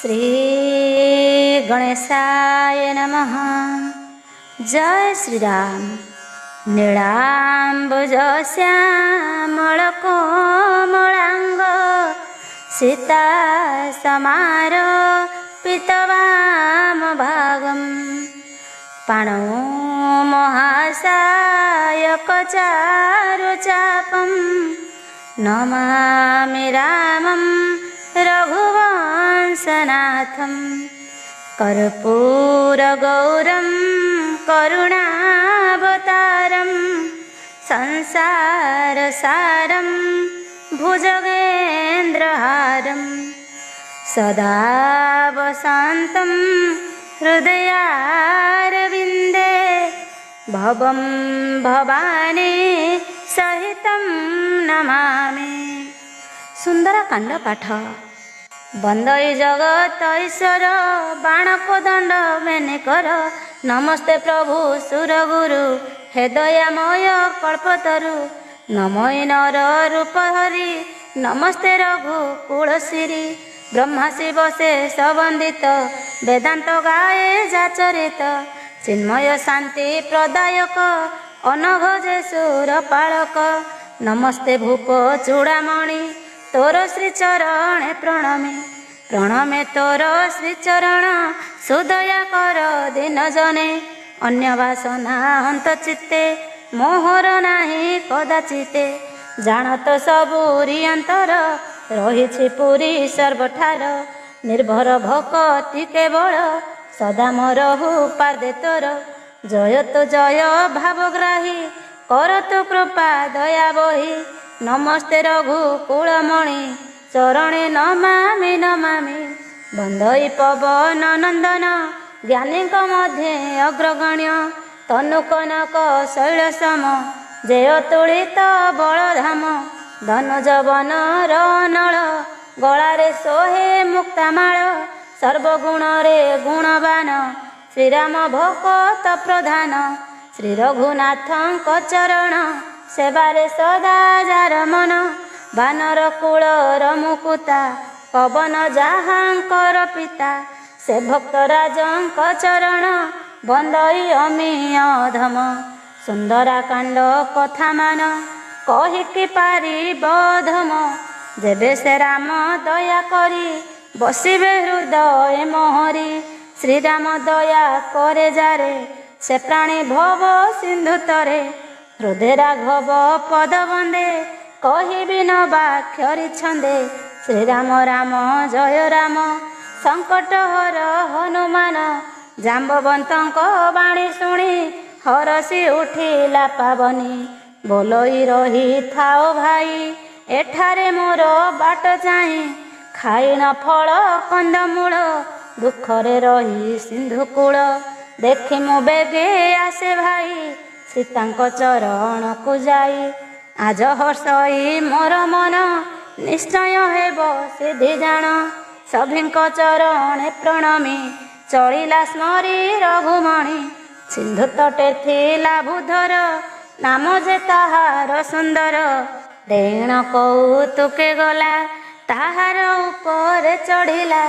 श्री गणेशाय नमः। जय श्री राम। नीलाम्बुज श्यामल कोमलांग सीता समार पितवाम भागम पाणौ महासायक चारु चापम नमामि रामं रघुवंशनाथं कर्पूरगौरं करुणावतारं संसारसारं भुजगेन्द्रहारं सदा वसन्तं हृदयारविन्दे भवं भवानी सहितं नमामि। सुंदरकांड पाठ। बंदई जगत ईश्वर बाणक दंड मेनेकर नमस्ते प्रभु सुरगुरु हे दयामय कल्पतरु नमय नर रूप हरि नमस्ते रघु कुलश्री ब्रह्मा शिव शेष वंदित वेदांत गाए जाचरित चिन्मय शांति प्रदायक अनघ जे सुर पालक नमस्ते भूप चूड़ामणि तोर श्री चरण प्रणमे प्रणमे तोर श्री चरण सुदया कर दिन जने अन्य वासना अंत चित्ते मोहर नाही कदाचिते जानत सबुरी अंतर रही पुरी सर्वठार निर्भर भक्ति केवल सदा मोरहु पादे तोर जय तो जय भावग्राही कर तो कृपा दया बही नमस्ते रघु कुलमणि चरणे नमामि नमामि बंदई पवन नंदन ज्ञानी मध्य अग्रगण्य तनुकनक शैलसम जय तुलित बलधाम धनुजवन रनल गलारे सोहे मुक्तामाल सर्वगुण रे गुणवान श्रीराम भक्त प्रधान श्री रघुनाथ चरण सेवारे सदा जार मन बानर कुलर मुकुता पवन जाहांकर पिता से भक्त राजंक चरण बंदई अमीय धम सुंदराकांड कथा मान कहिकी पारी बधम जेबे से राम दया करी बसिबे हृदय मोहरी श्रीराम दया करे जारे से प्राणी भव सिंधु तरे हृदय राघव पद बंदे कहिबि न बाख्यरि छंदे श्रीराम राम जय राम संकट हर हनुमान जाम्बवंतक बाणी शुणी हरसी उठिला पावनी बोलई रही थाओ भाई एठारे मोर बाट चाहि खाई न फल कंदमूल दुखरे रही सिंधु कूल देखि मु बेगे आसे भाई सीतांक चरण को जाई आज हर्षई मोर मन निश्चय हेब सिद्धि जान सभिंक चरण प्रणमी चलिला स्मरी रघुमणि सिंधु तटे थिला बुधर नाम जे ताहार सुंदर डेण कौतुके गला ताहार ऊपर चढ़िला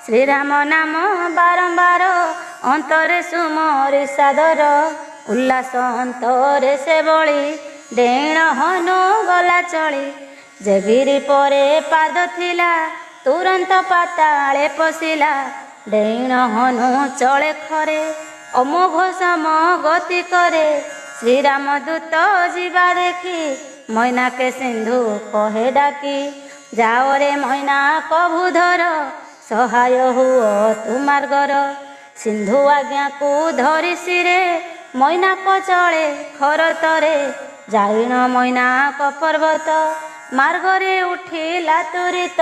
श्रीराम नाम बारंबार अंतरे सुमरि सादर उल्लास अंतरे से बड़ी डेण हनु गला चली जे गिरी परे पाद थिला तुरंत पाताले पशिला डेण हनु चले खरे अमोघ सम गति करे श्रीराम दूत जीवा देखी मैना के सिंधु कहे डाकी जाओ रे मैना कभुधर सहाय हुओ तु मार्गर सिंधु आज्ञा को धरी सिरे मैना को चले खर तरे जाइन मैना को पर्वत मार्गरे उठिला तुरित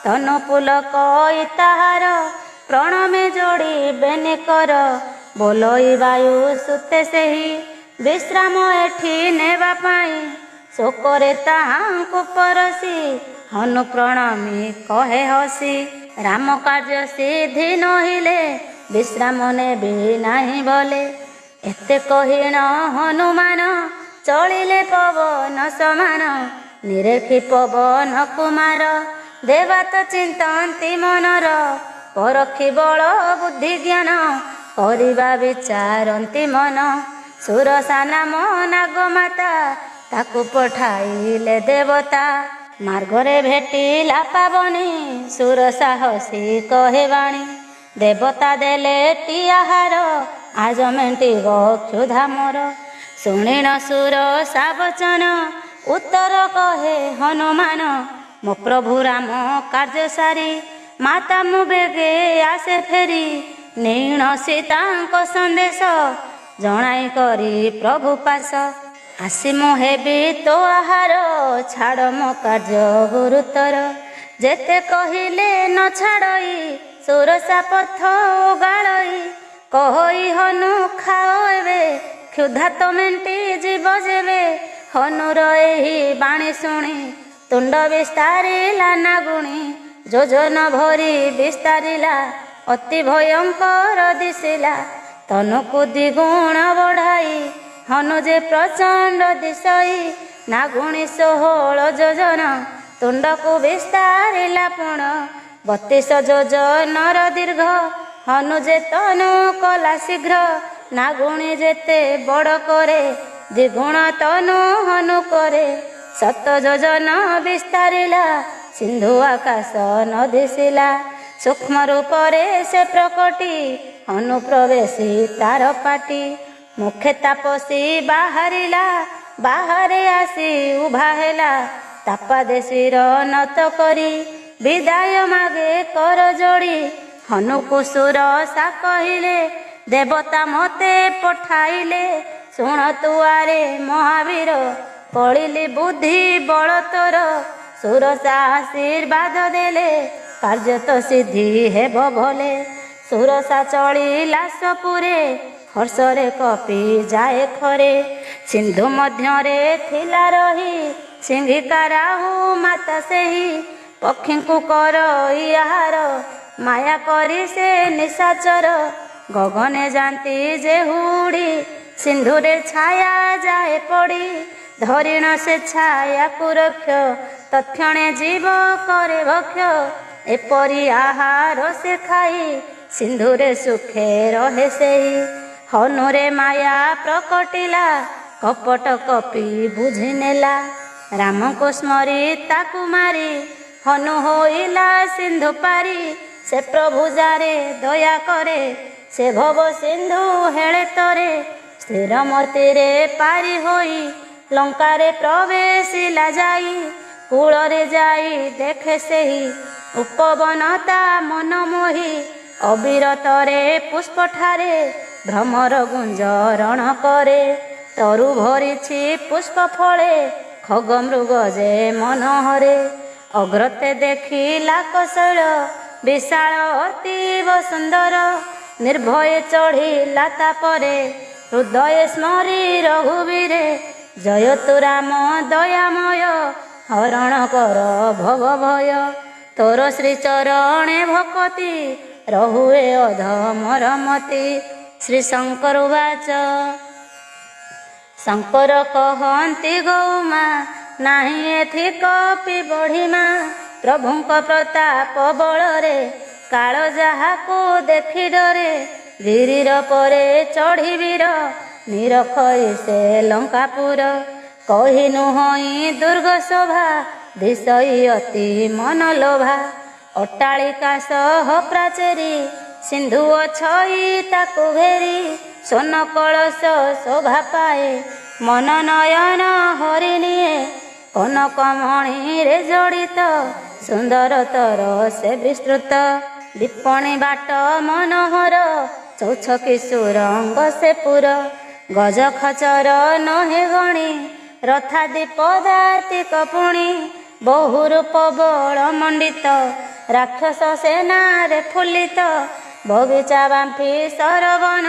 तनु पुलक इताहार प्रणमे जोड़ी बेने कर बोलई वायु सुते सेही विश्राम एठी नेबा पाई शोकरे ताहांकु परसी हनु प्रणमी कहे हसी राम कार्य सिद्धि नहिले विश्राम नेबे नाही बोले एते कहिण हनुमान चलिले पवन समान निरेखी पवन कुमार देवा तो चिंतती मनर ପରଖି ବଳ ବୁଦ୍ଧି ଜ୍ଞାନ କରିବା ବିଚାରନ୍ତି ମନ। ସୁରସା ନାମ ନାଗମାତା ତାକୁ ପଠାଇଲେ ଦେବତା। ମାର୍ଗରେ ଭେଟିଲା ପାବନୀ ସୁରସା ହସି କହେ ବାଣୀ। ଦେବତା ଦେଲେ ଟିଆହାର ଆଜ ମେଣ୍ଟିବ କ୍ଷୁଧା ମୋର। ଶୁଣିଣ ସୁରସା ବଚନ ଉତ୍ତର କହେ ହନୁମାନ। ମୋ ପ୍ରଭୁ ରାମ କାର୍ଯ୍ୟ ସାରି ମାତା ମୁଁ ବେଗେ ଆସେ ଫେରି। ନୀଣ ସୀତାଙ୍କ ସନ୍ଦେଶ ଜଣାଇ କରି ପ୍ରଭୁ ପାଶ। ଆସି ମୁଁ ହେବି ତୋ ଆହାର ଛାଡ଼ ମୋ କାର୍ଯ୍ୟ ଗୁରୁତର। ଯେତେ କହିଲେ ନ ଛାଡ଼ଇ ସୁରସା ପଥ ଓଗାଳଇ। କହଇ ହନୁ ଖାଅ ଏବେ କ୍ଷୁଧା ତ ମେଣ୍ଟି ଯିବ ଯେବେ। ହନୁର ଏହି ବାଣୀ ଶୁଣି ତୁଣ୍ଡ ବିସ୍ତାରିଲା ନାଗୁଣୀ। ଯୋଜନ ଭରି ବିସ୍ତାରିଲା ଅତି ଭୟଙ୍କର ଦିଶିଲା। ତନୁକୁ ଦ୍ୱିଗୁଣ ବଢ଼ାଇ ହନୁ ଯେ ପ୍ରଚଣ୍ଡ ଦିଶଇ। ନାଗୁଣୀ 16 ଯୋଜନ ତୁଣ୍ଡକୁ ବିସ୍ତାରିଲା ପୁଣ। 32 ଯୋଜନର ଦୀର୍ଘ ହନୁ ଯେ ତନୁ କଲା ଶୀଘ୍ର। ନାଗୁଣୀ ଯେତେ ବଡ଼ କରେ ଦ୍ୱିଗୁଣ ତନୁ ହନୁ କରେ। 7 ଯୋଜନ ବିସ୍ତାରିଲା ସିନ୍ଧୁ ଆକାଶ ନ ଦିଶିଲା। ସୂକ୍ଷ୍ମ ରୂପରେ ସେ ପ୍ରକଟି ହନୁ ପ୍ରବେଶୀ ତାର ପାଟି। ମୁଖେ ତାପସୀ ବାହାରିଲା ବାହାରେ ଆସି ଉଭା ହେଲା। ତାପାଦେଶୀର ନତ କରି ବିଦାୟ ମାଗେ କର ଯୋଡ଼ି। ହନୁକୁ ସୁରସା କହିଲେ ଦେବତା ମୋତେ ପଠାଇଲେ। ଶୁଣ ତୁଆରେ ମହାବୀର ପଳିଲି ବୁଦ୍ଧି ବଳ ତୋର। ସୁରସା ଆଶୀର୍ବାଦ ଦେଲେ କାର୍ଯ୍ୟ ତ ସିଦ୍ଧି ହେବ ଭଲେ। ସୁରସା ଚଳିଲା ସପୁରେ ହର୍ଷରେ କପି ଯାଏ ଖରେ। ସିନ୍ଧୁ ମଧ୍ୟରେ ଥିଲା ରହି ସିଂହିକା ରାହୁ ମାତା ସେହି। ପକ୍ଷୀଙ୍କୁ କରଇ ଆହାର ମାୟା କରି ସେ ନିଶାଚର। ଗଗନେ ଯାନ୍ତି ଯେ ହୁଡ଼ି ସିନ୍ଧୁରେ ଛାୟା ଯାଏ ପଡ଼ି। ଧରିଣ ସେ ଛାୟାକୁ ରକ୍ଷ ତକ୍ଷଣେ ଜୀବ କରେ ଭକ୍ଷ। ଏପରି ଆହାର ସେ ଖାଇ ସିନ୍ଧୁରେ ସୁଖେ ରହେ ସେହି। ହନୁରେ ମାୟା ପ୍ରକଟିଲା କପଟ କପି ବୁଝି ନେଲା। ରାମଙ୍କୁ ସ୍ମରି ତାକୁ ମାରି ହନୁ ହୋଇଲା ସିନ୍ଧୁ ପାରି। ସେ ପ୍ରଭୁ ଯାରେ ଦୟା କରେ ସେ ଭବ ସିନ୍ଧୁ ହେଳେ ତରେ। ସ୍ଥିର ମୂର୍ତ୍ତିରେ ପାରି ହୋଇ ଲଙ୍କାରେ ପ୍ରବେଶିଲା ଯାଇ। କୂଳରେ ଯାଇ ଦେଖେ ସେହି ଉପବନତା ମନ ମୋହି। ଅବିରତରେ ପୁଷ୍ପଠାରେ ଭ୍ରମର ଗୁଞ୍ଜରଣ କରେ। ତରୁ ଭରିଛି ପୁଷ୍ପ ଫଳେ ଖଗ ମୃଗ ଯେ ମନୋହରେ। ଅଗ୍ରତେ ଦେଖିଲା କୌଶଳ ବିଶାଳ ଅତୀବ ସୁନ୍ଦର। ନିର୍ଭୟ ଚଢ଼ିଲା ତାପରେ ହୃଦୟ ସ୍ମରି ରଘୁବୀରେ। ଜୟ ତୁ ରାମ ଦୟାମୟ ହରଣ କର ଭବ ଭୟ। ତୋର ଶ୍ରୀଚରଣେ ଭକତି ରହୁଏ ଅଧମର ମତି। ଶ୍ରୀ ଶଙ୍କର ଉବାଚ ଶଙ୍କର କହନ୍ତି ଗୌମା ନାହିଁ ଏଥି କପି ବଢ଼ିମା। ପ୍ରଭୁଙ୍କ ପ୍ରତାପ ବଳରେ କାଳ ଯାହାକୁ ଦେଖି ଡରେ। ଗିରିର ପରେ ଚଢ଼ି ବୀର ନିରଖଇ ସେ ଲଙ୍କାପୁର। କହି ନୁହଁଇ ଦୁର୍ଗ ଶୋଭା ଦିଶଇ ଅତି ମନଲୋଭା। ଅଟ୍ଟାଳିକା ସହ ପ୍ରାଚେରୀ ସିନ୍ଧୁ ଅଛଇ ତାକୁ ଘେରି। ସ୍ୱର୍ଣ୍ଣ କଳସ ଶୋଭା ପାଏ ମନ ନୟନ ହରିନିଏ। କନକମଣିରେ ଜଡ଼ିତ ସୁନ୍ଦରତର ସେ ବିସ୍ତୃତ। ଦୀପଣି ବାଟ ମନୋହର ଚୌଛକି ସୁରଙ୍ଗ ସେ ପୁର। ଗଜ ଖଚର ନହେ ଗଣି ରଥାଦି ପଦାତିକ ପୁଣି। ବହୁ ରୂପ ବଳ ମଣ୍ଡିତ ରାକ୍ଷସ ସେନାରେ ଫୁଲିତ। ବଗିଚା ବାମ୍ଫି ସରବନ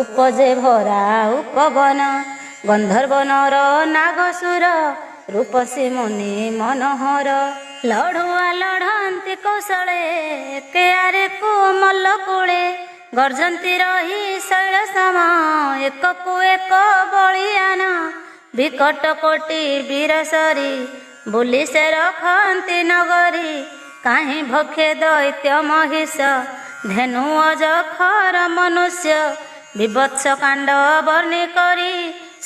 ଉପଜେ ଭରା ଉପବନ। ଗନ୍ଧର୍ବନର ନାଗସୁର ରୂପସୀ ମୁନି ମନୋହର। ଲଢ଼ୁଆ ଲଢ଼ନ୍ତି କୌଶଳେ କେଆରେକୁ ମଲ୍ଲ କୂଳେ। ଗର୍ଜନ୍ତି ରହି ଶୈଳ ସମ ଏକକୁ ଏକ ବଳିୟାନ। ବିକଟ କୋଟି ବୀର ସରି ବୋଲି ସେ ରଖନ୍ତି ନଗରୀ। କାହିଁ ଭକ୍ଷେ ଦୈତ୍ୟ ମହିଷ ଧେନୁ ଅଜଖର ମନୁଷ୍ୟ ବିଭତ୍ସ କାଣ୍ଡ ବର୍ଣ୍ଣି କରି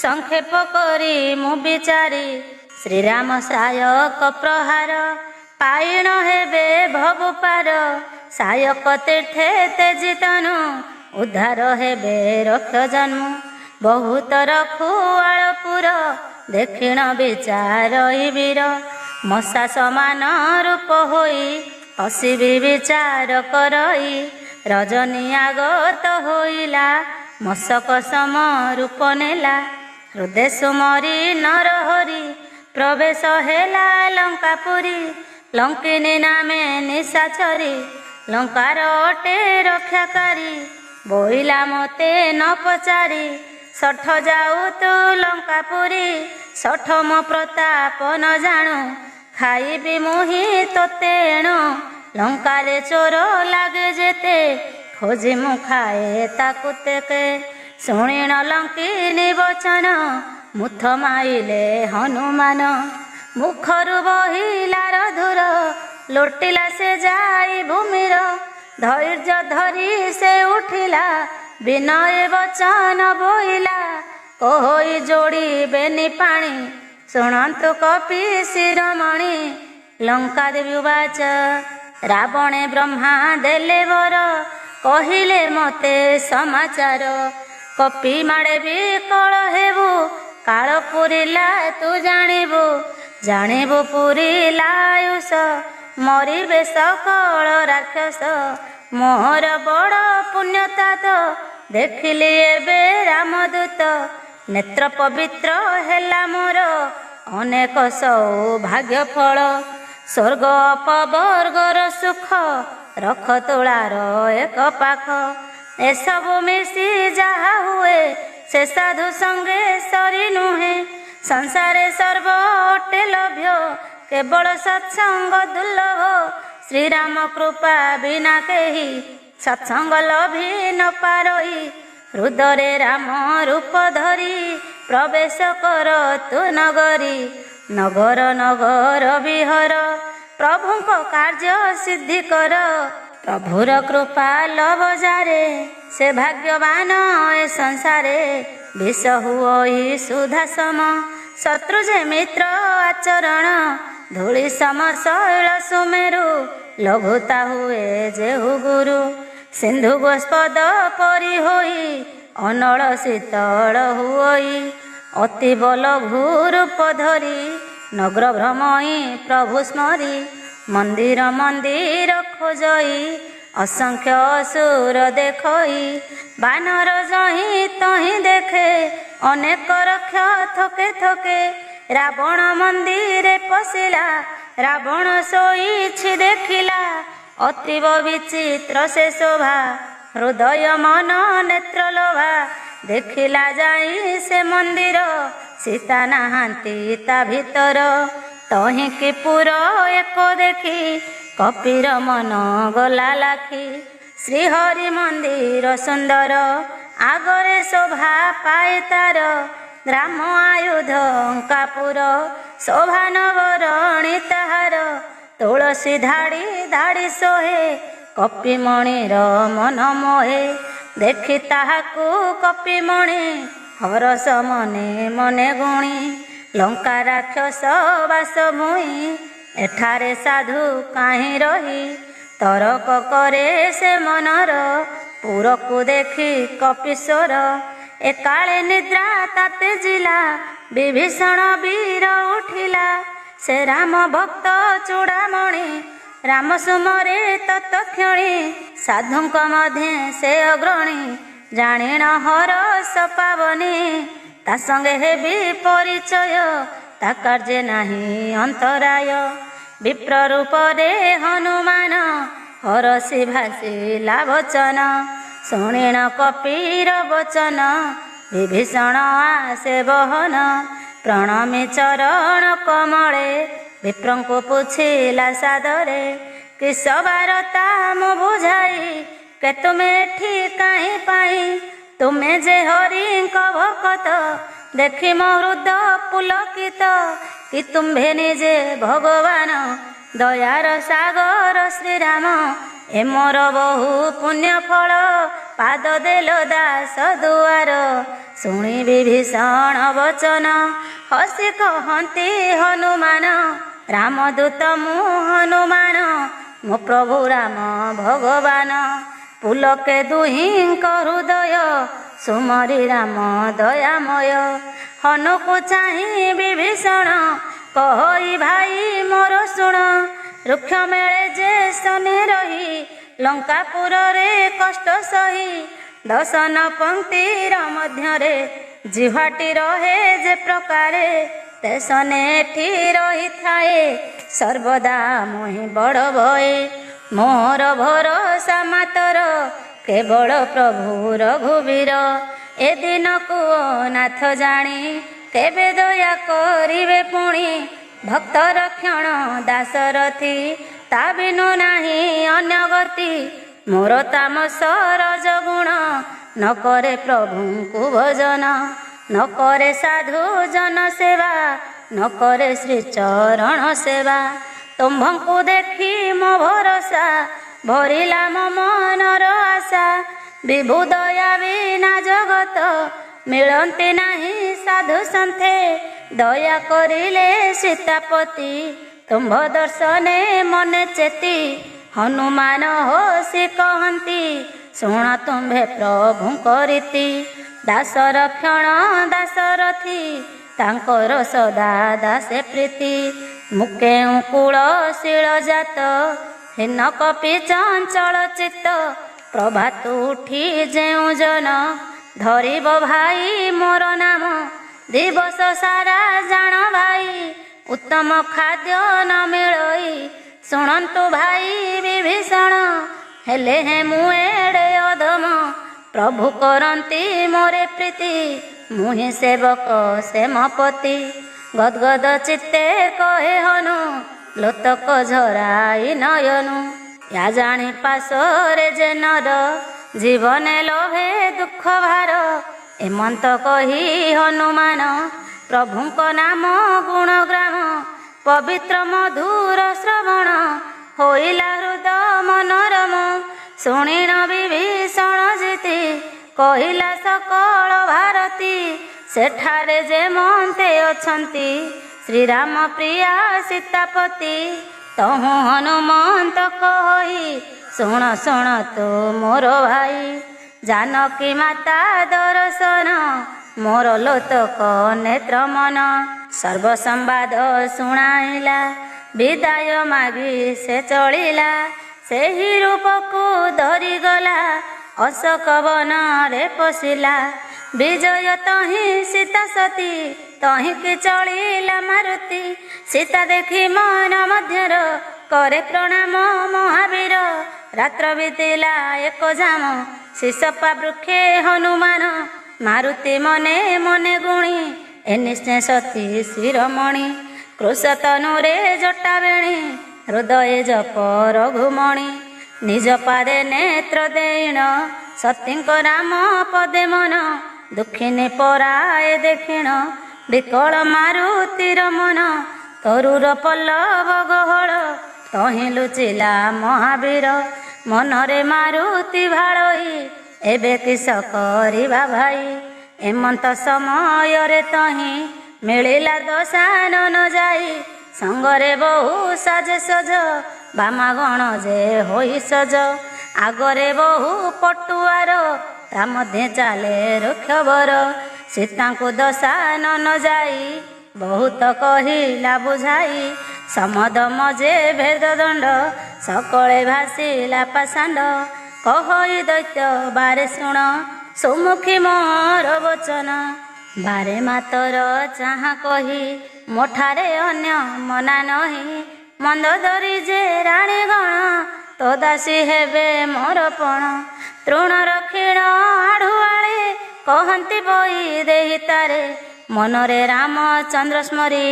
ସଂକ୍ଷେପ କରି ମୁଁ ବିଚାରି ଶ୍ରୀରାମ ସାୟକ ପ୍ରହାର ପାଇଣ ହେବେ ଭବୁ ପାର ସାୟକ ତୀର୍ଥେ ତେଜି ତନୁ ଉଦ୍ଧାର ହେବେ ରକ୍ଷ ଜନ୍ମ ବହୁତ ରଖୁଆଳପୁର ଦେଖିଣ ବିଚାର ବୀର ମଶା ସମାନ ରୂପ ହୋଇ ଅସିବି ବିଚାର କରଇ ରଜନୀ ଆଗତ ହୋଇଲା ମଶକ ସମ ରୂପ ନେଲା ହୃଦୟ ସୁମରି ନରହରି ପ୍ରବେଶ ହେଲା ଲଙ୍କାପୁରୀ ଲଙ୍କିନୀ ନାମେ ନିଶାଚରୀ ଲଙ୍କାର ଅଟେ ରକ୍ଷାକାରୀ ବୋଇଲା ମତେ ନ ପଚାରି ଷଠ ଯାଉ ତୁ ଲଙ୍କାପୁରୀ ଷଠ ମୋ ପ୍ରତାପ ନ ଜାଣୁ ଖାଇବି ମୁହିଁ ତୋତେ ଏଣୁ ଲଙ୍କାରେ ଚୋର ଲାଗେ ଯେତେ ଖୋଜି ମୁଁ ଖାଏ ତାକୁ ତେକେ ଶୁଣିଣ ଲଙ୍କିନୀ ବଚନ ମୁଥ ମାଇଲେ ହନୁମାନ ମୁଖରୁ ବହିଲା ରଧୁର ଲୋଟିଲା ସେ ଯାଇ ଭୂମିର ଧୈର୍ଯ୍ୟ ଧରି ସେ ଉଠିଲା ବିନୟ ବଚନ ବୋଇଲା କହୋଇ ଯୋଡ଼ିବେନି ପାଣି ଶୁଣନ୍ତୁ କପି ଶିରୋମଣି ଲଙ୍କାଦେବୀ ଉବାଚ ରାବଣେ ବ୍ରହ୍ମା ଦେଲେ ବର କହିଲେ ମତେ ସମାଚାର କପି ମାଡ଼େ ବିକଳ ହେବୁ କାଳ ପୁରିଲା ତୁ ଜାଣିବୁ ଜାଣିବୁ ପୁରିଲା ଆୟୁଷ ମରିବେ ସକଳ ରାକ୍ଷସ ମୋର ବଡ଼ ପୁଣ୍ୟତା ତ ଦେଖିଲି ଏବେ ରାମଦୂତ ନେତ୍ର ପବିତ୍ର ହେଲା ମୋର ଅନେକ ସୌଭାଗ୍ୟ ଫଳ ସ୍ୱର୍ଗ ଅପବର୍ଗର ସୁଖ ରଖ ତୁଳାର ଏକ ପାଖ ଏସବୁ ମିଶି ଯାହା ହୁଏ ସେ ସାଧୁ ସଙ୍ଗେ ସରି ନୁହେଁ ସଂସାରେ ସର୍ବ ଅଟେ ଲଭ୍ୟ କେବଳ ସତ୍ସଙ୍ଗ ଦୁର୍ଲଭ ଶ୍ରୀରାମ କୃପା ବିନା କେହି ସତ୍ସଙ୍ଗ ଲଭି ନ ପାରଇ ହୃଦୟରେ ରାମ ରୂପ ଧରି ପ୍ରବେଶ କର ତୁ ନଗରୀ ନଗର ନଗର ବିହର ପ୍ରଭୁଙ୍କ କାର୍ଯ୍ୟ ସିଦ୍ଧି କର ପ୍ରଭୁର କୃପା ଲଭ ଯାରେ ସେ ଭାଗ୍ୟବାନ ଏ ସଂସାରେ ବିଷ ହୁଅଇ ସୁଧା ସମ ଶତ୍ରୁ ଯେ ମିତ୍ର ଆଚରଣ ଧୂଳି ସମ ଶୈଳ ସୁମେରୁ ଲଘୁତା ହୁଏ ଯେହୁ ଗୁରୁ ସିନ୍ଧୁ ଗୋସ୍ପଦ ପରି ହୋଇ ଅନଳ ଶୀତଳ ହୁଅଇ ଅତି ବଲ ଭୂରୂପ ଧରି ନଗ୍ର ଭ୍ରମଇ ପ୍ରଭୁ ସ୍ମରି ମନ୍ଦିର ମନ୍ଦିର ଖୋଜଇ ଅସଂଖ୍ୟ ଅସୁର ଦେଖଇ ବାନର ଯହିଁ ତହିଁ ଦେଖେ ଅନେକ ରକ୍ଷ ଥକେ ଥକେ ରାବଣ ମନ୍ଦିରେ ପଶିଲା ରାବଣ ଶୋଇଛି ଦେଖିଲା ଅତୀବ ବିଚିତ୍ର ସେ ଶୋଭା ହୃଦୟ ମନ ନେତ୍ର ଲୋଭା ଦେଖିଲା ଯାଇ ସେ ମନ୍ଦିର ସୀତା ନାହାନ୍ତି ତା ଭିତର ତହିଁକି ପୁର ଏକ ଦେଖି କପିର ମନ ଗଲା ଲାଖି ଶ୍ରୀହରି ମନ୍ଦିର ସୁନ୍ଦର ଆଗରେ ଶୋଭା ପାଏ ତାର ରାମ ଆୟୁଧ ଅଙ୍କାପୁର ଶୋଭା ନବରଣୀ ତାହାର ତୁଳସୀ ଧାଡ଼ି ଧାଡ଼ି ସୋହେ କପିମଣିର ମନ ମୋହେ ଦେଖି ତାହାକୁ କପିମଣି ହରସ ମନେ ମନେ ଗୁଣି ଲଙ୍କା ରାକ୍ଷସ ବାସ ଭୁଇଁ ଏଠାରେ ସାଧୁ କାହିଁ ରହି ତରକ କରେ ସେ ମନର ପୁରକୁ ଦେଖି କପିଶ୍ୱର ଏକାଳେ ନିଦ୍ରା ତାତେ ଜିଲା ବିଭୀଷଣ ବୀର ଉଠିଲା ସେ ରାମ ଭକ୍ତ ଚୂଡ଼ାମଣି ରାମ ସୁମରେ ତତ୍କ୍ଷଣି ସାଧୁଙ୍କ ମଧ୍ୟେ ସେ ଅଗ୍ରଣୀ ଜାଣିଣ ହରସ ପାବନି ତା ସଙ୍ଗେ ହେବି ପରିଚୟ ତା କାର୍ଯ୍ୟ ନାହିଁ ଅନ୍ତରାୟ ବିପ୍ର ରୂପରେ ହନୁମାନ ହରସି ଭାସିଲା ବଚନ ଶୁଣିଣ କପିର ବଚନ ବିଭୀଷଣ ଆସେ ବହନ ପ୍ରଣମୀ ଚରଣ କମଳେ ବିପ୍ରଙ୍କୁ ପୁଛିଲା ସାଦରେ କିସ ବାରତା ମୁଁ ବୁଝାଇ କେ ତୁମେ ଏଠି କାହିଁ ପାଇଁ ତୁମେ ଯେ ହରିଙ୍କ ଭକତ ଦେଖି ମୋ ହୃଦ ପୁଲକିତ କି ତୁମ୍ଭେ ନିଜେ ଭଗବାନ ଦୟାର ସାଗର ଶ୍ରୀରାମ ଏ ମୋର ବହୁ ପୁଣ୍ୟ ଫଳ ପାଦ ଦେଲ ଦାସ ଦୁଆର ଶୁଣି ବିଭୀଷଣ ବଚନ ହସି କହନ୍ତି ହନୁମାନ ରାମଦୂତ ମୁଁ ହନୁମାନ ମୋ ପ୍ରଭୁ ରାମ ଭଗବାନ ପୁଲକେ ଦୁହିଁଙ୍କ ହୃଦୟ ସୁମରି ରାମ ଦୟାମୟ ହନୁକୁ ଚାହିଁ ବିଭୀଷଣ କହି ଭାଇ ମୋର ଶୁଣ ରୁକ୍ଷ ମେଳେ ଯେ ଶନି ରହି ଲଙ୍କାପୁରରେ କଷ୍ଟ ସହି ଦଶନ ପଙ୍କ୍ତିର ମଧ୍ୟରେ ଜିହ୍ୱାଟି ରହେ ଯେ ପ୍ରକାରେ ତେସନେ ଏଠି ରହିଥାଏ ସର୍ବଦା ମୁହିଁ ବଡ଼ ଭଏ ମୋର ଭରସା ମାତର କେବଳ ପ୍ରଭୁ ରଘୁବୀର ଏ ଦିନକୁ ନାଥ ଜାଣି କେବେ ଦୟା କରିବେ ପୁଣି ଭକ୍ତ ରକ୍ଷଣ ଦାସରଥି ତା ବିନୁ ନାହିଁ ଅନ୍ୟ ଗତି ମୋର ତାମସ ରଜଗୁଣ ନ କରେ ପ୍ରଭୁଙ୍କୁ ଭଜନ ନ କରେ ସାଧୁ ଜନ ସେବା ନ କରେ ଶ୍ରୀଚରଣ ସେବା ତୁମ୍ଭଙ୍କୁ ଦେଖି ମୋ ଭରସା ଭରିଲା ମୋ ମନର ଆଶା ବିଭୁ ଦୟା ବିନା ଜଗତ ମିଳନ୍ତି ନାହିଁ ସାଧୁ ସନ୍ଥେ ଦୟା କରିଲେ ସୀତାପତି ତୁମ୍ଭ ଦର୍ଶନେ ମନେ ଚେତି ହନୁମାନ ହୋସି କହନ୍ତି ଶୁଣ ତୁମ୍ଭେ ପ୍ରଭୁଙ୍କ ରୀତି ଦାସ ରକ୍ଷଣ ଦାସରଥି ତାଙ୍କର ସଦା ଦାସେ ପ୍ରୀତି ମୁଁ କେଉଁ କୂଳ ଶିଳ ଜାତ ହୀନ କପି ଚଞ୍ଚଳ ଚିତ୍ତ ପ୍ରଭାତ ଉଠି ଯେଉଁ ଜନ ଧରିବ ଭାଇ ମୋର ନାମ ଦିବସ ସାରା ଜାଣ ଭାଇ ଉତ୍ତମ ଖାଦ୍ୟ ନ ମିଳଇ ଶୁଣନ୍ତୁ ଭାଇ ବିଭୀଷଣ ହେଲେ ହେ ମୁଁ ଏଡ଼େ ଅଧମ ପ୍ରଭୁ କରନ୍ତି ମୋରେ ପ୍ରୀତି ମୁଁ ହିଁ ସେବକ ସେମପତି ଗଦଗଦ ଚିତ୍ତେ କହେ ହନୁ ଲୋତକ ଝରାଇ ନୟନୁ ୟା ଜାଣି ପାଶରେ ଯେ ନର ଜୀବନେ ଲୋଭେ ଦୁଃଖ ଭାର ଏମନ୍ତ କହି ହନୁମାନ ପ୍ରଭୁଙ୍କ ନାମ ଗୁଣଗ୍ରାମ ପବିତ୍ର ମଧୁର ଶ୍ରବଣ ହୋଇଲା ହୃଦ ମନୋରମ ଶୁଣିଣ ବିଭୀଷଣ ଜିତି କହିଲା ସକଳ ଭାରତୀ ସେଠାରେ ଯେ ମନ୍ତେ ଅଛନ୍ତି ଶ୍ରୀରାମ ପ୍ରିୟା ସୀତାପତି ତହୁଁ ହନୁମନ୍ତ କହି ଶୁଣ ଶୁଣ ତୁ ମୋର ଭାଇ ଜାନକୀ ମାତା ଦର୍ଶନ ମୋର ଲୋତକ ନେତ୍ର ମନ ସର୍ବ ସମ୍ବାଦ ଶୁଣାଇଲା ବିଦାୟ ମାଗି ସେ ଚଳିଲା ସେହି ରୂପକୁ ଧରିଗଲା ଅଶୋକ ବନରେ ପଶିଲା ବିଜୟ ତହିଁ ସୀତା ସତୀ ତହିଁକି ଚଳିଲା ମାରୁତି ସୀତା ଦେଖି ମନ ମଧ୍ୟର करे प्रणाम महावीर रात्र बीतिला एक जाम शिशपा वृक्षे हनुमान मारुति मने मने गुणी ए निश्चय सती शिरोमणि कृशतनुरे जटावेणी हृदय जप रघुमणि निज पादे नेत्र देण सतीଙ୍କ राम पदे मन दुखिनी पराए देखिण विकल मारुतिर मन तरुर पल्लव गहळ तहीं लुचिला महावीर मनरे मारुति भाळई एबे किस करिबा भाई एमंत समय रे तहीं मिलिला दशानन जाई संगरे बहु साजे सज बामागण जे होई सज आगरे बहु पटुआर ता मध्ये चाले रुक्षवर सीतांकु दशानन जाई बहुत कहिला बुझाई समदम जे भेद दंड सकले भासिला पाषांड कहई दैत्य बारे शुण सुमुखी मोर वचन बारे मातर चाहा कही मोठारे अन्य मना नही मंद धरी जे राणी गण तो दासी हेबे मोर पण तृण रक्षिण आढ़ुआळे कहंती बई देहि तारे मनरे रामचंद्र स्मरी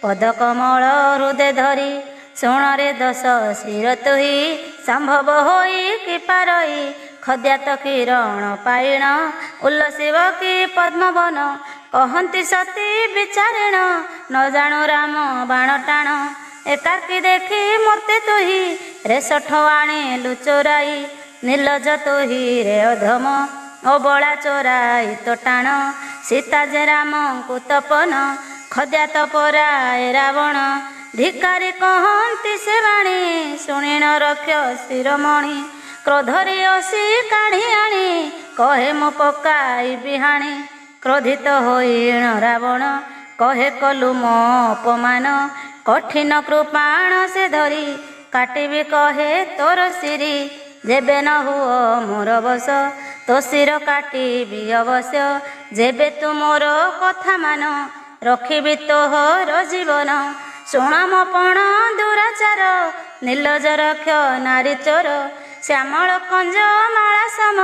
पदकमल हृदय धरी शुणरे दश शिर तुही संभव होई कि पारई खद्यात किरण पाइण उल्लसिव कि पद्मवन कहंती सती विचारिण न जाणु राम बाण टाण ଏକାକୀ ଦେଖି ମୋତେ ତୁହି ରେଶଠ ଆଣିଲୁ ଚୋରାଇ। ନିର୍ଲଜ ତୁହି ରେ ଅଧମ ଅବଳା ଚୋରାଇ ତ ଟାଣ। ସୀତା ଯେ ରାମଙ୍କୁ ତପନ ଖଦ୍ୟା ତପରାଏ ରାବଣ। ଧିକାରୀ କହନ୍ତି ସେ ବାଣୀ ଶୁଣିଣ ରକ୍ଷ ଶିରୋମଣି। କ୍ରୋଧରେ ଅସି କାଢ଼ି ଆଣି କହେ ମୁଁ ପକାଇବି ହାଣି। କ୍ରୋଧିତ ହୋଇଣ ରାବଣ କହେ କଲୁ ମୋ ଅପମାନ। କଠିନ କୃପାଣ ସେ ଧରି କାଟିବି କହେ ତୋର ଶିରି। ଯେବେ ନ ହୁଅ ମୋର ବଶ ତୋ ଶିର କାଟିବି ଅବଶ୍ୟ। ଯେବେ ତୁ ମୋର କଥା ମାନ ରଖିବି ତୋହର ଜୀବନ। ଶୁଣ ମୋ ପଣ ଦୁରାଚାର ନିର୍ଲଜ ରକ୍ଷ ନାରୀ ଚୋର। ଶ୍ୟାମଳ କଞ୍ଜ ମାଳା ସମ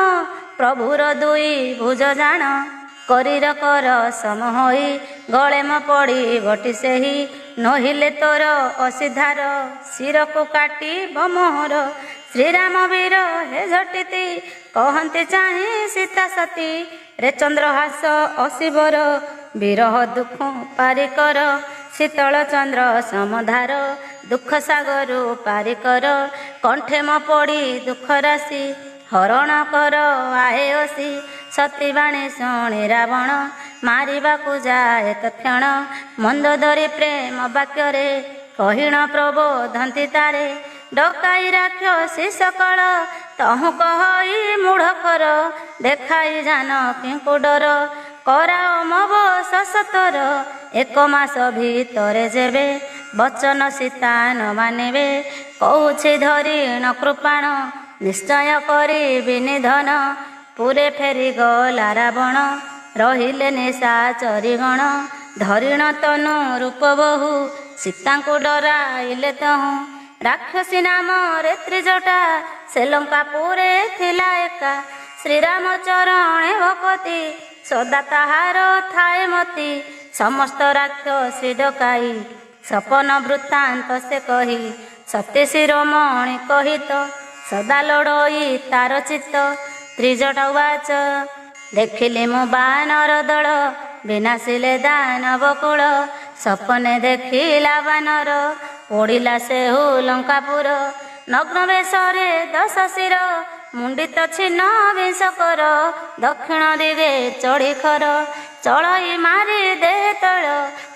ପ୍ରଭୁର ଦୁଇ ଭୁଜ ଜାଣ। କରୀର କର ସମ ହୋଇ ଗଳେ ମୋ ପଡ଼ି ବଟି ସେହି। ନହିଲେ ତୋର ଅସିଧାର ଶିରକୁ କାଟିବ ମୋହର। ଶ୍ରୀରାମ ବୀର ହେ ଝଟିତି କହନ୍ତି ଚାହିଁ ସୀତା ସତୀ। ରେ ଚନ୍ଦ୍ରହାସ ଅଶିବର ବିରହ ଦୁଃଖ ପାରିକର। ଶୀତଳ ଚନ୍ଦ୍ର ସମଧାର ଦୁଃଖ ସାଗରୁ ପାରିକର। କଣ୍ଠେ ମୋ ପଡ଼ି ଦୁଃଖ ରାଶି ହରଣ କର ଆହେ ଅସି। ସତୀବାଣୀ ଶୁଣି ରାବଣ ମାରିବାକୁ ଯାଏ ତକ୍ଷଣ। ମନ୍ଦ ଧରି ପ୍ରେମ ବାକ୍ୟରେ କହିଣ ପ୍ରବୋଧନ୍ତି ତାରେ। ଡକାଇ ରାକ୍ଷସୀ ସକଳ ତହୁଁ କହଇ ମୂଢ଼ କର। ଦେଖାଇ ଜାନକୀଙ୍କୁ ଡର କରାଅ ମୋ ବଶ ସତର। 1 ମାସ ଭିତରେ ଯେବେ ବଚନ ସୀତା ନ ମାନିବେ। କହୁଛି ଧରିଣ କୃପାଣ ନିଶ୍ଚୟ କରିବି ନିଧନ। ପୁରେ ଫେରିଗଲା ରାବଣ ରହିଲେ ନିଶାଚରୀ ଗଣ। ଧରିଣ ତନୁ ରୂପ ବହୁ ସୀତାଙ୍କୁ ଡରାଇଲେ ତହୁଁ। ରାକ୍ଷସୀ ନାମରେ ତ୍ରିଜଟା ସେ ଲଙ୍କାପୁରେ ଥିଲା ଏକା। ଶ୍ରୀରାମ ଚରଣେ ଭକତି ସଦା ତାହାର ଥାଏ ମତି। ସମସ୍ତ ରାକ୍ଷସୀ ଡକାଇ ସପନ ବୃତ୍ତାନ୍ତ ସେ କହି। ସତୀ ଶିରୋମଣି କହିତ ସଦା ଲଡ଼ଇ ତାର ଚିତ୍ତ। ତ୍ରିଜଟା ଉବାଚ ଦେଖିଲି ମୁଁ ବାନର ଦଳ ବିନାଶିଲେ ଦାନବ କୁଳ। ସପନେ ଦେଖିଲା ବାନର ପଡ଼ିଲା ସେହୁ ଲଙ୍କାପୁର। ନଗ୍ନ ବେଶରେ 10 ଶିର ମୁଣ୍ଡିତ ଛିନ୍ନ ବିଂଶକର। ଦକ୍ଷିଣ ଦିଗେ ଚଢ଼ି ଖର ଚଳଇ ମାରି ଦେ ତଳ।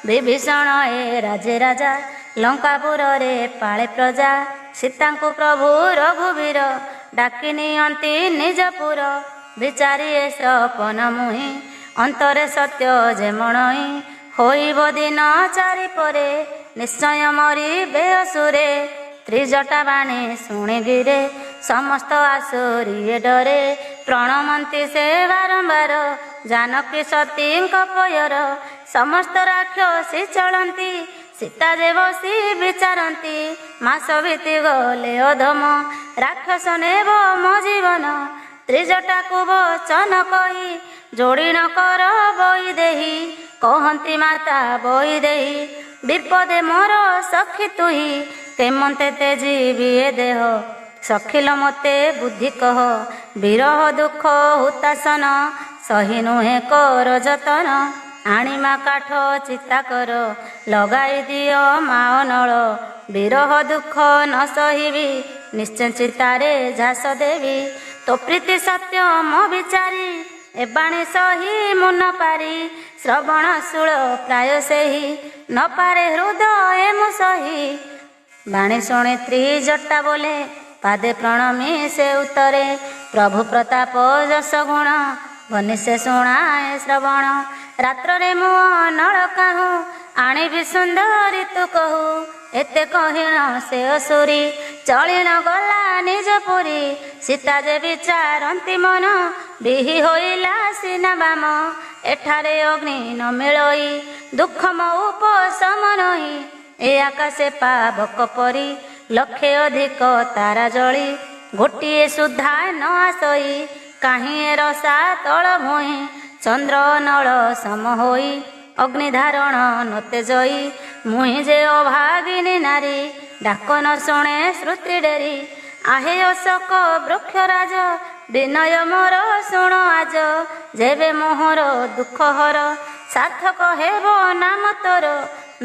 ବିଭୀଷଣ ଏ ରାଜେ ରାଜା ଲଙ୍କାପୁରରେ ପାଳେ ପ୍ରଜା। ସୀତାଙ୍କୁ ପ୍ରଭୁ ରଘୁବୀର ଡାକି ନିଅନ୍ତି ନିଜପୁର। ବିଚାରି ଏ ସପନ ମୁହିଁ ଅନ୍ତରେ ସତ୍ୟ ଯେ ମଣଇ। ହୋଇବ ଦିନ 4 ପରେ ନିଶ୍ଚୟ ମରିବେ ଅସୁରେ। ତ୍ରିଜଟା ବାଣୀ ଶୁଣି ଗିରେ ସମସ୍ତ ଆସୁରିଏ ଡରେ। ପ୍ରଣମନ୍ତି ସେ ବାରମ୍ବାର ଜାନକୀ ସତୀଙ୍କ ପୟର। ସମସ୍ତ ରାକ୍ଷସୀ ଚଳନ୍ତି ସୀତା ଯେ ବସି ବିଚାରନ୍ତି। ମାସ ବିତି ଗଲେ ଅଧମ ରାକ୍ଷସ ନେବ ମୋ ଜୀବନ। ତ୍ରିଜଟାକୁ ବଚନ କହି ଯୋଡ଼ିଣ କର ବଇ ଦେହି। କହନ୍ତି ମାତା ବଇ ଦେହି ବିପଦେ ମୋର ସଖୀ ତୁହି। କେମନ୍ତେ ତେଜିବି ଏ ଦେହ ସଖିଲ ମୋତେ ବୁଦ୍ଧି କହ। ବିରହ ଦୁଃଖ ହୁତାସନ ସହି ନୁହେଁ କର ଯତନ। ଆଣିମା କାଠ ଚିତା କର ଲଗାଇ ଦିଅ ମାଅ ନଳ। ବିରହ ଦୁଃଖ ନ ସହିବି ନିଶ୍ଚୟ ଚିତାରେ ଝାସ ଦେବି। ତୋ ପ୍ରୀତି ସତ୍ୟ ମୋ ବିଚାରି ଏ ବାଣୀ ସହି ମୁଁ ନ ପାରି। ଶ୍ରବଣ ଶୂଳ ପ୍ରାୟ ସେହି ନ ପାରେ ହୃଦୟ ମୁଁ ସହି। ବାଣୀ ଶୁଣି ତ୍ରିଜଟା ବୋଲେ ପାଦେ ପ୍ରଣମୀ ସେ ଉତ୍ତରେ। ପ୍ରଭୁ ପ୍ରତାପ ଯଶ ଗୁଣ ବନି ସେ ଶୁଣାଏ ଶ୍ରବଣ। ରାତ୍ରରେ ମୁଁ ଅନଳ କାହୁଁ ଆଣିବି ସୁନ୍ଦରୀ ତୁ କହୁ। ଏତେ କହିଣ ସେ ଅସୁରୀ ଚଳିଣ ଗଲା ନିଜ ପୁରୀ। ସୀତା ଯେ ବିଚାରନ୍ତି ମନ ବିହି ହୋଇଲା ସିନା ବାମ। ଏଠାରେ ଅଗ୍ନି ନ ମିଳଇ ଦୁଃଖ ମୋ ଉପଶମ ନହି। ଏ ଆକାଶେ ପାବକ ପରି ଲକ୍ଷେ ଅଧିକ ତାରା ଜଳି। ଗୋଟିଏ ସୁଦ୍ଧା ନ ଆସଇ କାହିଁ ଏ ରସା ତଳ ଭୁଇଁ। ଚନ୍ଦ୍ର ନଳ ସମ ହୋଇ ଅଗ୍ନି ଧାରଣ ନତେ ଜଇ। ମୁହିଁ ଯେ ଅଭାଗିନୀ ନାରୀ ଡାକ ନ ଶୁଣେ ଶ୍ରୁତି ଡେରି। ଆହେ ଅଶୋକ ବୃକ୍ଷରାଜ ବିନୟ ମୋର ଶୁଣ ଆଜ। ଯେବେ ମୋହର ଦୁଃଖ ହର ସାର୍ଥକ ହେବ ନାମ ତୋର।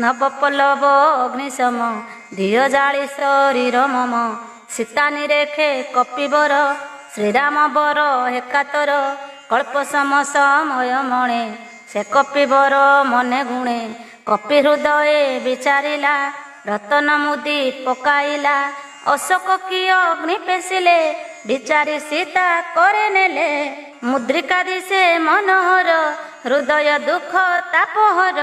ନବପଲ୍ଲବ ଅଗ୍ନିଶମ ଧିଅ ଜାଳି ଶରୀର ମମ। ସୀତା ନିରେଖେ କପିବର ଶ୍ରୀରାମ ବର ଏକାତର। କଳ୍ପ ସମ ସମୟ ମଣେ ସେ କପିବର ମନେ ଗୁଣେ। କପି ହୃଦଏ ବିଚାରିଲା ରତନ ମୁଦି ପକାଇଲା। ଅଶୋକ କି ଅଗ୍ନି ପେଶିଲେ ବିଚାରି ସୀତା করে ନେଲେ। ମୁଦ୍ରିକା ଦିଶେ ମନୋହର ହୃଦୟ ଦୁଃଖ ତାପହର।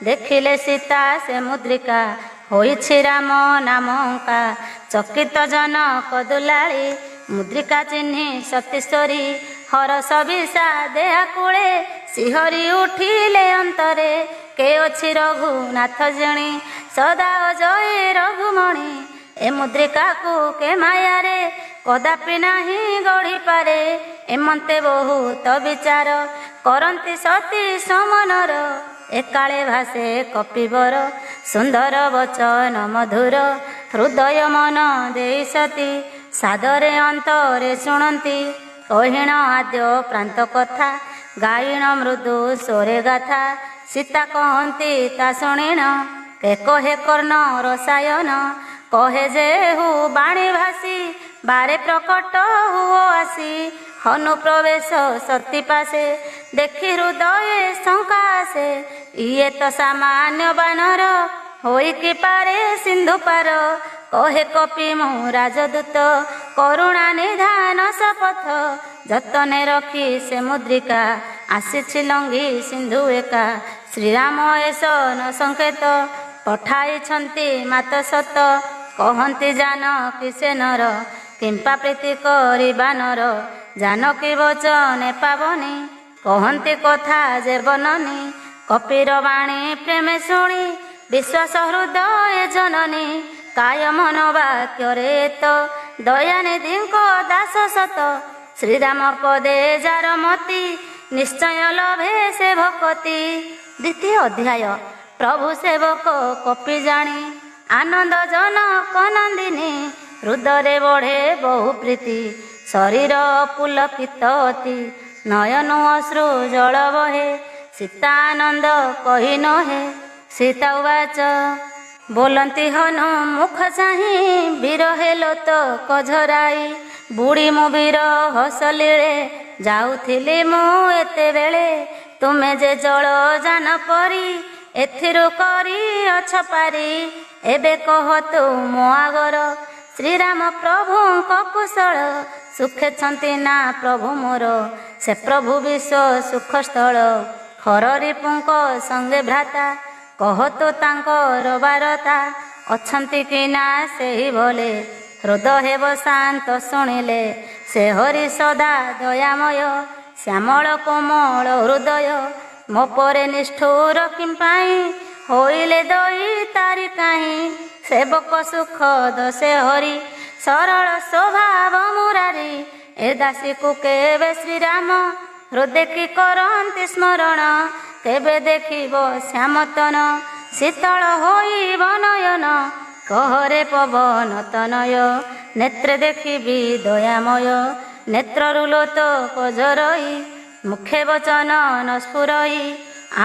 ଦେଖିଲେ ସୀତା ସେ ମୁଦ୍ରିକା ହୋଇଛି ରାମ ନାମଙ୍କା। ଚକିତ ଜନକ ଦୁଲାଳି ମୁଦ୍ରିକା ଚିହ୍ନି ସତୀଶ୍ୱରୀ। ହରଷ ବିଷାଦେ ଆକୁଳେ ଶିହରି ଉଠିଲେ ଅନ୍ତରେ। କେ ଅଛି ରଘୁନାଥ ଜଣୀ ସଦା ଅଜୟ ରଘୁମଣି। ଏ ମୁଦ୍ରିକାକୁ କେ ମାୟାରେ କଦାପି ନାହିଁ ଗଢ଼ିପାରେ। ଏମନ୍ତେ ବହୁତ ବିଚାର କରନ୍ତି ସତୀ ସମନର। ଏକାଳେ ଭାସେ କପିବର ସୁନ୍ଦର ବଚନ ମଧୁର। ହୃଦୟ ମନ ଦେଇ ସତୀ ସାଦରେ ଅନ୍ତରେ ଶୁଣନ୍ତି। କହିଣ ଆଦ୍ୟ ପ୍ରାନ୍ତ କଥା ଗାଇଣ ମୃଦୁ ସ୍ୱରେ ଗାଥା। ସୀତା କହନ୍ତି ତା ଶୁଣିଣ କେ କହେ କର୍ଣ୍ଣ ରସାୟନ। କହେ ଯେ ହୁ ବାଣୀ ଭାସି ବାରେ ପ୍ରକଟ ହୁଅ ଆସି। ହନୁ ପ୍ରବେଶ ସତୀ ପାଶେ ଦେଖି ହୃଦୟ ଶଙ୍କା ଆସେ। ଇଏ ତ ସାମାନ୍ୟ ବାନର ହୋଇକି ପାରେ ସିନ୍ଧୁ ପାର। କହେ କପି ମୁଁ ରାଜଦୂତ କରୁଣା ନିଧାନ ଶପଥ। ଯତନେ ରଖି ସେ ମୁଦ୍ରିକା ଆସିଛି ଲଙ୍ଘି ସିନ୍ଧୁ ଏକା। ଶ୍ରୀରାମ ଏସ ନ ସଂକେତ ପଠାଇଛନ୍ତି ମାତ ସତ। କହନ୍ତି ଜାନକୀ ସେ ନର କିମ୍ପା ପ୍ରୀତି କରିବା ନର। ଜାନକୀ ବଚନେ ପାବନି କହନ୍ତି କଥା ଯେ ବନନି। କପିର ବାଣୀ ପ୍ରେମେ ଶୁଣି ବିଶ୍ୱାସ ହୃଦୟ ଜନନୀ। କାୟ ମନ ବାକ୍ୟରେ ତ ଦୟାନିଧିଙ୍କ ଦାସ ସତ। ଶ୍ରୀରାମ ପଦେ ଯାର ମତି ନିଶ୍ଚୟ ଲଭେ ସେ ଭକତି। ଦ୍ୱିତୀୟ ଅଧ୍ୟାୟ ପ୍ରଭୁ ସେବକ କପି ଜାଣି ଆନନ୍ଦ ଜନକ ନନ୍ଦିନୀ। ହୃଦୟରେ ବଢ଼େ ବହୁ ପ୍ରୀତି ଶରୀର ପୁଲକିତ ଅତି। ନୟନ ଅଶ୍ରୁ ଜଳ ବହେ ସୀତା ଆନନ୍ଦ କହି ନହେ। ସୀତା ଉବାଚ ବୋଲନ୍ତି ହନୁ ମୁଖ ଚାହିଁ ବୀର ହେଲ ତ କଝରାଇ। ବୁଢ଼ୀ ମୁଁ ବୀର ହସଲିଳେ ଯାଉଥିଲି ମୁଁ ଏତେବେଳେ। ତୁମେ ଯେ ଜଳ ଯାନ ପରି ଏଥିରୁ କରି ଅଛ ପାରି। ଏବେ କହ ତୁ ମୋ ଆଗର ଶ୍ରୀରାମ ପ୍ରଭୁଙ୍କ କୁଶଳ। ସୁଖେଛନ୍ତି ନା ପ୍ରଭୁ ମୋର ସେ ପ୍ରଭୁ ବିଶ୍ୱ ସୁଖ ସ୍ଥଳ। ହରରିପୁଙ୍କ ସଙ୍ଗେ ଭ୍ରାତା କହ ତୁ ତାଙ୍କର ବାରତା। ଅଛନ୍ତି କି ନା ସେହି ଭଲେ ହୃଦ ହେବ ଶାନ୍ତ ଶୁଣିଲେ। ସେ ହରି ସଦା ଦୟାମୟ ଶ୍ୟାମଳ କୋମଳ ହୃଦୟ। ମୋ ପରେ ନିଷ୍ଠୁର କିମ୍ପାଇଁ ହୋଇଲେ ଦଇ ତାରି କାହିଁ। ସେବକ ସୁଖ ଦୋଷେ ହରି ସରଳ ସ୍ୱଭାବ ମୁରାରି। ଏ ଦାସୀକୁ କେବେ ଶ୍ରୀରାମ ହୃଦେ କି କରନ୍ତି ସ୍ମରଣ। କେବେ ଦେଖିବ ଶ୍ୟାମତନ ଶୀତଳ ହୋଇବ ନୟନ। କହରେ ପବନ ତନୟ ନେତ୍ରେ ଦେଖିବି ଦୟାମୟ। ନେତ୍ରରୁ ଲୋତକ ଝରଇ ମୁଖେ ବଚନ ନ ସ୍ଫୁରଇ।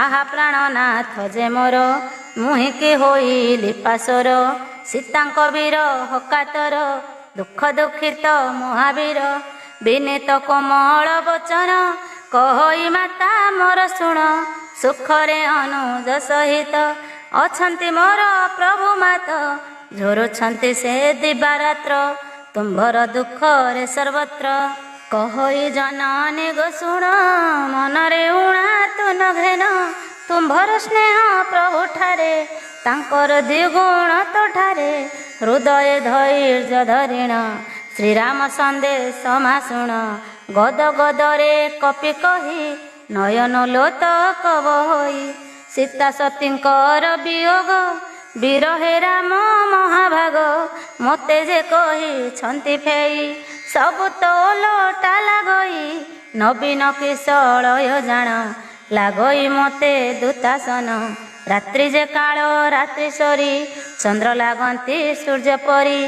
ଆହା ପ୍ରାଣନାଥ ଯେ ମୋର ମୁହିଁକି ହୋଇଲି ପାଶର। ସୀତାଙ୍କ ବିରହ କାତର ଦୁଃଖ ଦୁଃଖିତ ମହାବୀର। ବିନୀତ କୋମଳ ବଚନ କହଇ ମାତା ମୋର ଶୁଣ। ସୁଖରେ ଅନୁଜ ସହିତ ଅଛନ୍ତି ମୋର ପ୍ରଭୁ ମାତ। ଝୁରୁଛନ୍ତି ସେ ଦିବାରାତ୍ର ତୁମ୍ଭର ଦୁଃଖରେ ସର୍ବତ୍ର। କହଇ ଜନନୀ ଗୋ ଶୁଣ ମନରେ ଉଣା ତୁ ନ ଘେନ। ତୁମ୍ଭର ସ୍ନେହ ପ୍ରଭୁଠାରେ ତାଙ୍କର ଦ୍ୱିଗୁଣ ତୋଠାରେ। ହୃଦୟ ଧୈର୍ଯ୍ୟ ଧରିଣ ଶ୍ରୀରାମ ସନ୍ଦେଶ ମା ଶୁଣ। ଗଦ ଗଦରେ କପି କହି ନୟନ ଲୋତକ ବହଇ। ସୀତା ସତୀଙ୍କର ବିୟୋଗ ବିରହେ ରାମ ମହାଭାଗ। ମୋତେ ଯେ କହିଛନ୍ତି ଫେଇ ସବୁ ତ ଓଲଟା ଲାଗଇ। ନବୀନ କିଶଳୟ ଜାଣ ଲାଗଇ ମୋତେ ଦୁତାସନ। ରାତ୍ରି ଯେ କାଳ ରାତ୍ରି ସରି ଚନ୍ଦ୍ର ଲାଗନ୍ତି ସୂର୍ଯ୍ୟ ପରି।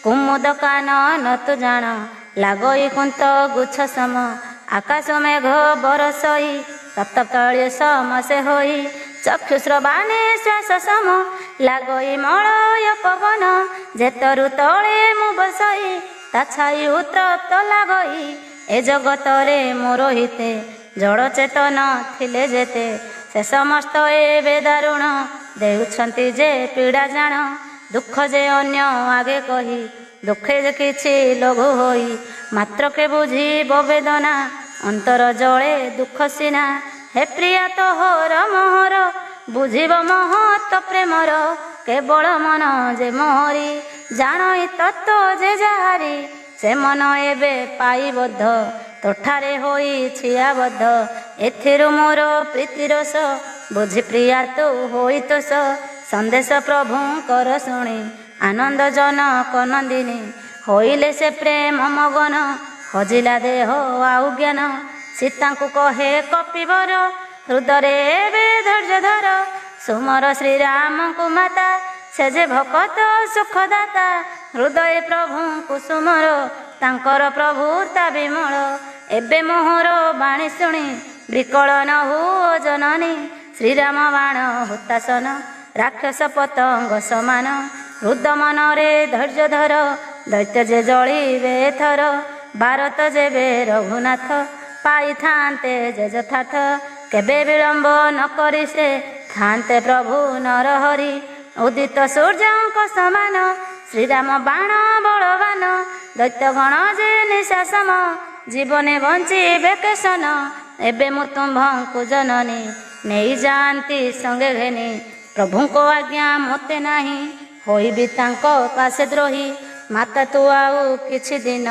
କୁମୁଦ କାନନ ତୁ ଜାଣ ଲାଗଇ କୁନ୍ତ ଗୁଚ୍ଛ ସମ। ଆକାଶ ମେଘ ବରସଇ ତପ୍ତତଳେ ସମସ୍ତେ ହୋଇ ଚକ୍ଷୁଶ୍ରବାଣେ ଶ୍ୱାସ ସମ ଲାଗଇ ମଳୟ ପବନ ଯେତରୁ ତଳେ ମୁଁ ବସଇ ତା ଛାଇ ଉତ୍ତପ୍ତ ଲାଗଇ ଏ ଜଗତରେ ମୋର ହିତେ ଜଡ଼ ଚେତନ ଥିଲେ ଯେତେ ସେ ସମସ୍ତ ଏବେ ଦାରୁଣ ଦେଉଛନ୍ତି ଯେ ପୀଡ଼ା ଜାଣ ଦୁଃଖ ଯେ ଅନ୍ୟ ଆଗେ କହି ଦୁଃଖେ ଯେ କିଛି ଲଘୁ ହୋଇ ମାତ୍ରକେ ବୁଝିବ ବେଦନା ଅନ୍ତର ଜଳେ ଦୁଃଖ ସିନା ହେ ପ୍ରିୟା ତୋହର ମୋହର ବୁଝିବ ମହତ ପ୍ରେମର କେବଳ ମନ ଯେ ମୋହରି ଜାଣଇ ତତ୍ତ୍ୱ ଯେ ଯାହାରି ସେ ମନ ଏବେ ପାଇବଦ୍ଧ ତୋଠାରେ ହୋଇଛି ଆବଦ୍ଧ ଏଥିରୁ ମୋର ପ୍ରୀତିରସ ବୁଝି ପ୍ରିୟା ତୁ ହୋଇ ତୋଷ ସନ୍ଦେଶ ପ୍ରଭୁଙ୍କର ଶୁଣି ଆନନ୍ଦ ଜନକ ନନ୍ଦିନୀ ହୋଇଲେ ସେ ପ୍ରେମ ମଗନ ହଜିଲା ଦେହ ଆଉ ଜ୍ଞାନ ସୀତାଙ୍କୁ କହେ କପିବର ହୃଦୟରେ ଏବେ ଧୈର୍ଯ୍ୟ ଧର ସୁମର ଶ୍ରୀରାମଙ୍କୁ ମାତା ସେ ଯେ ଭକତ ସୁଖଦାତା ହୃଦୟ ପ୍ରଭୁଙ୍କୁ ସୁମର ତାଙ୍କର ପ୍ରଭୁତା ବିମଳ ଏବେ ମୋହର ବାଣୀ ଶୁଣି ବିକଳ ନ ହୁଅ ଜନନୀ ଶ୍ରୀରାମ ବାଣ ହୁତାସନ ରାକ୍ଷସ ପତଙ୍ଗ ସମାନ ହୃଦ ମନରେ ଧୈର୍ଯ୍ୟ ଧର ଦୈତ୍ୟ ଯେ ଜଳିବେ ଏଥର ଭାରତ ଯେବେ ରଘୁନାଥ ପାଇଥାନ୍ତେ ଯେ ଯଥାର୍ଥ କେବେ ବିଳମ୍ବ ନ କରି ସେ ଥାନ୍ତେ ପ୍ରଭୁ ନରହରି ଉଦିତ ସୂର୍ଯ୍ୟଙ୍କ ସମାନ ଶ୍ରୀରାମ ବାଣ ବଳବାନ ଦୈତ୍ୟଗଣ ଯେ ନିଶାସମ ଜୀବନେ ବଞ୍ଚିବେ କେଶନ ଏବେ ମୁଁ ତୁମ୍ଭଙ୍କୁ ଜନନୀ ନେଇଯାଆନ୍ତି ସଙ୍ଗେ ଘେନି ପ୍ରଭୁଙ୍କ ଆଜ୍ଞା ମୋତେ ନାହିଁ ହୋଇବି ତାଙ୍କ ପାଶେ ଦ୍ରୋହୀ ମାତା ତୁ ଆଉ କିଛି ଦିନ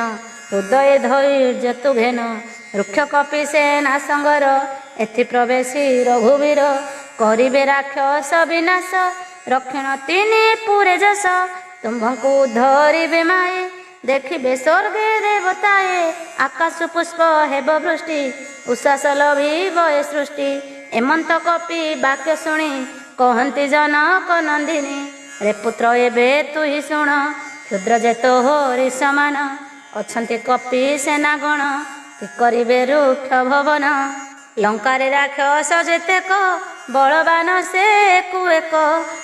ହୃଦୟ ଧୈର୍ଯ୍ୟ ତୁ ଘେନ ବୃକ୍ଷ କପି ସେନା ସଙ୍ଗର ଏଥି ପ୍ରବେଶୀ ରଘୁବୀର କରିବେ ରାକ୍ଷସ ବିନାଶ ରକ୍ଷଣ ତିନି ପୁରେ ଯଶ ତୁମ୍ଭଙ୍କୁ ଧରିବେ ମାଏ ଦେଖିବେ ସ୍ୱର୍ଗେ ଦେବତାଏ ଆକାଶ ପୁଷ୍ପ ହେବ ବୃଷ୍ଟି ଉଶ୍ୱାସ ଲଭିବ ଏ ସୃଷ୍ଟି ଏମନ୍ତ କପି ବାକ୍ୟ ଶୁଣି କହନ୍ତି ଜନକ ନନ୍ଦିନୀ ରେ ପୁତ୍ର ଏବେ ତୁ ହି ଶୁଣ କ୍ଷୁଦ୍ର ଯେ ତୋହରି ସମାନ ଅଛନ୍ତି କପି ସେନାଗଣ କି କରିବେ ରୁକ୍ଷ ଭବନ ଲଙ୍କାରେ ରାକ୍ଷସ ଯେତେକ ବଳବାନ ସେ ଏକୁ ଏକ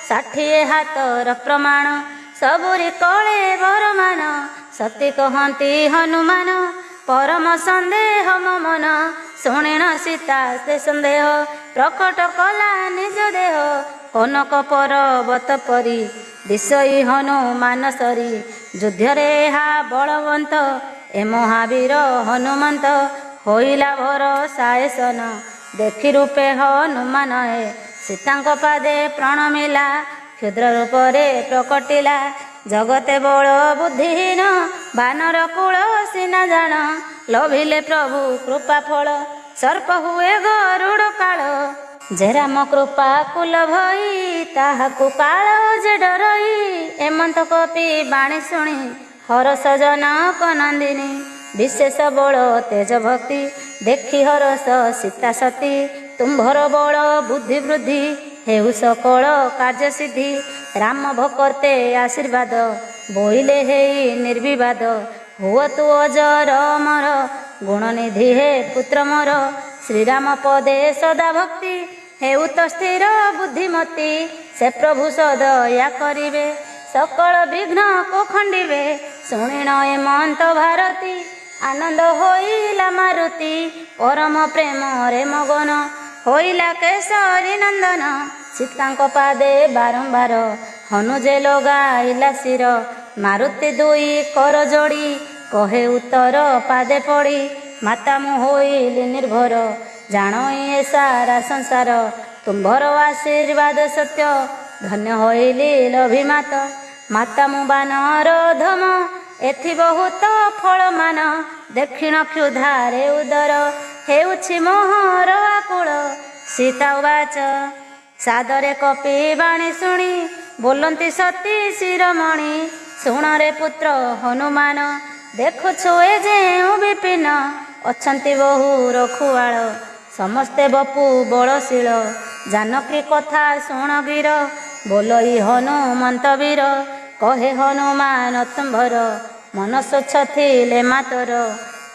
60 ହାତର ପ୍ରମାଣ ସବୁରି କଳେ ବରମାନ ସତୀ କହନ୍ତି ହନୁମାନ ପରମ ସନ୍ଦେହ ମନ ଶୁଣିଣ ସୀତା ସେ ସନ୍ଦେହ ପ୍ରକଟ କଲା ନିଜ ଦେହ କନକ ପର୍ବତ ପରି ବିଷୟୀ ହନୁମାନ ସରି ଯୁଦ୍ଧରେ ଏହା ବଳବନ୍ତ ଏ ମହାବୀର ହନୁମନ୍ତ ହୋଇଲା ଭରସା ଏସନ ଦେଖି ରୂପେ ହନୁମାନ ହେ ସୀତାଙ୍କ ପାଦେ ପ୍ରଣମିଲା କ୍ଷୁଦ୍ର ରୂପରେ ପ୍ରକଟିଲା ଜଗତେ ବଳ ବୁଦ୍ଧିହୀନ ବାନର କୂଳ ସିନା ଜାଣ ଲଭିଲେ ପ୍ରଭୁ କୃପା ଫଳ ସର୍ପ ହୁଏ ଗରୁଡ଼ କାଳ ଯେ ରାମ କୃପା କୁଲ ଭଇ ତାହାକୁ କାଳ ଯେ ଡରଇ ଏମନ୍ତ କପି ବାଣୀ ଶୁଣି ହରସ ଜନକ ନନ୍ଦିନୀ ବିଶେଷ ବଳ ତେଜ ଭକ୍ତି ଦେଖି ହରସ ସୀତା ସତୀ ତୁମ୍ଭର ବଳ ବୁଦ୍ଧି ବୃଦ୍ଧି ହେଉ ସକଳ କାର୍ଯ୍ୟ ସିଦ୍ଧି ରାମ ଭକର୍ତେ ଆଶୀର୍ବାଦ ବୋଇଲେ ହେଇ ନିର୍ବିବାଦ ହୁଅ ତୁ ଅଜର ଅମର ଗୁଣନିଧି ହେ ପୁତ୍ର ମୋର ଶ୍ରୀରାମ ପଦେ ସଦା ଭକ୍ତି ହେଉ ତ ସ୍ଥିର ବୁଦ୍ଧିମତୀ ସେ ପ୍ରଭୁ ସଦୟା କରିବେ ସକଳ ବିଘ୍ନ କୁ ଖଣ୍ଡିବେ ଶୁଣିଣ ଏମନ୍ତ ଭାରତୀ ଆନନ୍ଦ ହୋଇଲା ମାରୁତି ପରମ ପ୍ରେମରେ ମଗନ ହୋଇଲା କେଶରୀ ନନ୍ଦନ ସୀତାଙ୍କ ପାଦେ ବାରମ୍ବାର ହନୁ ଯେ ଲଗାଇଲା ଶିର ମାରୁତି ଦୁଇ କର ଯୋଡ଼ି କହେ ଉତ୍ତର ପାଦେ ପଡ଼ି ମାତା ମୁଁ ହୋଇଲି ନିର୍ଭର ଜାଣଇ ଏ ସାରା ସଂସାର ତୁମ୍ଭର ଆଶୀର୍ବାଦ ସତ୍ୟ ଧନ୍ୟ ହୋଇଲି ଲଭିମାତ ମାତା ମୁଁ ବାନର ଧମ ଏଥି ବହୁତ ଫଳମାନ ଦକ୍ଷିଣ କ୍ଷୁଧାରେ ଉଦର ହେଉଛି ମୋହର ଆକୁଳ ସୀତା ଉବାଚ ସାଦରେ କପି ବାଣୀ ଶୁଣି ବୋଲନ୍ତି ସତୀ ଶିରୋମଣି ଶୁଣରେ ପୁତ୍ର ହନୁମାନ ଦେଖୁଛୁ ଏ ଯେଉଁ ବିପିନ ଅଛନ୍ତି ବହୁ ରଖୁଆଳ ସମସ୍ତେ ବପୁ ବଳଶୀଳ ଜାନକୀ କଥା ଶୁଣ ଗିର ବୋଲଇ ହନୁମନ୍ତ ବୀର କହେ ହନୁମାନ ତୁମ୍ଭର ମନ ସ୍ୱଚ୍ଛ ଥିଲେ ମାତର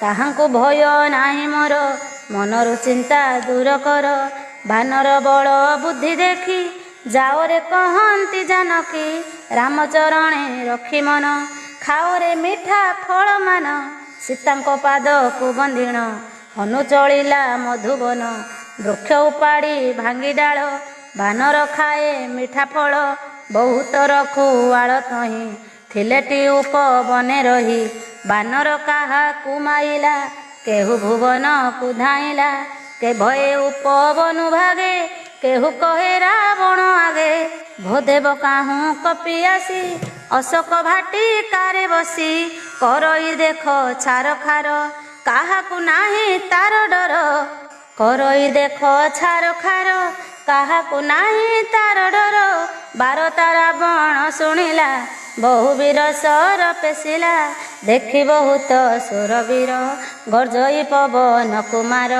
ତାହାଙ୍କୁ ଭୟ ନାହିଁ ମୋର ମନରୁ ଚିନ୍ତା ଦୂର କର ବାନର ବଳ ବୁଦ୍ଧି ଦେଖି ଯାଓରେ କହନ୍ତି ଜାନକୀ ରାମଚରଣେ ରଖି ମନ ଖାଓରେ ମିଠା ଫଳ ମାନ ସୀତାଙ୍କ ପାଦକୁ ବନ୍ଦିଣ ହନୁ ଚଳିଲା ମଧୁବନ ବୃକ୍ଷ ଉପାଡ଼ି ଭାଙ୍ଗି ଡାଳ ବାନର ଖାଏ ମିଠା ଫଳ ବହୁତ ରଖୁ ଆଳ ତହିଁ ଥିଲେଟି ଉପବନେ ରହି ବାନର କାହାକୁ ମାଇଲା କେହୁ ଭୁବନକୁ ଧାଇଁଲା କେ ଭଏ ଉପବନୁ ଭାଗେ କେହୁ କହେ ରାବଣ ଆଗେ ଭୋଦେବ କାହୁଁ କପି ଆସି ଅଶୋକ ଭାଟି କାରେ ବସି କରଇ ଦେଖ ଛାର ଖାର କାହାକୁ ନାହିଁ ତାର ଡର କରଇ ଦେଖ ଛାର ଖାର କାହାକୁ ନାହିଁ ତାର ଡର ବାରତା ରାବଣ ଶୁଣିଲା ବହୁ ବୀର ସର ପେଶିଲା ଦେଖି ବହୁତ ସୁରବୀର ଗର୍ଜଇ ପବନ କୁମାର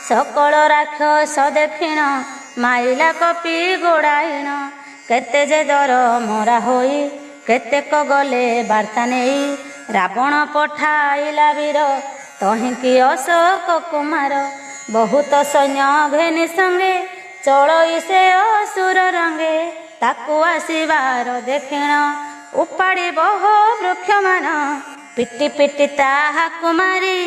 ସକଳ ରାକ୍ଷସ ଦେଖିଣ ମାଇଲା କପି ଗୋଡ଼ାଇଣ କେତେ ଯେ ଦର ମରା ହୋଇ କେତେକ ଗଲେ ବାର୍ତ୍ତା ନେଇ ରାବଣ ପଠାଇଲା ବୀର ତହିଁକି ଅଶୋକ କୁମାର ବହୁତ ସୈନ୍ୟ ଘେନି ସଙ୍ଗେ ଚଳଇ ସେ ଅସୁର ରଙ୍ଗେ ତାକୁ ଆସିବାର ଦେଖିଣ ଉପାଡ଼ି ବହୁ ବୃକ୍ଷମାନ ପିଟି ପିଟି ତାହାକୁ ମାରି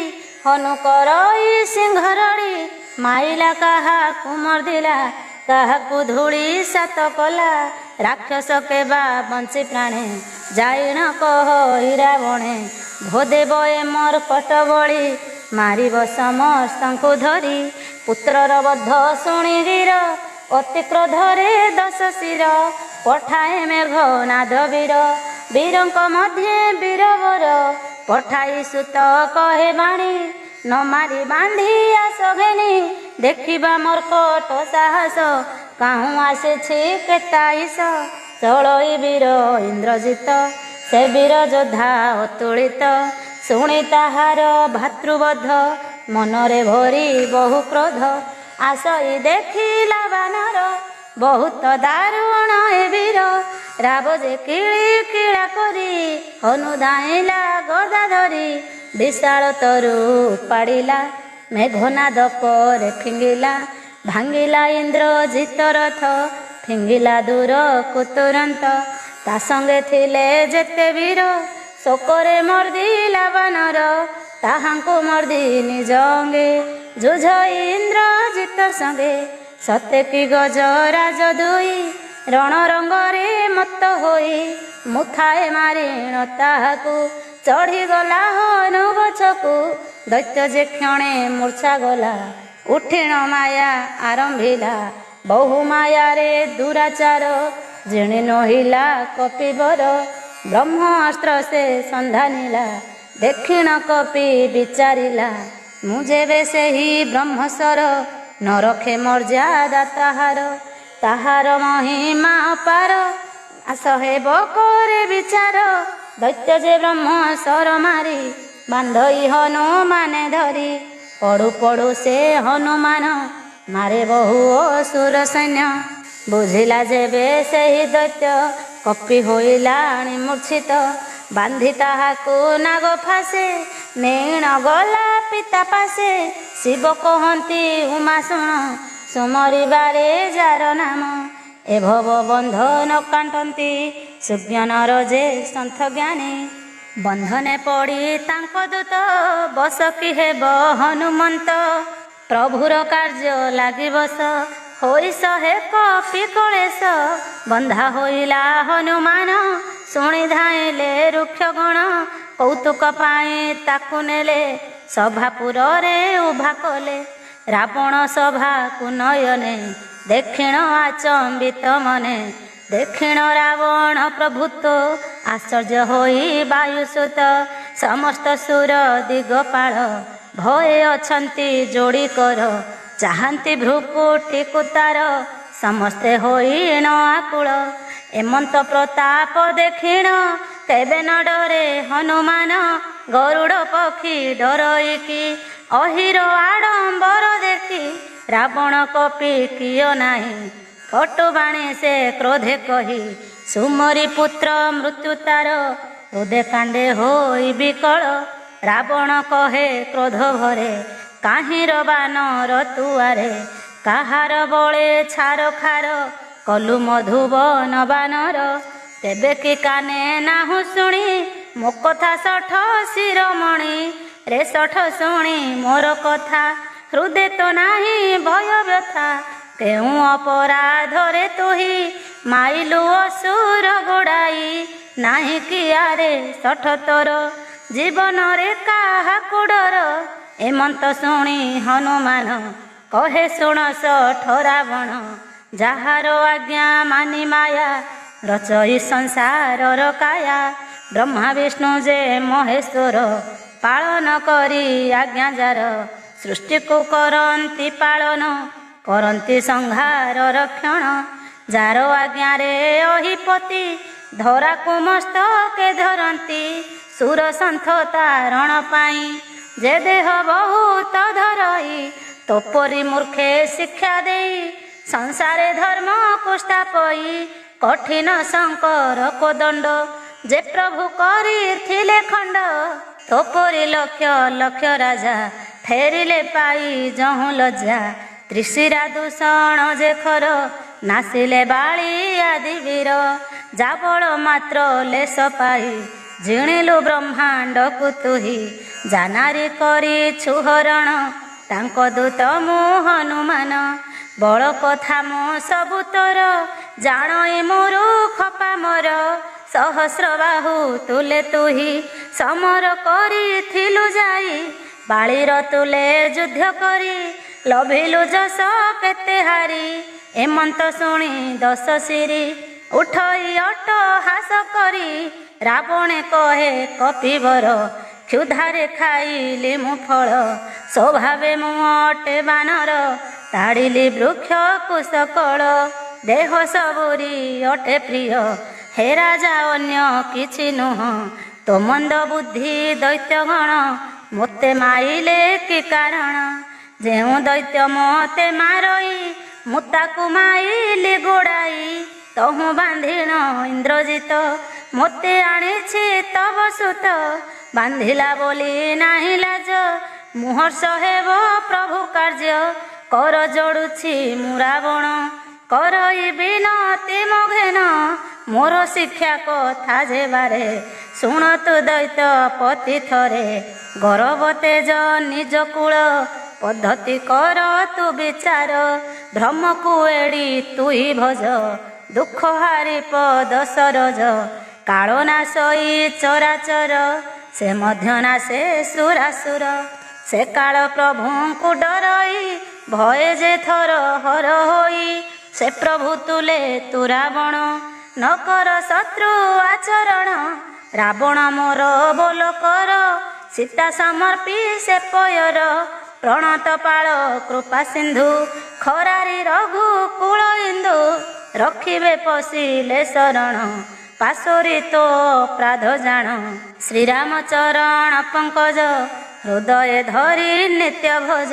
ହନୁ କରଇ ସିଂହରଡ଼ି ମାଇଲା କାହାକୁ ମର୍ଦିଲା କାହାକୁ ଧୂଳି ସାତ କଲା ରାକ୍ଷସ କେବା ବଞ୍ଚି ପ୍ରାଣେ ଯାଇଣ କହି ରାବଣେ ଭୋଦେବ ଏ ମୋର କଟ ବଳି ମାରିବ ସମସ୍ତଙ୍କୁ ଧରି ପୁତ୍ରର ବଧ ଶୁଣି ଗିର ଅତି କ୍ରୋଧରେ ଦଶ ଶିର ପଠାଏ ମେଘ ନାଦ ବୀର ବୀରଙ୍କ ମଧ୍ୟେ ବୀରବର ପଠାଇ ସୁତ କହେ ବାଣୀ ନ ମାରି ବାନ୍ଧି ଆସ ଘେନି ଦେଖିବା ମର୍କଟ ସାହସ କାହୁଁ ଆସିଛି କେତାଇଶ ଚଳଇ ବୀର ଇନ୍ଦ୍ରଜିତ ସେ ବୀର ଯୋଦ୍ଧା ଅତୁଳିତ ଶୁଣି ତାହାର ଭାତୃବଧ ମନରେ ଭରି ବହୁ କ୍ରୋଧ ଆସଇ ଦେଖିଲା ବାନର ବହୁତ ଦାରୁଣ ଏ ବୀର ରାବ ଯେ କିଳି କିଳା କରି ହନୁ ଧାଇଁଲା ଗଦା ଧରି ବିଶାଳ ତରୁ ଉପାଡ଼ିଲା ମେଘନାଦ ପରେ ଫିଙ୍ଗିଲା ଭାଙ୍ଗିଲା ଇନ୍ଦ୍ରଜିତ ରଥ ଫିଙ୍ଗିଲା ଦୂରକୁ ତୁରନ୍ତ ତା ସଙ୍ଗେ ଥିଲେ ଯେତେ ବୀର ଶୋକରେ ମର୍ଦିଲା ବାନର ତାହାଙ୍କୁ ମର୍ଦି ନିଜ ଅଙ୍ଗେ ଯୁଝ ଇନ୍ଦ୍ରଜିତ ସଙ୍ଗେ ସତେ କି ଗଜରାଜ ଦୁଇ ରଣରଙ୍ଗରେ ମତ୍ତ ହୋଇ ମୁଥାଏ ମାରିଣ ତାହାକୁ ଚଢ଼ିଗଲା ହନୁ ଗଛକୁ ଦୈତ୍ୟ ଯେ କ୍ଷଣେ ମୂର୍ଚ୍ଛା ଗଲା ଉଠିଣ ମାୟା ଆରମ୍ଭିଲା ବହୁ ମାୟାରେ ଦୁରାଚାର ଜିଣି ନହିଲା କପିବର ବ୍ରହ୍ମାସ୍ତ୍ର ସେ ସନ୍ଧାନିଲା ଦେଖିଣ କପି ବିଚାରିଲା ମୁଁ ଯେବେ ସେହି ବ୍ରହ୍ମସ୍ୱର ନ ରଖେ ମର୍ଯ୍ୟାଦା ତାହାର ମହିମା ଅପାର ଆସ ହେବ କରେ ବିଚାର ଦୈତ୍ୟ ଯେ ବ୍ରହ୍ମସ୍ୱର ମାରି ବାନ୍ଧଇ ହନୁମାନେ ଧରି ପଡ଼ୁ ପଡ଼ୁ ସେ ହନୁମାନ ମାରେ ବହୁ ଅସୁର ସୈନ୍ୟ ବୁଝିଲା ଯେବେ ସେହି ଦୈତ୍ୟ କପି ହୋଇଲାଣି ମୂର୍ଚ୍ଛିତ ବାନ୍ଧି ତାହାକୁ ନାଗ ଫାସେ ନେଇଣ ଗଲା ପିତା ପାଶେ ଶିବ କହନ୍ତି ଉମା ଶୁଣ ସୁମରିବାରେ ଯାର ନାମ ଏ ଭବ ବନ୍ଧନ କାଟନ୍ତି ସୁଜ୍ଞାନର ଯେ ସନ୍ଥ ଜ୍ଞାନୀ ବନ୍ଧନେ ପଡ଼ି ତାଙ୍କ ଦୂତ ବସ କି ହେବ ହନୁମନ୍ତ ପ୍ରଭୁର କାର୍ଯ୍ୟ ଲାଗି ବସ ହୋଇ ଶହେ କପି କଳେଶ ବନ୍ଧା ହୋଇଲା ହନୁମାନ ଶୁଣି ଧାଇଁଲେ ରୁକ୍ଷ ଗଣ କୌତୁକ ପାଇଁ ତାକୁ ନେଲେ ସଭାପୁରରେ ଉଭା କଲେ ରାବଣ ସଭାକୁ ନୟନେ ଦେଖିଣ ଆଚମ୍ବିତ ମନେ ଦେଖିଣ ରାବଣ ପ୍ରଭୁତ୍ୱ ଆଶ୍ଚର୍ଯ୍ୟ ହୋଇ ବାୟୁସୁତ ସମସ୍ତ ସୁର ଦିଗପାଳ ଭୟ ଅଛନ୍ତି ଯୋଡ଼ି କର ଚାହାନ୍ତି ଭ୍ରୁକୁଟିକୁ ତାର ସମସ୍ତେ ହୋଇଣ ଆକୁଳ ଏମନ୍ତ ପ୍ରତାପ ଦେଖିଣ କେବେ ନ ଡରେ ହନୁମାନ ଗରୁଡ଼ ପକ୍ଷୀ ଡରଇକି ଅହିର ଆଡ଼ମ୍ବର ଦେଖି ରାବଣ କପି କିୟ ନାହିଁ କଟୁବାଣୀ ସେ କ୍ରୋଧେ କହି ସୁମରି ପୁତ୍ର ମୃତ୍ୟୁ ତାର ହୃଦେ କାଣ୍ଡେ ହୋଇ ବିକଳ ରାବଣ କହେ କ୍ରୋଧ ଭରେ କାହିଁର ବାନର ତୁଆରେ କାହାର ବଳେ ଛାର ଖାର କଲୁ ମଧୁବନ ବାନର। ତେବେ କି କାନେ ନାହୁଁ ଶୁଣି ମୋ କଥା ଷଠ ଶିରୋମଣି। ରେ ଷଠ ଶୁଣି ମୋର କଥା ହୃଦେ ତ ନାହିଁ ଭୟ ବ୍ୟଥା। କେଉଁ ଅପରାଧରେ ତୁହି ମାଇଲୁ ଅସୁର ଗୋଡ଼ାଇ। ନାହିଁ କିଆରେ ଷଠ ତୋର ଜୀବନରେ କାହାକୁ ଡର। ଏମନ୍ତ ଶୁଣି ହନୁମାନ କହେ ଶୁଣ ଷଠ ରାବଣ। ଯାହାର ଆଜ୍ଞା ମାନି ମାୟା ରଚଇ ସଂସାରର କାୟା। ବ୍ରହ୍ମା ବିଷ୍ଣୁ ଯେ ମହେଶ୍ୱର ପାଳନ କରି ଆଜ୍ଞା ଯାର। ସୃଷ୍ଟିକୁ କରନ୍ତି ପାଳନ କରନ୍ତି ସଂହାର ରକ୍ଷଣ। ଯାର ଆଜ୍ଞାରେ ଅହିପତି ଧରାକୁ ମସ୍ତକେ ଧରନ୍ତି। ସୁର ସନ୍ଥ ତାରଣ ପାଇଁ ଯେ ଦେହ ବହୁତ ଧରଇ। ତୋପରି ମୂର୍ଖେ ଶିକ୍ଷା ଦେଇ ସଂସାରେ ଧର୍ମକୁ ସ୍ଥାପଇ। କଠିନ ଶଙ୍କର କୋଦଣ୍ଡ ଯେ ପ୍ରଭୁ କରିଥିଲେ ଖଣ୍ଡ। ତୋପରି ଲକ୍ଷ ଲକ୍ଷ ରାଜା ଫେରିଲେ ପାଇ ଯହୁଁ ଲଜ୍ଜା। ତ୍ରିଶିରା ଦୂଷଣ ଯେ ଖର ନାସିଲେ ବାଳି ଆଦି ବୀର। ଯାବଳ ମାତ୍ର ଲେଶ ପାଇ ଜିଣିଲୁ ବ୍ରହ୍ମାଣ୍ଡକୁ ତୁହି। ଜାନାରି କରିଛୁ ହରଣ ତାଙ୍କ ଦୂତ ମୁଁ ହନୁମାନ। ବଳ କଥା ମୁଁ ସବୁ ତୋର ଜାଣଇ ମୂରୁଖ ପାମର। ସହସ୍ର ବାହୁ ତୁଲେ ତୁହି ସମର କରିଥିଲୁ ଯାଇ। ବାଳିର ତୁଲେ ଯୁଦ୍ଧ କରି ଲଭିଲୁ ଯଶ କେତେ ହାରି। ଏମନ୍ତ ଶୁଣି ଦଶ ଶିରି ଉଠଇ ଅଟ ହାସ କରି। ରାବଣେ କହେ କପିବର କ୍ଷୁଧାରେ ଖାଇଲି ମୁଁ ଫଳ। ସ୍ୱଭାବେ ମୁଁ ଅଟେ ବାନର ତାଡ଼ିଲି ବୃକ୍ଷକୁ ସକଳ। ଦେହ ସବୁରି ଅଟେ ପ୍ରିୟ ହେ ରାଜା ଅନ୍ୟ କିଛି ନୁହଁ। ତୋ ମନ୍ଦ ବୁଦ୍ଧି ଦୈତ୍ୟଗଣ ମୋତେ ମାଇଲେ କି କାରଣ। ଯେଉଁ ଦୈତ୍ୟ ମୋତେ ମାରଇ ମୁଁ ତାକୁ ମାଇଲି ଗୋଡ଼ାଇ। ତହୁଁ ବାନ୍ଧିଣ ଇନ୍ଦ୍ରଜିତ ମୋତେ ଆଣିଛି ତବ ସୁତ। ବାନ୍ଧିଲା ବୋଲି ନାହିଁ ଲାଜ ମୁହର୍ଷ ହେବ ପ୍ରଭୁ କାର୍ଯ୍ୟ। କର ଯୋଡ଼ୁଛି ମୁଁ ରାବଣ କରଇ ବିନତି ମୋ ଘେନ। ମୋର ଶିକ୍ଷା କଥା ଯେବାରେ ଶୁଣ ତୁ ଦୈତ୍ୟ ପତି ଥରେ। ଗରବ ତେଜ ନିଜ କୂଳ ପଦ୍ଧତି କର ତୁ ବିଚାର। ଭ୍ରମକୁ ଏଡ଼ି ତୁହି ଭଜ ଦୁଃଖ ହାରି ପଦ ସରୋଜ। କାଳ ନାଶଇ ଚରାଚର ସେ ମଧ୍ୟ ନାଶେ ସୁରାସୁର। ସେ କାଳ ପ୍ରଭୁଙ୍କୁ ଡରଇ ଭଏ ଯେ ଥର ହର ହୋଇ। ସେ ପ୍ରଭୁ ତୁଲେ ତୁ ରାବଣ ନ କର ଶତ୍ରୁ ଆଚରଣ। ରାବଣ ମୋର ବୋଲ କର ସୀତା ସମର୍ପି ସେ ପୟର। ପ୍ରଣତ ପାଳ କୃପା ସିନ୍ଧୁ ଖରାରି ରଘୁ କୁଳ ଇନ୍ଦୁ। ରଖିବେ ପଶିଲେ ଶରଣ ପାଶୋରି ତୋ ପ୍ରାଧ ଜାଣ। ଶ୍ରୀରାମ ଚରଣ ପଙ୍କଜ ହୃଦୟ ଧରି ନିତ୍ୟ ଭୋଜ।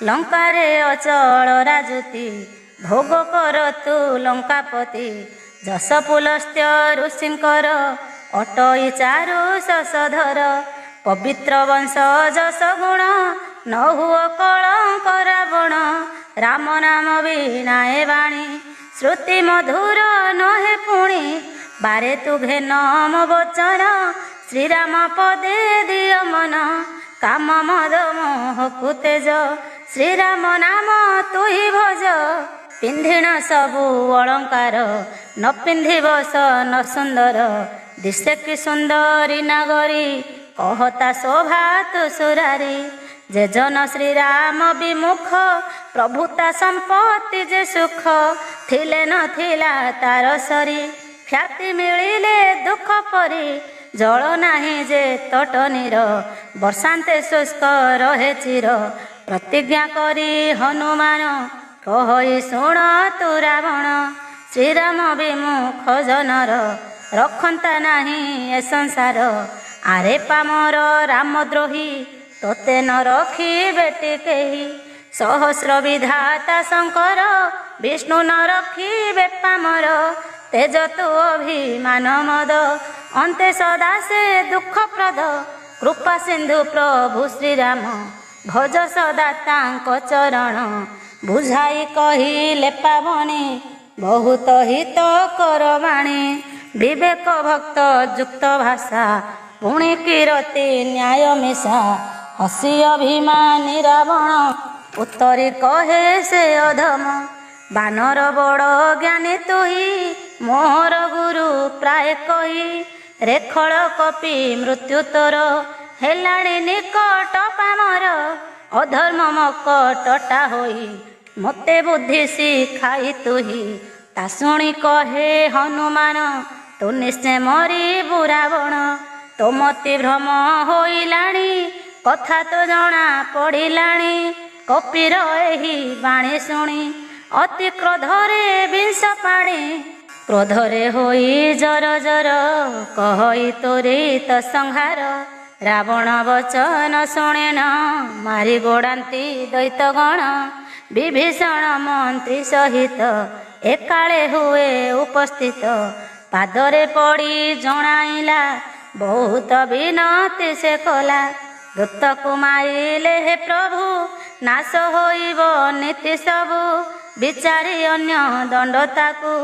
ଲଙ୍କାରେ ଅଚଳ ରାଜୁତି ଭୋଗ କର ତୁ ଲଙ୍କାପତି। ଯଶ ପୁଲସ୍ତ୍ୟ ଋଷିଙ୍କର ଅଟଇ ଚାରୁ ଶଶଧର। ପବିତ୍ର ବଂଶ ଯଶ ଗୁଣ ନ ହୁଅ କଳଙ୍କ ରାବଣ। ରାମ ନାମ ବିନାଏ ବାଣୀ ଶ୍ରୁତି ମଧୁର ନହେ ପୁଣି। ବାରେ ତୁ ଘେନ ମୋ ବଚନ ଶ୍ରୀରାମ ପଦେ ଦିଅ ମନ। କାମ ମଦ ମୋହକୁ ତେଜ ଶ୍ରୀରାମ ନାମ ତୁହି ଭଜ। ପିନ୍ଧିଣ ସବୁ ଅଳଙ୍କାର ନ ପିନ୍ଧିବ ନ ସୁନ୍ଦର। ଦିଶେ କି ସୁନ୍ଦରୀ ନାଗରୀ କହତା ଶୋଭା ତୁ ସୁରାରୀ। ଯେ ଜନ ଶ୍ରୀରାମ ବିମୁଖ ପ୍ରଭୁତା ସମ୍ପତ୍ତି ଯେ ସୁଖ। ଥିଲେ ନଥିଲା ତାର ସରି ଖ୍ୟାତି ମିଳିଲେ ଦୁଃଖ ପରି। ଜଳ ନାହିଁ ଯେ ତଟ ନୀର ବର୍ଷାନ୍ତେ ଶୁଷ୍କ ରହେ ଚିର। ପ୍ରତିଜ୍ଞା କରି ହନୁମାନ କହଇ ଶୁଣ ତୁ ରାବଣ। ଶ୍ରୀରାମ ବିମୁଖ ଜନର ରଖନ୍ତା ନାହିଁ ଏ ସଂସାର। ଆରେ ପାମର ରାମଦ୍ରୋହୀ ତୋତେ ନ ରଖିବେ କେହି। ସହସ୍ର ବିଧାତା ଶଙ୍କର ବିଷ୍ଣୁ ନ ରଖିବେ ପାମର। ତେଜ ତୁ ଅଭିମାନ ମଦ ଅନ୍ତେ ସଦା ସେ ଦୁଃଖପ୍ରଦ। କୃପା ସିନ୍ଧୁ ପ୍ରଭୁ ଶ୍ରୀରାମ ଭଜ ସଦା ତାଙ୍କ ଚରଣ। ବୁଝାଇ କହିଲେ ପାବଣୀ ବହୁତ ହିତ କର ବାଣୀ। ବିବେକ ଭକ୍ତ ଯୁକ୍ତ ଭାଷା ପୁଣି କିରତି ନ୍ୟାୟ ମିଶା। ହସି ଅଭିମାନୀ ରାବଣ ଉତ୍ତରି କହେ ସେ ଅଧମ। ବାନର ବଡ଼ ଜ୍ଞାନୀ ତୁହି ମୋହର ଗୁରୁ ପ୍ରାୟ କହି। ରେଖଳ କପି ମୃତ୍ୟୁ ତୋର ହେଲାଣି ନିକଟ ପାମର। ଅଧର୍ମ ମକଟଟା ହୋଇ ମୋତେ ବୁଦ୍ଧି ଶିଖାଇ ତୁହି। ତା ଶୁଣି କହେ ହନୁମାନ ତୁ ନିଶ୍ଚୟ ମରିବୁ ରାବଣ। ତୋ ମତି ଭ୍ରମ ହୋଇଲାଣି କଥା ତ ଜଣା ପଡ଼ିଲାଣି। କପିର ଏହି ବାଣୀ ଶୁଣି ଅତି କ୍ରୋଧରେ ବିଷ ପାଣି। କ୍ରୋଧରେ ହୋଇ ଜର ଜର କହଇ ତ୍ୱରିତ ସଂହାର। ରାବଣ ବଚନ ଶୁଣେନ ମାରି ଗୋଡ଼ାନ୍ତି ଦୈତଗଣ। ବିଭୀଷଣ ମନ୍ତ୍ରୀ ସହିତ ଏକାଳେ ହୁଏ ଉପସ୍ଥିତ। ପାଦରେ ପଡ଼ି ଜଣାଇଲା ବହୁତ ବିନତି ସେ କଲା। ଦୂତକୁ ମାରିଲେ ହେ ପ୍ରଭୁ ନାଶ ହୋଇବ ନୀତି ସବୁ। ବିଚାରି ଅନ୍ୟ ଦଣ୍ଡ ତାକୁ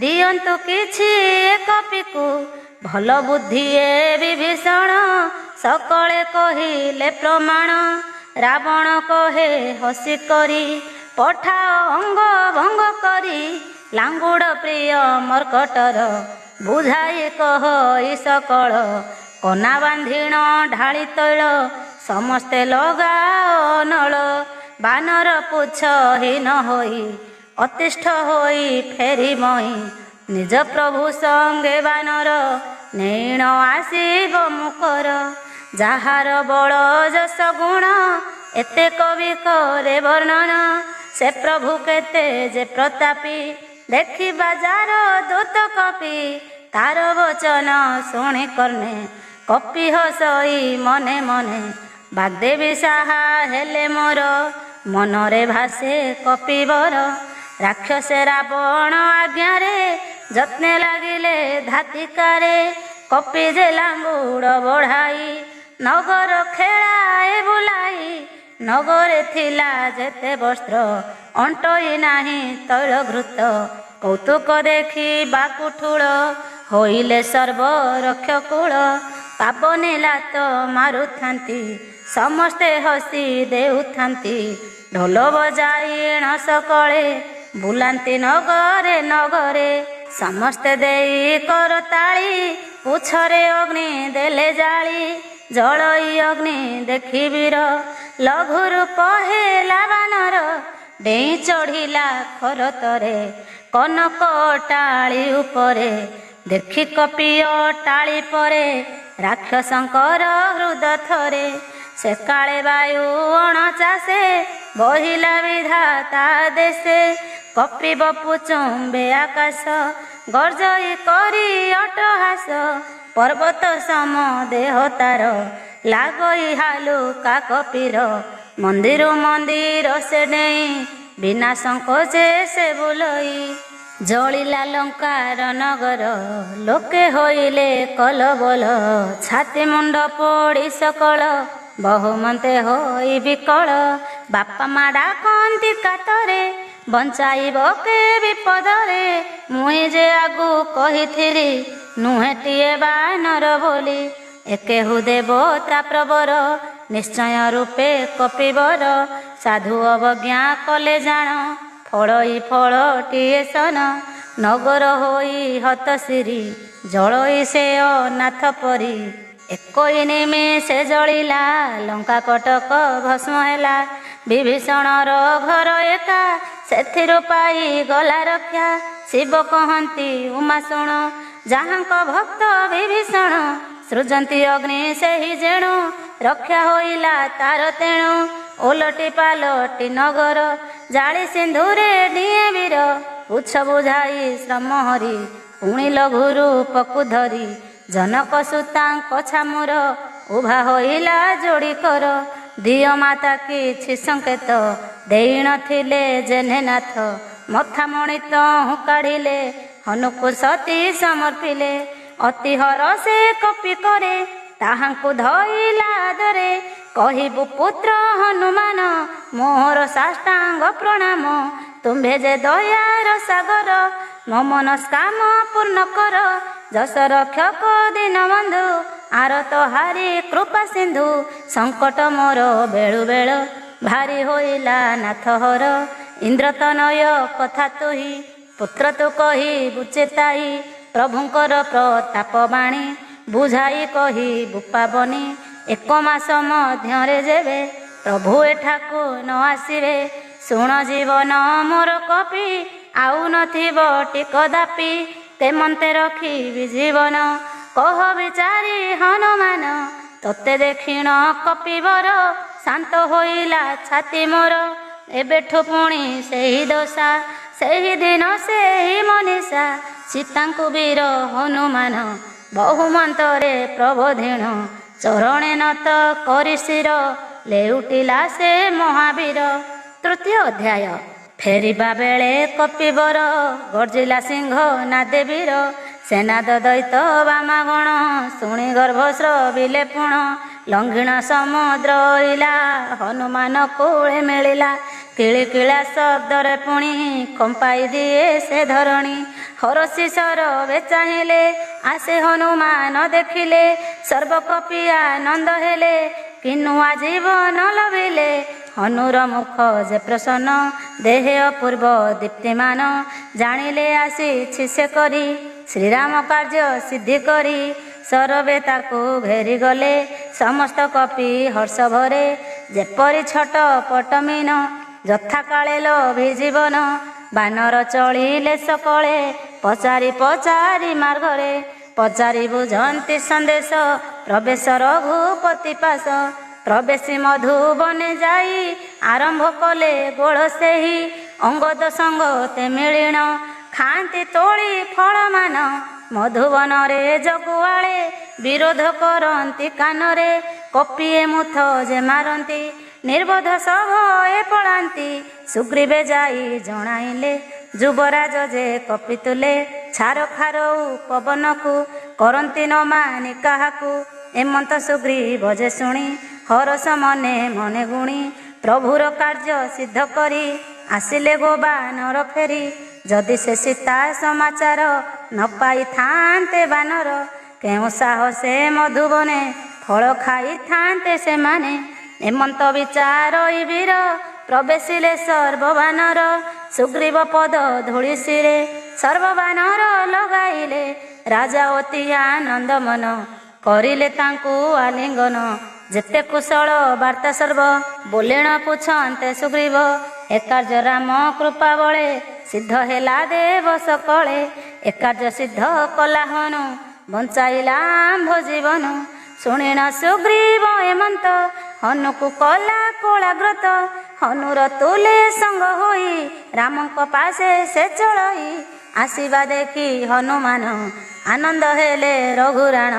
ଦିଅନ୍ତୁ କିଛି ଏକ ପିକୁ। ଭଲ ବୁଦ୍ଧି ଏ ବିଭୀଷଣ ସକଳେ କହିଲେ ପ୍ରମାଣ। ରାବଣ କହେ ହସି କରି ପଠାଅ ଅଙ୍ଗ ଭଙ୍ଗ କରି। ଲାଙ୍ଗୁଡ଼ ପ୍ରିୟ ମର୍କଟର ବୁଝାଇ କହଇ ସକଳ। କନା ବାନ୍ଧିଣ ଢାଳି ତୈଳ ସମସ୍ତେ ଲଗାଅ ନଳ। ବାନର ପୁଚ୍ଛହୀନ ହୋଇ ଅତିଷ୍ଠ ହୋଇ ଫେରି ମଇ। ନିଜ ପ୍ରଭୁ ସଙ୍ଗେ ବାନର ନେଇଣ ଆସିବ ମୁକର। ଯାହାର ବଳ ଯଶ ଗୁଣ ଏତେ କବି କରେ ବର୍ଣ୍ଣନ। ସେ ପ୍ରଭୁ କେତେ ଯେ ପ୍ରତାପୀ ଦେଖିବା ଯାର ଦୂତ କପି। ତାର ବଚନ ଶୁଣି କର୍ଣ୍ଣେ କପି ହସଇ ମନେ ମନେ। ବାଗ୍ଦେବୀ ସାହା ହେଲେ ମୋର ମନରେ ଭାସେ କପିବର। ରାକ୍ଷସେ ରାବଣ ଆଜ୍ଞାରେ ଯତ୍ନେ ଲାଗିଲେ ଧାତିକାରେ। କପି ଯେ ଲାଙ୍ଗୁଡ଼ ବଢ଼ାଇ ନଗର ଖେଳାଏ ବୁଲାଇ। ନଗରେ ଥିଲା ଯେତେ ବସ୍ତ୍ର ଅଣ୍ଟଇ ନାହିଁ ତୈଳ ଘୃତ। କୌତୁକ ଦେଖି ବାକୁଠୁଳ ହୋଇଲେ ସର୍ବ ରକ୍ଷକୁଳ। ପାବନି ଲାତ ମାରୁଥାନ୍ତି ସମସ୍ତେ ହସି ଦେଉଥାନ୍ତି। ଢୋଲ ବଜାଇଣ ସକଳେ ବୁଲାନ୍ତି ନଗରେ ନଗରେ। ସମସ୍ତେ ଦେଇ କରତାଳି ପୁଛରେ ଅଗ୍ନି ଦେଲେ ଜାଳି। ଜଳଇ ଅଗ୍ନି ଦେଖି ବୀର ଲଘୁରୂପ ହେଲା ବାନର। ଡେଇଁ ଚଢ଼ିଲା ଖରତରେ କନକ ଅଟାଳି ଉପରେ। ଦେଖି କପି ଅଟାଳି ପରେ ରାକ୍ଷସଙ୍କର ହୃଦ ଥରେ। ସେକାଳେ ବାୟୁ ଅଣଚାଷେ ବହିଲା ବିଧାତା ଦେଶେ। କପି ବପୁ ଚୁମ୍ବେ ଆକାଶ ଗର୍ଜଇ କରି ଅଟ୍ଟହାସ। ପର୍ବତ ସମ ଦେହ ତାର ଲାଗଇ ହାଲୁକା କପିର। ମନ୍ଦିର ମନ୍ଦିର ସେ ଡେଇଁ ବିନା ସଂକୋଚେ ସେ ବୁଲଇ। ଜଳିଲା ଲଙ୍କାର ନଗର ଲୋକେ ହୋଇଲେ କଲବଲ। ଛାତି ମୁଣ୍ଡ ପୋଡ଼ି ସକଳ ବହୁମନ୍ତେ ହୋଇ ବିକଳ। ବାପା ମା ଡାକନ୍ତି କାତରେ ବଞ୍ଚାଇବ କେ ବିପଦରେ। ମୁଇଁ ଯେ ଆଗୁ କହିଥିଲି ନୁହେଁଟିଏ ବାନର ବୋଲି। ଏକେହୁ ଦେବତା ପ୍ରବର ନିଶ୍ଚୟ ରୂପେ କପିବର। ସାଧୁ ଅବଜ୍ଞା କଲେ ଜାଣ ଫଳଇ ଫଳଟିଏ ସନ। ନଗର ହୋଇ ହତଶିରି ଜଳଇ ସେ ଅନାଥ ପରି। ଏକଇ ନିମିଷେ ଜଳିଲା ଲଙ୍କା କଟକ ଭସ୍ମ ହେଲା। ବିଭୀଷଣର ଘର ଏକା ସେଥିରୁ ପାଇ ଗଲା ରକ୍ଷା। ଶିବ କହନ୍ତି ଉମା ଶୁଣ ଯାହାଙ୍କ ଭକ୍ତ ବିଭୀଷଣ। ସୃଜନ୍ତି ଅଗ୍ନି ସେହି ଯେଣୁ ରକ୍ଷା ହୋଇଲା ତାର ତେଣୁ। ଓଲଟି ପାଲଟି ନଗର ଜାଳି ସିନ୍ଧୁରେ ଡିଏ ବୀର। ପୁଛ ବୁଝାଇ ଶ୍ରମ ହରି ପୁଣି ଲଘୁରୁ ପକୁ ଧରି। ଜନକ ସୁତାଙ୍କ ଛାମୁର ଉଭା ହୋଇଲା ଯୋଡ଼ିକର। ଦିଅ ମାତା କିଛି ସଂକେତ ଦେଇନଥିଲେ ଜେନେନାଥ। ମଥାମଣି ତହୁଁ କାଢ଼ିଲେ ହନୁକୁ ସତୀ ସମର୍ପିଲେ। ଅତି ହର ସେ କପି କରେ ତାହାଙ୍କୁ ଧଇଲା ଆଦରେ କହିବୁ ପୁତ୍ର ହନୁମାନ ମୋର ସାଷ୍ଟାଙ୍ଗ ପ୍ରଣାମ। ତୁମ୍ଭେ ଯେ ଦୟାର ସାଗର ମୋ ମନସ୍କାମ ପୂର୍ଣ୍ଣ କର। ଯଶ ରକ୍ଷକ ଦୀନ ବନ୍ଧୁ ଆରତ ହାରି କୃପା ସିନ୍ଧୁ। ସଙ୍କଟ ମୋର ବେଳୁ ବେଳ ଭାରି ହୋଇଲା ନାଥହର। ଇନ୍ଦ୍ରତନୟ କଥା ତୁହି ପୁତ୍ର ତୁ କହି ବୁଚେତାଇ। ପ୍ରଭୁଙ୍କର ପ୍ରତାପ ବାଣୀ ବୁଝାଇ କହି ବୁପାବନି। 1 ମାସ ମଧ୍ୟରେ ଯେବେ ପ୍ରଭୁ ଏଠାକୁ ନ ଆସିବେ ଶୁଣ ଜୀବନ ମୋର କପି ଆଉ ନଥିବ ଟିକଦାପି। ତେମନ୍ତେ ରଖିବି ଜୀବନ କହ ବିଚାରି ହନୁମାନ। ତତେ ଦେଖିଣ କପିବର ଶାନ୍ତ ହୋଇଲା ଛାତି ମୋର। ଏବେଠୁ ପୁଣି ସେହି ଦଶା ସେହି ଦିନ ସେହି ମନୀଷା। ସୀତାଙ୍କୁ ବୀର ହନୁମାନ ବହୁମନ୍ତରେ ପ୍ରବୋଧିଣ। ଚରଣେ ନତ କରି ଶିର ଲେଉଟିଲା ସେ ମହାବୀର। ତୃତୀୟ ଅଧ୍ୟାୟ। ଫେରିବା ବେଳେ କପିବର ଗର୍ଜିଲା ସିଂହ ନାଦେ ବୀର। ସେନାଦ ଦୈତ ବାମାଗଣ ଶୁଣି ଗର୍ଭସ୍ରବିଲେ ପୁଣ। ଲଙ୍ଘିଣ ସମୁଦ୍ର ଇଲା ହନୁମାନ କୋଳେ ମିଳିଲା। କିଳିକିଳା ଶବ୍ଦରେ ପୁଣି କମ୍ପାଇ ଦିଏ ସେ ଧରଣୀ। ହରଷି ସରବେ ଚାହିଁଲେ ଆସେ ହନୁମାନ ଦେଖିଲେ। ସର୍ବକପି ଆନନ୍ଦ ହେଲେ କି ନୂଆ ଜୀବନ ଲଭିଲେ। ହନୁର ମୁଖ ଯେ ପ୍ରସନ୍ନ ଦେହେ ଅପୂର୍ବ ଦୀପ୍ତିମାନ। ଜାଣିଲେ ଆସିଛି ସେ କରି ଶ୍ରୀରାମ କାର୍ଯ୍ୟ ସିଦ୍ଧି କରି। ସରବେ ତାକୁ ଘେରିଗଲେ ସମସ୍ତ କପି ହର୍ଷ ଭରେ। ଯେପରି ଛଟ ପଟ ମୀନ ଯଥାକାଳେ ଲୋଭି ଜୀବନ। ବାନର ଚଳିଲେ ସକଳେ ପଚାରି ପଚାରି ମାର୍ଗରେ। ପଚାରି ବୁଝନ୍ତି ସନ୍ଦେଶ ପ୍ରବେଶ ରଘୁପତି ପାଶ। ପ୍ରବେଶୀ ମଧୁବନେ ଯାଇ ଆରମ୍ଭ କଲେ ଗୋଳ ସେହି। ଅଙ୍ଗଦ ସଙ୍ଗ ତେ ମିଳିଣ ଖାଆନ୍ତି ତୋଳି ଫଳମାନ। ମଧୁବନରେ ଜଗୁଆଳେ ବିରୋଧ କରନ୍ତି କାନରେ। କପିଏ ମୁଥ ଯେ ମାରନ୍ତି ନିର୍ବୋଧ ସଭ ଏ ପଳାନ୍ତି। ସୁଗ୍ରୀବେ ଯାଇ ଜଣାଇଲେ ଯୁବରାଜ ଯେ କପି ତୁଲେ। ଛାର ଖାରଉ ପବନକୁ କରନ୍ତି ନ ମାନି କାହାକୁ। ଏମନ୍ତ ସୁଗ୍ରୀବ ଯେ ଶୁଣି ହରଷ ମନେ ମନେ ଗୁଣି। ପ୍ରଭୁର କାର୍ଯ୍ୟ ସିଦ୍ଧ କରି ଆସିଲେ ଗୋ ବାନର ଫେରି। ଯଦି ସେ ସୀତା ସମାଚାର ନ ପାଇଥାନ୍ତେ ବାନର। କେଉଁ ସାହସେ ମଧୁବନେ ଫଳ ଖାଇଥାନ୍ତେ ସେମାନେ। ଏମନ୍ତ ବିଚାର ବୀର ପ୍ରବେଶିଲେ ସର୍ବବାନର। ସୁଗ୍ରୀବ ପଦ ଧୂଳି ଶିରେ ସର୍ବବାନର ଲଗାଇଲେ। ରାଜା ଅତି ଆନନ୍ଦ ମନ କରିଲେ ତାଙ୍କୁ ଆଲିଙ୍ଗନ। ଯେତେ କୁଶଳ ବାର୍ତ୍ତା ସର୍ବ ବୋଲେଣ ପୁଛନ୍ତେ ସୁଗ୍ରୀବ। ଏ କାର୍ଯ୍ୟ ରାମ କୃପା ବଳେ ସିଦ୍ଧ ହେଲା ଦେବ ସକଳେ। ଏ କାର୍ଯ୍ୟ ସିଦ୍ଧ କଲା ହନୁ ବଞ୍ଚାଇଲା ଆମ୍ଭ ଜୀବନ। ଶୁଣିଣ ସୁଗ୍ରୀବ ଏମନ୍ତ ହନୁକୁ କଲା କୋଳାଗ୍ରତ। ହନୁର ତୁଲେ ସଙ୍ଗ ହୋଇ ରାମଙ୍କ ପାଶେ ସେ ଚଳଇ। ଆସିବା ଦେଖି ହନୁମାନ ଆନନ୍ଦ ହେଲେ ରଘୁରାଣ।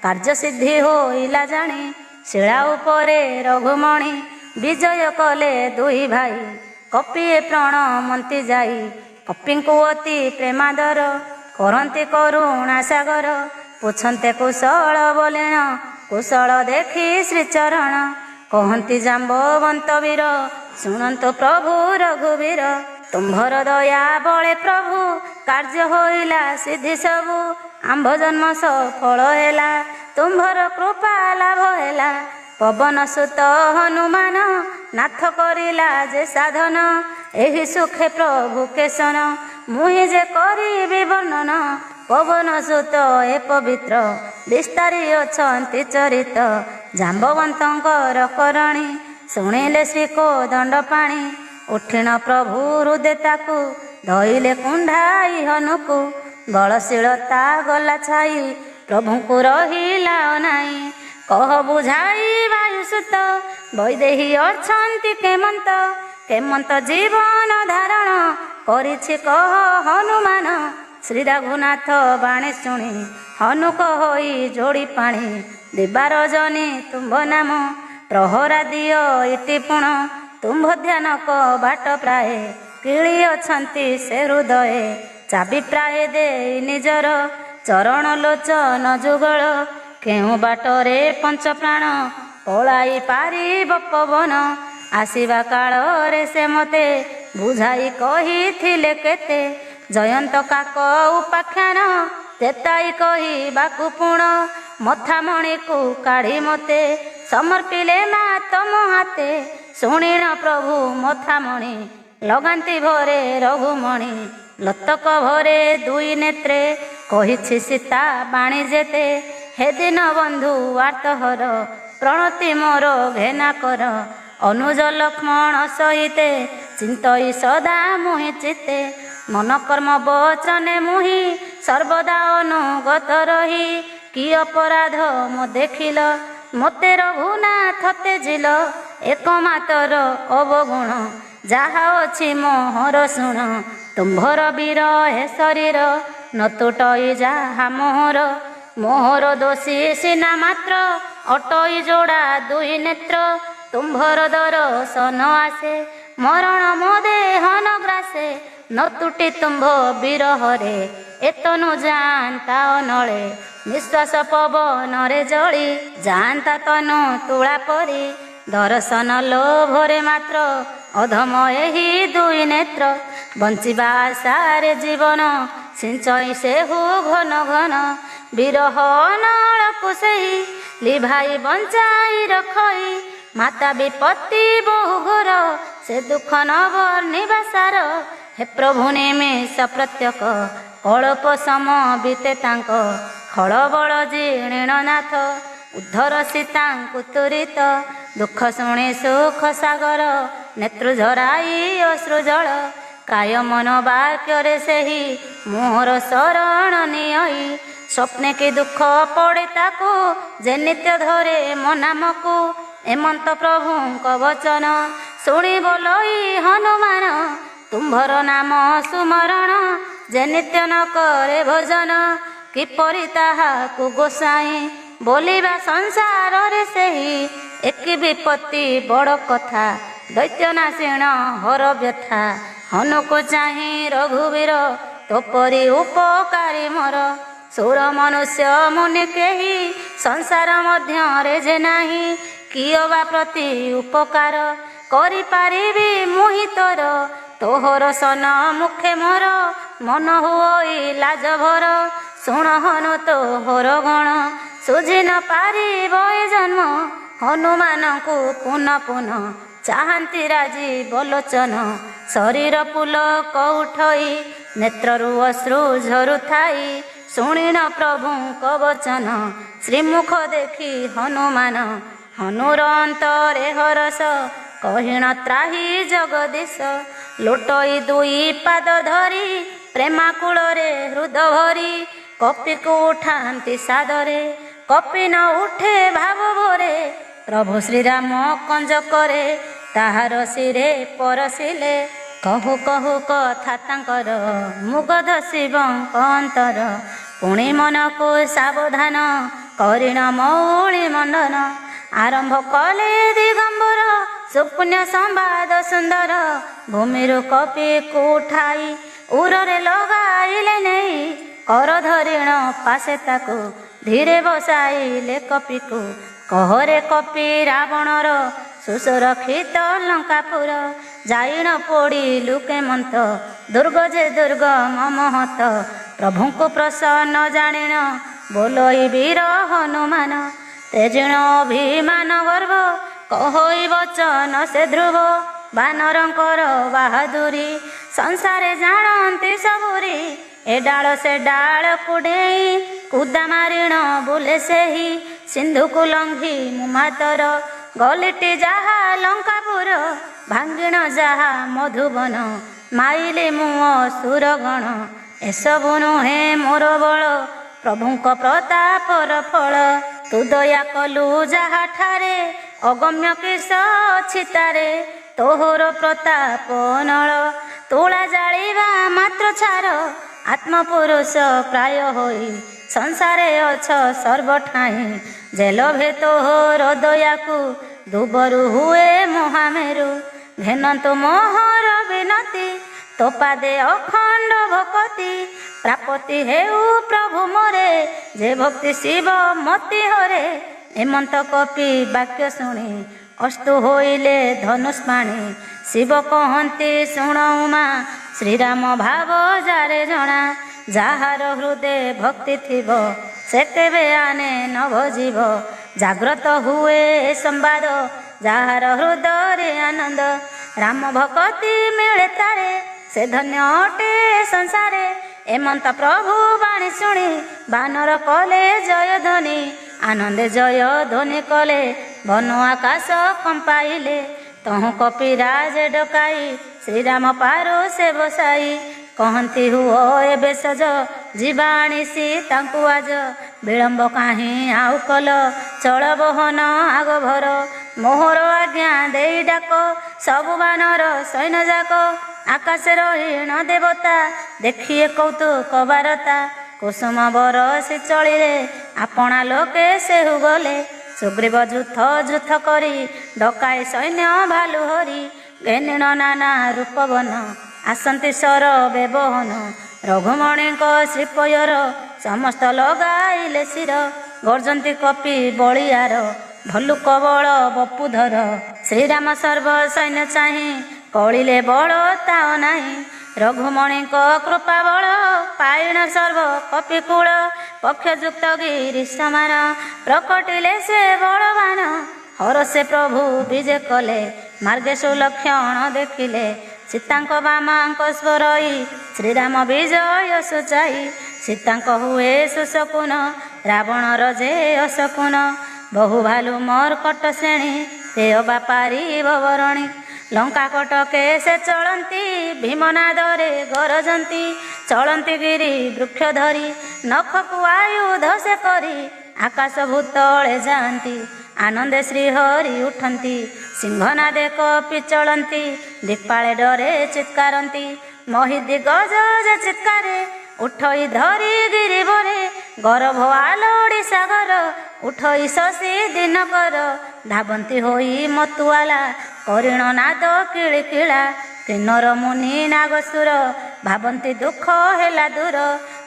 କାର୍ଯ୍ୟ ସିଦ୍ଧି ହୋଇଲା ଜାଣି ଶିଳା ଉପରେ ରଘୁମଣି। ବିଜୟ କଲେ ଦୁଇ ଭାଇ କପିଏ ପ୍ରଣମନ୍ତି ଯାଇ। କପିଙ୍କୁ ଅତି ପ୍ରେମାଦର କରନ୍ତି କରୁଣା ସାଗର। ପୁଛନ୍ତି କୁଶଳ ବୋଲେଣ କୁଶଳ ଦେଖି ଶ୍ରୀଚରଣ। କହନ୍ତି ଜାମ୍ବବନ୍ତ ବୀର ଶୁଣନ୍ତୁ ପ୍ରଭୁ ରଘୁବୀର। ତୁମ୍ଭର ଦୟା ବଳେ ପ୍ରଭୁ କାର୍ଯ୍ୟ ହୋଇଲା ସିଦ୍ଧି ସବୁ। ଆମ୍ଭ ଜନ୍ମ ସଫଳ ହେଲା ତୁମ୍ଭର କୃପା ଲାଭ ହେଲା। ପବନ ସୁତ ହନୁମାନ ନାଥ କରିଲା ଯେ ସାଧନ। ଏହି ସୁଖେ ପ୍ରଭୁ କେଶନ ମୁହିଁ ଯେ କରିବି ବର୍ଣ୍ଣନ। ପବନ ସୁତ ଏ ପବିତ୍ର ବିସ୍ତାରୀ ଅଛନ୍ତି ଚରିତ। ଜାମ୍ବବନ୍ତଙ୍କର କରଣୀ ଶୁଣିଲେ ଶ୍ରୀ କୋଦଣ୍ଡ ପାଣି। ଉଠିଣ ପ୍ରଭୁ ହୃଦେ ତାକୁ ଧଇଲେ କୁଣ୍ଢାଇ ହନୁକୁ। ବଳଶୀଳତା ଗଲା ଛାଇ ପ୍ରଭୁଙ୍କୁ ରହିଲା ଅନାଇ। କହ ବୁଝାଇ ବାୟୁସୁତ ବୈଦେହୀ ଅଛନ୍ତି କେମନ୍ତ। କେମନ୍ତ ଜୀବନ ଧାରଣ କରିଛି କହ ହନୁମାନ। ଶ୍ରୀ ରଘୁନାଥ ବାଣୀ ଶୁଣି ହନୁକ ହୋଇ ଯୋଡ଼ି ପାଣି। ଦିବା ରଜନୀ ତୁମ୍ଭ ନାମ ପ୍ରହରା ଦିଅ ଇତି ପୁଣ। ତୁମ୍ଭ ଧ୍ୟାନ ବାଟ ପ୍ରାଏ କିଳି ଅଛନ୍ତି ସେ ହୃଦୟେ। ଚାବି ପ୍ରାଏ ଦେଇ ନିଜର ଚରଣ ଲୋଚନ ଯୁଗଳ। କେଉଁ ବାଟରେ ପଞ୍ଚପ୍ରାଣ ପଳାଇ ପାରିବ ପବନ। ଆସିବା କାଳରେ ସେ ମୋତେ ବୁଝାଇ କହିଥିଲେ କେତେ। ଜୟନ୍ତ କାକ ଉପାଖ୍ୟାନ ତେତାଇ କହିବାକୁ ପୁଣ। ମଥାମଣିକୁ କାଢ଼ି ମୋତେ ସମର୍ପିଲେ ମା ତମ ହାତେ। ଶୁଣିଣ ପ୍ରଭୁ ମଥାମଣି ଲଗାନ୍ତି ଭରେ ରଘୁମଣି। ଲତକ ଭରେ ଦୁଇ ନେତ୍ରେ କହିଛି ସୀତା ବାଣୀ ଯେତେ। ହେଦିନ ବନ୍ଧୁ ଆର୍ତ୍ତହର ପ୍ରଣତି ମୋର ଘେନା କର। ଅନୁଜ ଲକ୍ଷ୍ମଣ ସହିତେ ଚିନ୍ତଇ ସଦା ମୁହିଁ ଚିତେ। ମନ କର୍ମ ବଚନେ ମୁହିଁ ସର୍ବଦା ଅନୁଗତ ରହି। କି ଅପରାଧ ମୋ ଦେଖିଲ ମୋତେ ରଘୁନାଥ ତେଜିଲ। ଏକମାତର ଅବଗୁଣ ଯାହା ଅଛି ମୋହର ଶୁଣ। ତୁମ୍ଭର ବୀର ହେ ଶରୀର ନ ତୁଟଇ ଯାହା ମୋହର। ମୋହର ଦୋଷୀ ସିନା ମାତ୍ର ଅଟଇ ଯୋଡ଼ା ଦୁଇ ନେତ୍ର। ତୁମ୍ଭର ଦର୍ଶନ ଆସେ ମରଣ ମୋ ଦେହନ ଗ୍ରାସେ। ନ ତୁଟି ତୁମ୍ଭ ବିରହରେ ଏତନୁ ଯାଆନ୍ତା ଅନଳେ। ନିଶ୍ୱାସ ପବନରେ ଜଳି ଯାଆନ୍ତା ତନୁ ତୁଳା ପରି। ଦର୍ଶନ ଲୋଭରେ ମାତ୍ର ଅଧମ ଏହି ଦୁଇ ନେତ୍ର। ବଞ୍ଚିବା ଆଶାରେ ଜୀବନ ସିଞ୍ଚଇ ସେହୁ ଘନ ଘନ। ବିରହ ନଳକୁ ସେହି ଲିଭାଇ ବଞ୍ଚାଇ ରଖଇ। ମାତା ବିପତ୍ତି ବହୁ ଘୋର ସେ ଦୁଃଖ ନ ବର୍ଣ୍ଣିବା ସାର। ହେ ପ୍ରଭୁ ନିମିଷ ପ୍ରତ୍ୟକ କଳ୍ପ ସମ ବିତେ ତାଙ୍କ। ଖଳବଳ ଜିଣୀଣ ନାଥ ଉଦ୍ଧର ସୀତାଙ୍କୁ ତୁରିତ। ଦୁଃଖ ଶୁଣି ସୁଖ ସାଗର ନେତୃ ଝରାଇ ଅଶ୍ରୁ ଜଳ। କାୟ ମନ ବାକ୍ୟରେ ସେହି ମୋହର ଶରଣ ନିଅଇ। ସ୍ୱପ୍ନେ କି ଦୁଃଖ ପଡ଼େ ତାକୁ ଯେ ନିତ୍ୟ ଧରେ ମୋ ନାମକୁ। ଏମନ୍ତ ପ୍ରଭୁଙ୍କ ବଚନ ଶୁଣି ବୋଲଇ ହନୁମାନ। ତୁମ୍ଭର ନାମ ସୁମରଣ ଯେ ନିତ୍ୟ ନ କରେ ଭଜନ। କିପରି ତାହାକୁ ଗୋସାଇଁ ବୋଲିବା ସଂସାରରେ ସେହି। ଏକି ବିପତ୍ତି ବଡ଼ କଥା ଦୈତ୍ୟ ନାଶିଣ ହର ବ୍ୟଥା। ହନୁକୁ ଚାହିଁ ରଘୁବୀର ତୋପରି ଉପକାରୀ ମୋର। ସୁର ମନୁଷ୍ୟ ମୁନି କେହି ସଂସାର ମଧ୍ୟରେ ଯେ ନାହିଁ। କିଏ ବା ପ୍ରତି ଉପକାର କରିପାରିବି ମୁହିଁ ତୋର। ତୋହର ସନ ମୁଖେ ମୋର ମନ ହୁଅଇ ଲାଜ ଭର। ଶୁଣ ହନୁ ତୋହର ଗଣ ସୁଝି ନ ପାରିବ ଏ ଜନ୍ମ। ହନୁମାନଙ୍କୁ ପୁନଃ ପୁନଃ ଚାହାନ୍ତି ରାଜି ବଲୋଚନ। ଶରୀର ପୁଲକ ଉଠଇ ନେତ୍ରରୁ ଅଶ୍ରୁ ଝରୁଥାଇ। ଶୁଣିଣ ପ୍ରଭୁଙ୍କ ବଚନ ଶ୍ରୀମୁଖ ଦେଖି ହନୁମାନ। ହନୁର ଅନ୍ତରେ ହରସ କହିଣ ତ୍ରାହି ଜଗଦୀଶ। ଲୋଟଇ ଦୁଇ ପାଦ ଧରି ପ୍ରେମାକୁଳରେ ହୃଦ ଭରି। କପିକୁ ଉଠାନ୍ତି ସାଦରେ କପି ନ ଉଠେ ଭାବ ଭରେ। ପ୍ରଭୁ ଶ୍ରୀରାମ କଞ୍ଜ କରେ ତାହାର ଶିରେ ପରସିଲେ। କହୁ କହୁ କଥା ତାଙ୍କର ମୁଗଧ ଶିବଙ୍କ ଅନ୍ତର। ପୁଣି ମନକୁ ସାବଧାନ କରିଣ ମୌଳି ମଣ୍ଡନ। ଆରମ୍ଭ କଲେ ଦିଗମ୍ବର ସୁପୁଣ୍ୟ ସମ୍ବାଦ ସୁନ୍ଦର। ଭୂମିରୁ କପିକୁ ଉଠାଇ ଉରରେ ଲଗାଇଲେ ନେଇ। କର ଧରିଣ ପାଶେ ତାକୁ ଧୀରେ ବସାଇଲେ କପିକୁ। କହରେ କପି ରାବଣର ସୁସୁରକ୍ଷିତ ଲଙ୍କାପୁର। ଯାଇଣ ପୋଡ଼ିଲୁ କେମନ୍ତ ଦୁର୍ଗ ଯେ ଦୁର୍ଗ ମମହତ। ପ୍ରଭୁଙ୍କୁ ପ୍ରସନ୍ନ ଜାଣିଣ ବୋଲଇ ବୀର ହନୁମାନ। ତେଜିଣ ଅଭିମାନ ଗର୍ବ କହଇ ବଚନ ସେ ଧ୍ରୁବ। ବାନରଙ୍କର ବାହାଦୁରୀ ସଂସାରେ ଜାଣନ୍ତି ସବୁରି। ଏ ଡାଳ ସେ ଡାଳକୁ ଡେଇଁ କୁଦା ମାରିଣ ବୁଲେ ସେହି। ସିନ୍ଧୁକୁ ଲଙ୍ଘି ମୁମାତର ଗଲିଟି ଯାହା ଲଙ୍କାପୁର। ଭାଙ୍ଗିଣ ଯାହା ମଧୁବନ ମାଇଲି ମୁଁ ଅସୁରଗଣ। ଏସବୁ ନୁହେଁ ମୋର ବଳ ପ୍ରଭୁଙ୍କ ପ୍ରତାପର ଫଳ। ତୁ ଦୟା କଲୁ ଯାହାଠାରେ ଅଗମ୍ୟ କିସ ଅଛି ତାରେ। ତୋହର ପ୍ରତାପ ନଳ ତୁଳା ଜାଳିବା ମାତ୍ର ଛାର। ଆତ୍ମପୁରୁଷ ପ୍ରାୟ ହୋଇ ସଂସାରେ ଅଛ ସର୍ବଠାଇଁ। ଜେଲଭେ ତୋହର ଦୟାକୁ ଦୁବରୁ ହୁଏ ମହାମେରୁ। ଘେନନ୍ତୁ ମୋହର ବିନତି ତୋ ପାଦେ ଅଖଣ୍ଡ ଭକତି। ପ୍ରାପତି ହେଉ ପ୍ରଭୁ ମୋରେ, ଯେ ଭକ୍ତି ଶିବ ମତି ହରେ। ଏମନ୍ତ କପି ବାକ୍ୟ ଶୁଣି ଅସ୍ତୁ ହୋଇଲେ ଧନୁଷ ପାଣି। ଶିବ କହନ୍ତି ଶୁଣ ଉମା, ଶ୍ରୀରାମ ଭାବ ଯାରେ ଜଣା। ଯାହାର ହୃଦେ ଭକ୍ତି ଥିବ, ସେ କେବେ ଆନେ ନଭ ଜୀବ। ଜାଗ୍ରତ ହୁଏ ଏ ସମ୍ବାଦ, ଯାହାର ହୃଦୟରେ ଆନନ୍ଦ। ରାମ ଭକତି ମିଳେ ତାରେ, ସେ ଧନ୍ୟ ଅଟେ ସଂସାରେ। ଏମନ୍ତ ପ୍ରଭୁ ବାଣୀ ଶୁଣି ବାନର କଲେ ଜୟ ଧ୍ୱନି। ଆନନ୍ଦେ ଜୟ ଧ୍ୱନି କଲେ, ବନ ଆକାଶ କମ୍ପାଇଲେ। ତହୁଁ କପିରାଜ ଡକାଇ, ଶ୍ରୀରାମ ପାରୁ ସେ ବସାଇ। କହନ୍ତି ହୁଅ ଏବେ ସଜ, ଯିବା ଆଣିସି ତାଙ୍କୁ ଆଜ। ବିଳମ୍ବ କାହିଁ ଆଉ କଲ, ଚଳ ବହନ ଆଗ ଭର। ମୋହର ଆଜ୍ଞା ଦେଇ ଡାକ, ସବୁ ବାନର ସୈନ୍ୟ ଯାକ। ଆକାଶେ ରହିଣ ଦେବତା, ଦେଖିଏ କୌତୁକ ବାରତା। କୁସୁମ ବରସି ଚଳିଲେ, ଆପଣା ଲୋକେ ସେହୁ ଗଲେ। ସୁଗ୍ରୀବ ଯୁଥ କରି, ଡକାଇ ସୈନ୍ୟ ଭାଲୁ ହରି। ଘେନିଣ ନାନା ରୂପ ବନ, ଆସନ୍ତି ସର ବ୍ୟବହନ। ରଘୁମଣିଙ୍କ ଶ୍ରୀପୟର, ସମସ୍ତ ଲଗାଇଲେ ଶିର। ଗର୍ଜନ୍ତି କପି ବଳିଆର, ଭଲୁକ ବଳ ବପୁଧର। ଶ୍ରୀରାମ ସର୍ବ ସୈନ୍ୟ ଚାହିଁ, କଳିଲେ ବଳ ତାଅ ନାହିଁ। ରଘୁମଣିଙ୍କ କୃପା ବଳ, ପାଇଣ ସର୍ବ କପିକୁଳ। ପକ୍ଷଯୁକ୍ତ ଗିରି ସମାନ, ପ୍ରକଟିଲେ ସେ ବଳବାନ। ହରସେ ପ୍ରଭୁ ବିଜେ କଲେ, ମାର୍ଗେ ସୁଲକ୍ଷଣ ଦେଖିଲେ। ସୀତାଙ୍କ ବାମାଙ୍କ ସ୍ୱରଇ, ଶ୍ରୀରାମ ବିଜୟ ସୁଚାଇ। ସୀତାଙ୍କ ହୁଏ ସୁଶକୁନ, ରାବଣର ଯେ ଅଶକୁନ। ବହୁ ଭାଲୁ ମର୍କଟ ଶ୍ରେଣୀ, ସେ ଅବା ପାରିବ ବରଣୀ। ଲଙ୍କା କଟକେ ସେ ଚଳନ୍ତି, ଭୀମନାଦରେ ଗରଜନ୍ତି। ଚଳନ୍ତି ଗିରି ବୃକ୍ଷ ଧରି, ନଖକୁ ଆୟୁଧ ସେ କରି। ଆକାଶ ଭୂତଳେ ଯାଆନ୍ତି, ଆନନ୍ଦେ ଶ୍ରୀହରି ଉଠନ୍ତି। ସିଂହନାଦେ କପି ଚଳନ୍ତି, ଦିକ୍ପାଳେ ଡରେ ଚିତ୍କାରନ୍ତି। ମହି ଦିଗଜ ଯେ ଚିତ୍କାରେ, ଉଠଇ ଧରି ଗିରିବରେ। ଗରଭ ଆଲୋଡ଼ି ସାଗର, ଉଠଇ ଶଶୀ ଦିନକର। ଧାବନ୍ତି ହୋଇ ମତୁଆଲା, କରିଣ ନାଦ କିଳିକିଳା। କିନ୍ନର ମୁନି ନାଗସୁର, ଭାବନ୍ତି ଦୁଃଖ ହେଲା ଦୂର।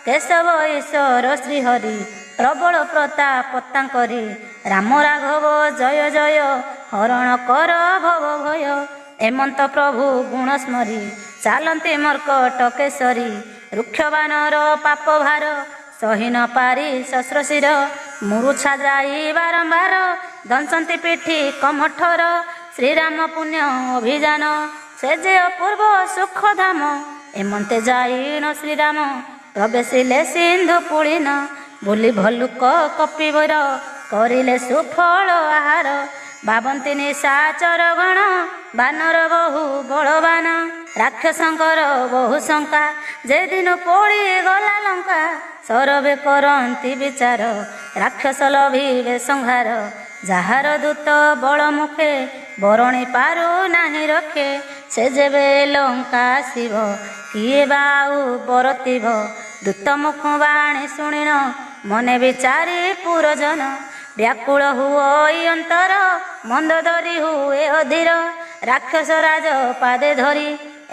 କେଶବ ଈଶ୍ୱର ଶ୍ରୀହରି, ପ୍ରବଳ ପ୍ରତାପ ତାଙ୍କରି। ରାମ ରାଘବ ଜୟ ଜୟ, ହରଣ କର ଭବ ଭୟ। ଏମନ୍ତ ପ୍ରଭୁ ଗୁଣ ସ୍ମରି, ଚାଲନ୍ତି ମର୍କଟ କେଶରୀ। ରୁକ୍ଷ ବାନର ପାପ ଭାର, ସହି ନ ପାରି ଶସ୍ତ୍ର ଶିର। ମୁରୁଛା ଯାଇ ବାରମ୍ବାର, ଦଂଶନ୍ତି ପିଠି କମଠର। ଶ୍ରୀରାମ ପୁଣ୍ୟ ଅଭିଯାନ, ସେ ଯେ ଅପୂର୍ବ ସୁଖ ଧାମ। ଏମନ୍ତେ ଯାଇଣ ଶ୍ରୀରାମ, ପ୍ରବେଶିଲେ ସିନ୍ଧୁ ପୁଳିନ। ବୁଲି ଭଲୁକ କପିବର, କରିଲେ ସୁଫଳ ଆହାର। ଭାବନ୍ତି ନିଶାଚର ଗଣ, ବାନର ବହୁ ବଳବାନ। ରାକ୍ଷସଙ୍କର ବହୁ ଶଙ୍କା, ଯେଦିନ ପୋଡ଼ି ଗଲା ଲଙ୍କା। ସରବେ କରନ୍ତି ବିଚାର, ରାକ୍ଷସ ଲଭିବେ ସଂହାର। ଯାହାର ଦୂତ ବଳ ମୁଖେ, ବରଣି ପାରୁ ନାହିଁ ରଖେ। ସେ ଯେବେ ଲଙ୍କା ଆସିବ, କିଏ ବା ଆଉ ବରତିବ। ଦୂତ ମୁଖ ବାଣୀ ଶୁଣିଣ, ମନେ ବିଚାରି ପୁରଜନ। ବ୍ୟାକୁଳ ହୁଅଇ ଅନ୍ତର, ମନ୍ଦ ଧରି ହୁଏ ଅଧୀର। ରାକ୍ଷସ ରାଜ ପାଦେ ଧରି,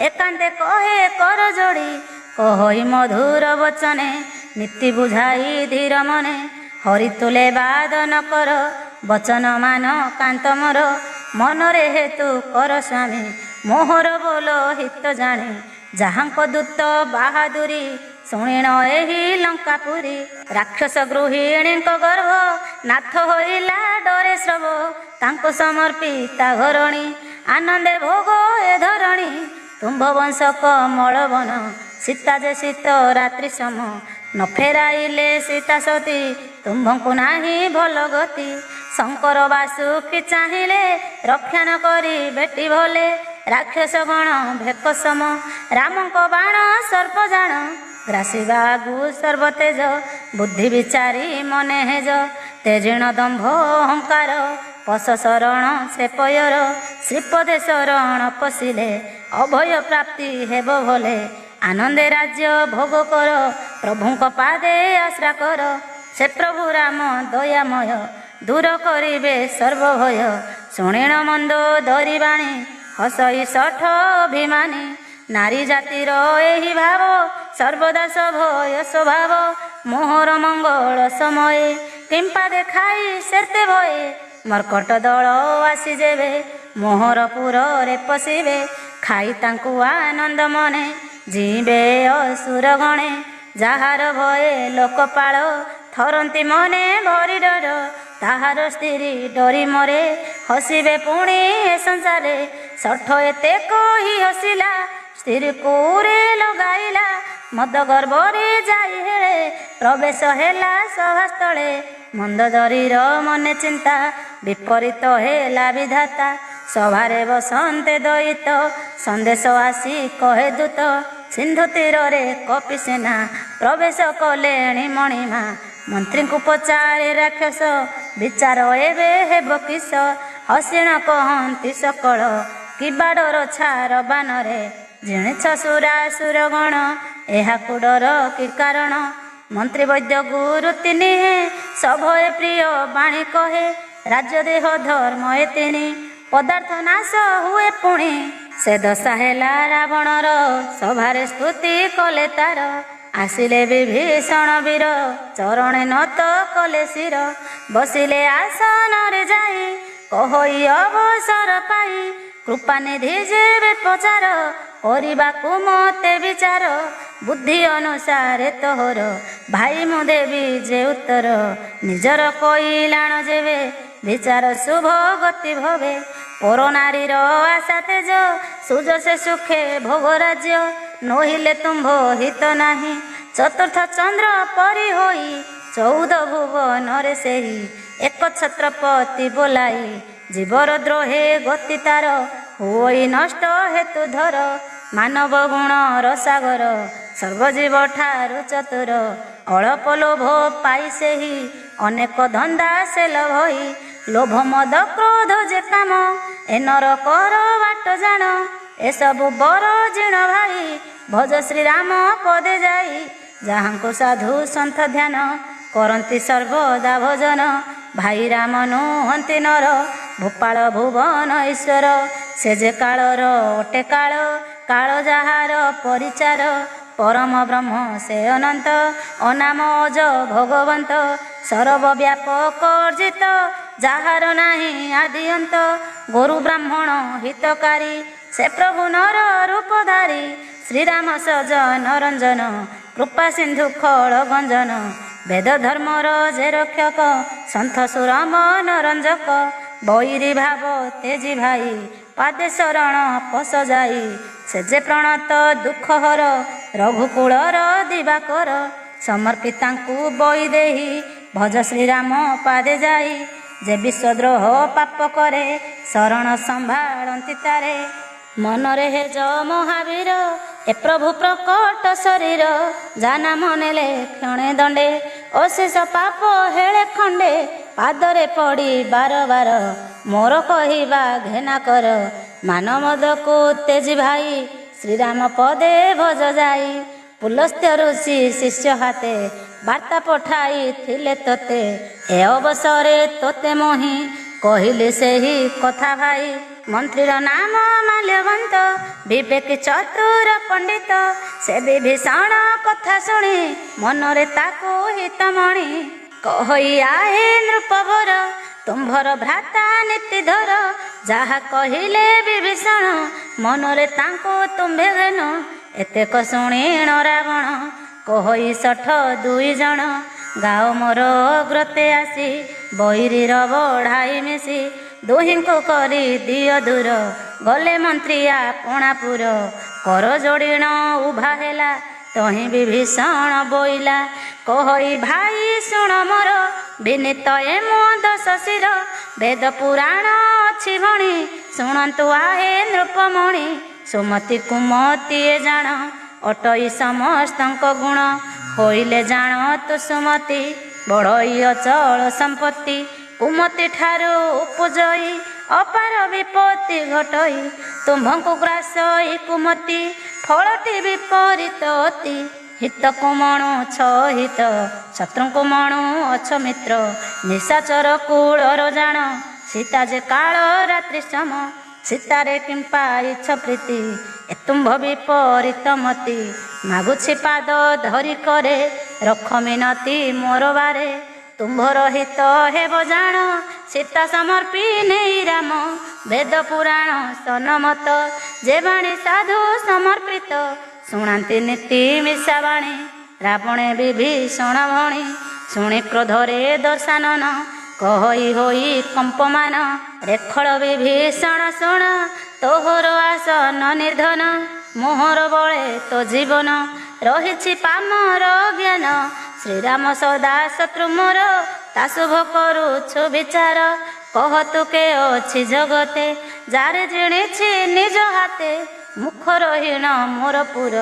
ଏକାନ୍ତେ କହେ କର ଯୋଡ଼ି। କହଇ ମଧୁର ବଚନେ, ନୀତି ବୁଝାଇ ଧୀର ମନେ। ହରି ତୁଲେ ବାଦ ନ କର, ବଚନ ମାନ କାନ୍ତ ମୋର। ମନରେ ହେତୁ କର ସ୍ୱାମୀ, ମୋହର ବୋଲ ହିତ ଜାଣେ। ଯାହାଙ୍କ ଦୂତ ବାହାଦୁରୀ, ଶୁଣିଣ ଏହି ଲଙ୍କାପୁରୀ। ରାକ୍ଷସ ଗୃହିଣୀଙ୍କ ଗର୍ଭ, ନାଥ ହୋଇଲା ଡରେ ଶ୍ରବ। ତାଙ୍କୁ ସମର୍ପିତା ଘରଣୀ, ଆନନ୍ଦେ ଭୋଗ ଏ ଧରଣୀ। ତୁମ୍ଭ ବଂଶ କମଳ ବନ, ସୀତା ଯେ ଶୀତ ରାତ୍ରି ସମ। ନ ଫେରାଇଲେ ସୀତା ସତୀ, ତୁମ୍ଭଙ୍କୁ ନାହିଁ ଭଲ ଗତି। ଶଙ୍କର ବାସୁକି ଚାହିଁଲେ, ରକ୍ଷା ନ କରି ବେଟି ଭଲେ। ରାକ୍ଷସ ଗଣ ଭେକ ସମ, ରାମଙ୍କ ବାଣ ସର୍ପ ଜାଣ। ଗ୍ରାସିବା ଆଗୁ ସର୍ବତେଜ, ବୁଦ୍ଧି ବିଚାରି ମନେ ହେଜ। ତେଜିଣ ଦମ୍ଭ ଅହଙ୍କାର, ପଶ ଶରଣ ସେ ପୟର। ଶ୍ରୀପଦେ ଶରଣ ପଶିଲେ, ଅଭୟ ପ୍ରାପ୍ତି ହେବ ଭଲେ। ଆନନ୍ଦେ ରାଜ୍ୟ ଭୋଗ କର, ପ୍ରଭୁଙ୍କ ପାଦେ ଆଶ୍ରା କର। ସେ ପ୍ରଭୁ ରାମ ଦୟାମୟ, ଦୂର କରିବେ ସର୍ବଭୟ। ଶୁଣିଣ ମନ୍ଦ ଧରି ବାଣୀ, ହସଇ ଶଠ ଅଭିମାନୀ। ନାରୀ ଜାତିର ଏହି ଭାବ ସର୍ବଦା ସଭୟ ସ୍ୱଭାବ ମୋହର ମଙ୍ଗଳ ସମୟେ କିମ୍ପା ଦେଖାଇ ସେତେ ଭଏ ମର୍କଟ ଦଳ ଆସି ଯେବେ ମୋହର ପୁରରେ ପଶିବେ ଖାଇ ତାଙ୍କୁ ଆନନ୍ଦ ମନେ ଯିବେ ଅସୁର ଗଣେ ଯାହାର ଭଏ ଲୋକପାଳ ଥରନ୍ତି ମନେ ଭରି ଡର ତାହାର ସ୍ତ୍ରୀ ଡରି ମରେ ହସିବେ ପୁଣି ଏ ସଂସାରେ ଷଠ ଏତେ କହି ହସିଲା ସ୍ତ୍ରୀ କୋରେ ଲଗାଇଲା ମଦ ଗର୍ବରେ ଯାଇ ହେଳେ ପ୍ରବେଶ ହେଲା ସଭାସ୍ଥଳେ ମନ୍ଦ ଦରିର ମନେ ଚିନ୍ତା ବିପରୀତ ହେଲା ବିଧାତା ସଭାରେ ବସନ୍ତେ ଦଇତ ସନ୍ଦେଶ ଆସି କହେ ଦୂତ ସିନ୍ଧୁ ତୀରରେ କପି ସେନା ପ୍ରବେଶ କଲେଣି ମଣିମା ମନ୍ତ୍ରୀଙ୍କୁ ପଚାରେ ରାକ୍ଷସ ବିଚାର ଏବେ ହେବ କିସ ହସିଣ କହନ୍ତି ସକଳ କି ବାଡ଼ର ଛାର ବାନରେ ଜିଣିଛ ସୁରାସୁର ଗଣ ଏହାକୁ ଡର କି କାରଣ ମନ୍ତ୍ରୀ ବୈଦ୍ୟ ଗୁରୁ ତିନିହେ ସଭଏ ପ୍ରିୟ ବାଣୀ କହେ ରାଜ୍ୟ ଦେହ ଧର୍ମ ଏ ତିନି ପଦାର୍ଥ ନାଶ ହୁଏ ପୁଣି ସେ ଦଶା ହେଲା ରାବଣର ସଭାରେ ସ୍ତୁତି କଲେ ତାର ଆସିଲେ ବିଭୀଷଣ ବୀର ଚରଣେ ନତ କଲେ ଶିର ବସିଲେ ଆସନରେ ଯାଇ କହଇ ଅବସର ପାଇ କୃପାନିଧି ଯେବେ ପଚାର କରିବାକୁ ମତେ ବିଚାର ବୁଦ୍ଧି ଅନୁସାରେ ତୋହର ଭାଇ ମୁଁ ଦେବି ଯେ ଉତ୍ତର ନିଜର କଇଲାଣ ଯେବେ ବିଚାର ଶୁଭ ଗତି ଭବେ ପର ନାରୀର ଆଶା ତେଜ ସୁଜ ସେ ସୁଖେ ଭୋଗ ରାଜ୍ୟ ନୋହିଲେ ତୁମ୍ଭ ହିତ ନାହିଁ ଚତୁର୍ଥ ଚନ୍ଦ୍ର ପରି ହୋଇ 14 ଭୁବନରେ ସେହି ଏକ ଛତ୍ରପତି ବୋଲାଇ ଜୀବର ଦ୍ରୋହେ ଗତି ତାର ହୋଇ ନଷ୍ଟ ହେତୁ ଧର ମାନବ ଗୁଣର ସାଗର ସର୍ବଜୀବ ଠାରୁ ଚତୁର ଅଳପ ଲୋଭ ପାଇ ସେହି ଅନେକ ଧନ୍ଦା ସେ ଲୋଭଇ ଲୋଭ ମଦ କ୍ରୋଧ ଯେ କାମ ଏ ନର କର ବାଟ ଜାଣ ଏସବୁ ବର ଜିଣ ଭାଇ ଭଜ ଶ୍ରୀରାମ ପଦେ ଯାଇ ଯାହାଙ୍କୁ ସାଧୁ ସନ୍ଥ ଧ୍ୟାନ କରନ୍ତି ସର୍ବଦା ଭଜନ ଭାଇ ରାମ ନୁହନ୍ତି ନର ଭୋପାଳ ଭୁବନ ଈଶ୍ୱର ସେ ଯେ କାଳର ଅଟେ କାଳ କାଳ ଯାହାର ପରିଚାର ପରମ ବ୍ରହ୍ମ ସେ ଅନନ୍ତ ଅନାମ ଅଜ ଭଗବନ୍ତ ସର୍ବବ୍ୟାପକ ଅର୍ଜିତ ଯାହାର ନାହିଁ ଆଦି ଅନ୍ତ ଗୁରୁ ବ୍ରାହ୍ମଣ ହିତକାରୀ ସେ ପ୍ରଭୁ ନର ରୂପଧାରୀ ଶ୍ରୀରାମ ସଜନ ରଞ୍ଜନ କୃପା ସିନ୍ଧୁ ଖଳ ଗଞ୍ଜନ ବେଦ ଧର୍ମର ଯେ ରକ୍ଷକ ସନ୍ଥ ସୁର ମନୋରଞ୍ଜକ ବୈରୀ ଭାବ ତେଜି ଭାଇ ପାଦେ ଶରଣ ପଶ ଯାଇ ସେ ଯେ ପ୍ରଣତ ଦୁଃଖ ହର ରଘୁକୁଳର ଦିବାକର ସମର୍ପିତାଙ୍କୁ ବଇ ଦେହି ଭଜ ଶ୍ରୀରାମ ପାଦେ ଯାଇ ଯେ ବିଶ୍ୱଦ୍ରୋହ ପାପ କରେ ଶରଣ ସମ୍ଭାଳନ୍ତି ତାରେ ମନରେ ହେ ଜ ମହାବୀର ଏ ପ୍ରଭୁ ପ୍ରକଟ ଶରୀର ଜାନା ମନେଲେ କ୍ଷଣେ ଦଣ୍ଡେ ଅଶେଷ ପାପ ହେଳେ ଖଣ୍ଡେ ପାଦରେ ପଡ଼ି ବାର ବାର ମୋର କହିବା ଘେନା କର ମାନ ମଦକୁ ତେଜି ଭାଇ ଶ୍ରୀରାମ ପଦେ ଭଜ ଯାଇ ପୁଲସ୍ତ୍ୟ ଋଷି ଶିଷ୍ୟ ହାତେ ବାର୍ତ୍ତା ପଠାଇ ଥିଲେ ତୋତେ ଏ ଅବସରେ ତୋତେ ମୋହି କହିଲେ ସେହି କଥା ଭାଇ ମନ୍ତ୍ରୀର ନାମ ମାଲ୍ୟବନ୍ତ ବିବେକ ଚତୁର ପଣ୍ଡିତ ସେ ବିଭୀଷଣ କଥା ଶୁଣି ମନରେ ତାକୁ ହିତମଣି କହି ଆହେ ନୃପବର ତୁମ୍ଭର ଭ୍ରାତା ନୀତିଧର ଯାହା କହିଲେ ବିଭୀଷଣ ମନରେ ତାଙ୍କୁ ତୁମ୍ଭେ ଘେନ ଏତେକ ଶୁଣିଣ ରାବଣ କହି ଷଠ 2 ଜଣ ଗାଓ ମୋର ଅଗ୍ରତେ ଆସି ବୈରୀର ବଢ଼ାଇ ମିଶି ଦୁହିଁଙ୍କୁ କରି ଦିଅ ଦୂର ଗଲେ ମନ୍ତ୍ରୀ ଆପଣାପୁର କର ଯୋଡ଼ିଣ ଉଭା ହେଲା ତହିଁ ବିଭୀଷଣ ବୋଇଲା କହି ଭାଇ ଶୁଣ ମୋର ବିନୀତ ଏ ମୋ ଦଶ ଶିର ବେଦ ପୁରାଣ ଅଛି ଭଣି ଶୁଣନ୍ତୁ ଆହେ ନୃପମଣି ସୁମତି କୁମତି ଏ ଜାଣ ଅଟଇ ସମସ୍ତଙ୍କ ଗୁଣ ହୋଇଲେ ଜାଣ ତୁ ସୁମତି ବଢ଼ଇ ଅଚଳ ସମ୍ପତ୍ତି କୁମତି ଠାରୁ ଉପଜଇ ଅପାର ବିପତ୍ତି ଘଟଇ ତୁମ୍ଭଙ୍କୁ ଗ୍ରାସ ଇ କୁମତି ଫଳଟି ବିପରୀତ ଅତି ହିତକୁ ମଣୁ ଛ ହିତ ଶତ୍ରୁଙ୍କୁ ମଣୁ ଅଛ ମିତ୍ର ନିଶାଚର କୂଳର ଜାଣ ସୀତା ଯେ କାଳ ରାତ୍ରି ସମ ସୀତାରେ କିମ୍ପା ଇଚ୍ଛ ପ୍ରୀତି ଏତୁମ୍ଭ ବିପରୀତ ମତି ମାଗୁଛି ପାଦ ଧରି କରେ ରଖ ମିନତି ମୋର ବାରେ ତୁମ୍ଭର ହିତ ହେବ ଜାଣ ସୀତା ସମର୍ପି ନେଇ ରାମ ବେଦ ପୁରାଣ ସନମତ ଯେ ବାଣୀ ସାଧୁ ସମର୍ପିତ ଶୁଣାନ୍ତି ନୀତି ମିଶାବାଣୀ ରାବଣେ ବିଭୀଷଣ ଭଣୀ ଶୁଣି କ୍ରୋଧରେ ଦର୍ଶାନନ କହଇ ହୋଇ କମ୍ପମାନ ରେଖଳ ବିଭୀଷଣ ଶୁଣ ତୋହର ଆସନ ନିର୍ଧନ ମୋହର ବଳେ ତୋ ଜୀବନ ରହିଛି ପାମର ଜ୍ଞାନ ଶ୍ରୀରାମ ସଦା ଶତ୍ରୁ ମୋର ତା ଶୁଭ କରୁଛୁ ବିଚାର କହ ତୁ କେ ଅଛି ଜଗତେ ଯାରେ ଜିଣିଛି ନିଜ ହାତେ ମୁଖର ହୀନ ମୋର ପୁର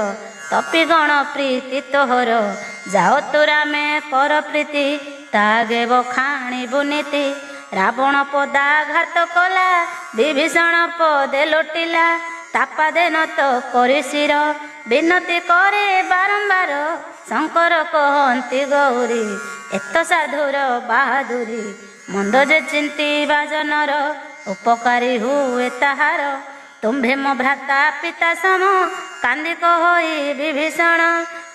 ତପି ଗଣ ପ୍ରୀତି ତୋହର ଯାଅ ତୁ ରାମେ କର ପ୍ରୀତି ତାଗେ ବଖାଣିବୁ ନୀତି ରାବଣ ପଦାଘାତ କଲା ବିଭୀଷଣ ପଦେ ଲୋଟିଲା ତାପାଦେ ନତ କରି ଶିର ବିନତି କରେ ବାରମ୍ବାର ଶଙ୍କର କହନ୍ତି ଗୌରୀ ଏତ ସାଧୁର ବାହାଦୁରୀ ମନ୍ଦ ଯେ ଚିନ୍ତିବା ଜନର ଉପକାରୀ ହୁଏ ତାହାର ତୁମ୍ଭେ ମୋ ଭ୍ରାତା ପିତା ସମ କାନ୍ଦି କହଇ ବିଭୀଷଣ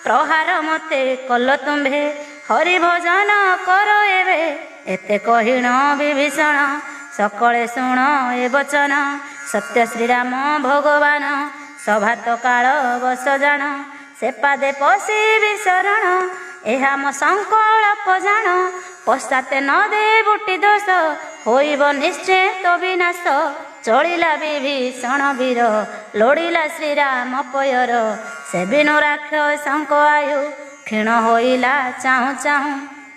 ପ୍ରହାର ମତେ କଲ ତୁମ୍ଭେ ହରି ଭଜନ କର ଏବେ ଏତେ କହିଣ ବିଭୀଷଣ ସକଳେ ଶୁଣ ଏ ବଚନ ସତ୍ୟ ଶ୍ରୀରାମ ଭଗବାନ ସଭାତ କାଳ ବସ ଜାଣ ସେ ପାଦେ ପଶିବି ଶରଣ ଏହା ମୋ ସଂକଳ୍ପ ଜାଣ ପଶ୍ଚାତେ ନ ଦେ ବୁଟି ଦୋଷ ହୋଇବ ନିଶ୍ଚୟ ତ ବିନାଶ ଚଳିଲା ବିଭୀଷଣ ବୀର ଲୋଡ଼ିଲା ଶ୍ରୀରାମ ପୟର ସେ ବିନୁ ରାକ୍ଷସଙ୍କ ଆୟୁ କ୍ଷୀଣ ହୋଇଲା ଚାହୁଁ ଚାହୁଁ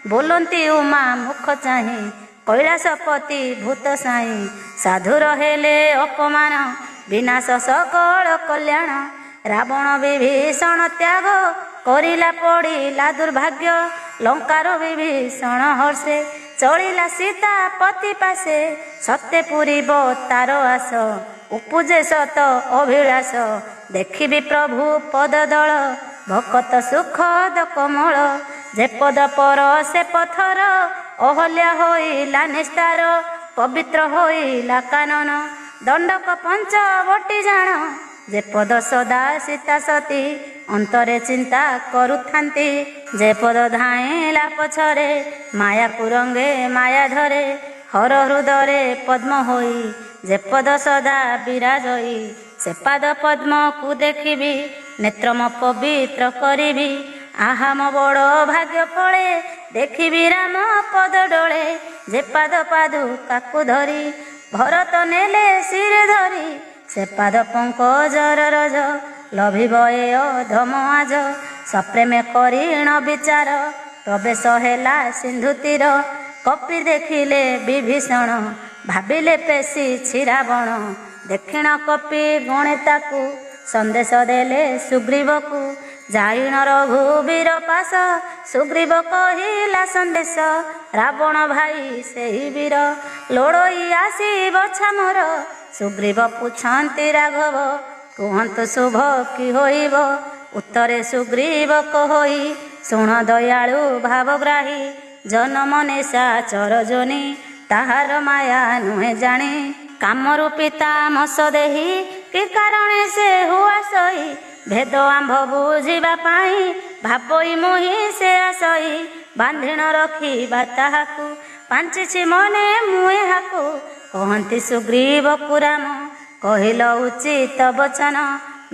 ବୋଲନ୍ତି ଉମା ମୁଖ ଚାହିଁ କୈଳାସପତି ଭୂତ ସାଇଁ ସାଧୁର ହେଲେ ଅପମାନ ବିନାଶ ସକଳ କଲ୍ୟାଣ ରାବଣ ବିଭୀଷଣ ତ୍ୟାଗ କରିଲା ପଡ଼ିଲା ଦୁର୍ଭାଗ୍ୟ ଲଙ୍କାର ବିଭୀଷଣ ହର୍ଷେ ଚଳିଲା ସୀତା ପତି ପାଶେ ସତ୍ୟ ପୁରିବ ତାର ଆସ ଉପୁଜେ ସତ ଅଭିଳାଷ ଦେଖିବି ପ୍ରଭୁ ପଦ ଦଳ ଭକତ ସୁଖଦ କମଳ ଯେ ପଦ ପର ସେ ପଥର ଅହଲ୍ୟା ହୋଇଲା ନିସ୍ତାର ପବିତ୍ର ହୋଇଲା କାନନ ଦଣ୍ଡକ ପଞ୍ଚବଟି ଜାଣ ଯେ ପଦ ସଦା ସୀତା ସତୀ ଅନ୍ତରେ ଚିନ୍ତା କରୁଥାନ୍ତି ଯେ ପଦ ଧାଇଁଲା ପଛରେ ମାୟା ପୁରଙ୍ଗେ ମାୟା ଧରେ ହର ହୃଦୟରେ ପଦ୍ମ ହୋଇ ଯେ ପଦ ସଦା ବିରାଜଇ ସେ ପାଦ ପଦ୍ମକୁ ଦେଖିବି ନେତ୍ରମ ପବିତ୍ର କରିବି ଆହା ମୋ ବଡ଼ ଭାଗ୍ୟ ଫଳେ ଦେଖିବି ରାମ ପଦ ଡୋଳେ ଯେ ପାଦ ପାଦୁକାକୁ ଧରି ଭରତ ନେଲେ ଶିରେ ଧରି ସେ ପାଦ ପଙ୍କଜର ରଜ ଲଭିବ ଏ ଅଧମ ଆଜ ସପ୍ରେମେ କରିଣ ବିଚାର ପ୍ରବେଶ ହେଲା ସିନ୍ଧୁ ତୀର କପି ଦେଖିଲେ ବିଭୀଷଣ ଭାବିଲେ ପେଶିଛି ରାବଣ ଦକ୍ଷିଣ କପି ଗୁଣେ ତାକୁ ସନ୍ଦେଶ ଦେଲେ ସୁଗ୍ରୀବକୁ ଜାଇଣ ରଘୁବୀର ପାଶ ସୁଗ୍ରୀବ କହିଲା ସନ୍ଦେଶ ରାବଣ ଭାଇ ସେହି ବୀର ଲୋଡ଼ଇ ଆସିବ ଛାମର ସୁଗ୍ରୀବ ପୁଛନ୍ତି ରାଘବ କୁହନ୍ତୁ ଶୁଭ କି ହୋଇବ ଉତ୍ତରେ ସୁଗ୍ରୀବ କହଇ ଶୁଣ ଦୟାଳୁ ଭାବଗ୍ରାହୀ ଜନମ ନେଶା ଚରଜନି ତାହାର ମାୟା ନୁହେଁ ଜାଣି କାମରୁ ପିତା ମସ ଦେହି କି କାରଣେ ସେ ହୁଆ ସହି ଭେଦ ଆମ୍ଭ ବୁଝିବା ପାଇଁ ଭାବଇ ମୁହିଁ ସେ ଆସଇ ବାନ୍ଧିଣ ରଖିବା ତାହାକୁ ପାଞ୍ଚିଛି ମନେ ମୁଁ ଏହାକୁ କହନ୍ତି ସୁଗ୍ରୀବକୁ ରାମ କହିଲ ଉଚିତ ବଚନ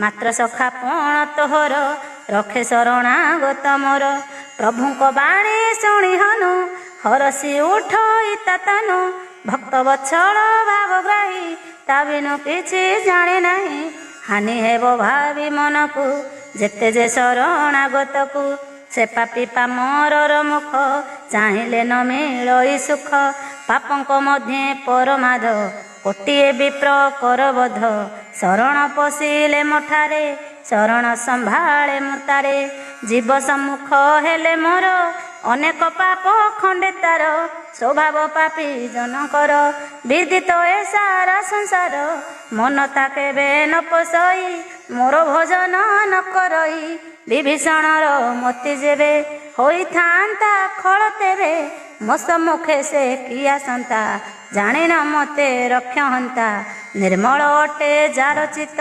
ମାତ୍ର ସଖା ପଣ ତୋହର ରଖେ ଶରଣାଗତ ମୋର ପ୍ରଭୁଙ୍କ ବାଣୀ ଶୁଣି ହନୁ ହରସି ଉଠଇ ତାତାନୁ ଭକ୍ତ ବତ୍ସଳ ଭାବଗ୍ରାହୀ ତା ବିନୁ କିଛି ଜାଣେ ନାହିଁ ହାନି ହେବ ଭାବି ମନକୁ ଯେତେ ଯେ ଶରଣାଗତକୁ ସେ ପାପି ପାମରର ମୁଖ ଚାହିଁଲେ ନ ମିଳଇ ସୁଖ ପାପଙ୍କ ମଧ୍ୟେ ପରମାଧ କୋଟିଏ ବିପ୍ର କରବଧ ଶରଣ ପଶିଲେ ମଠାରେ ଶରଣ ସମ୍ଭାଳେ ମୁତାରେ ଜୀବ ସମ୍ମୁଖ ହେଲେ ମୋର ଅନେକ ପାପ ଖଣ୍ଡେ ତାର ସ୍ୱଭାବ ପାପୀ ଜନଙ୍କର ବିଦିତ ଏ ସାରା ସଂସାର ମନ ତା କେବେ ନ ପୋଷଇ ମୋର ଭଜନ ନ କରଇ ବିଭୀଷଣର ମତି ଯେବେ ହୋଇଥାନ୍ତା ଖଳ ତେବେ ମୋ ସମ୍ମୁଖେ ସେ କି ଆସନ୍ତା ଜାଣିନ ମତେ ରକ୍ଷହନ୍ତା निर्मल अटे जार चित्त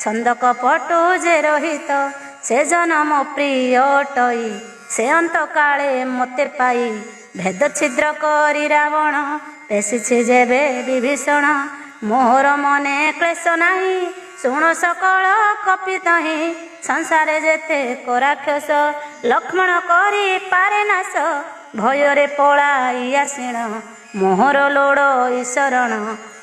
छंद कपटु जे रहित से जन्म प्रिय अटई से अंत काले मते पाई भेद छिद्र करी रावण पेशिछि जेबे विभीषण मोहर मने क्लेश नाही शुण सकल कपित ही संसारे जेते कराक्षस लक्ष्मण करी पारे नाश भୟରେ पलाई आसीण मोहर लोड़ ईशरण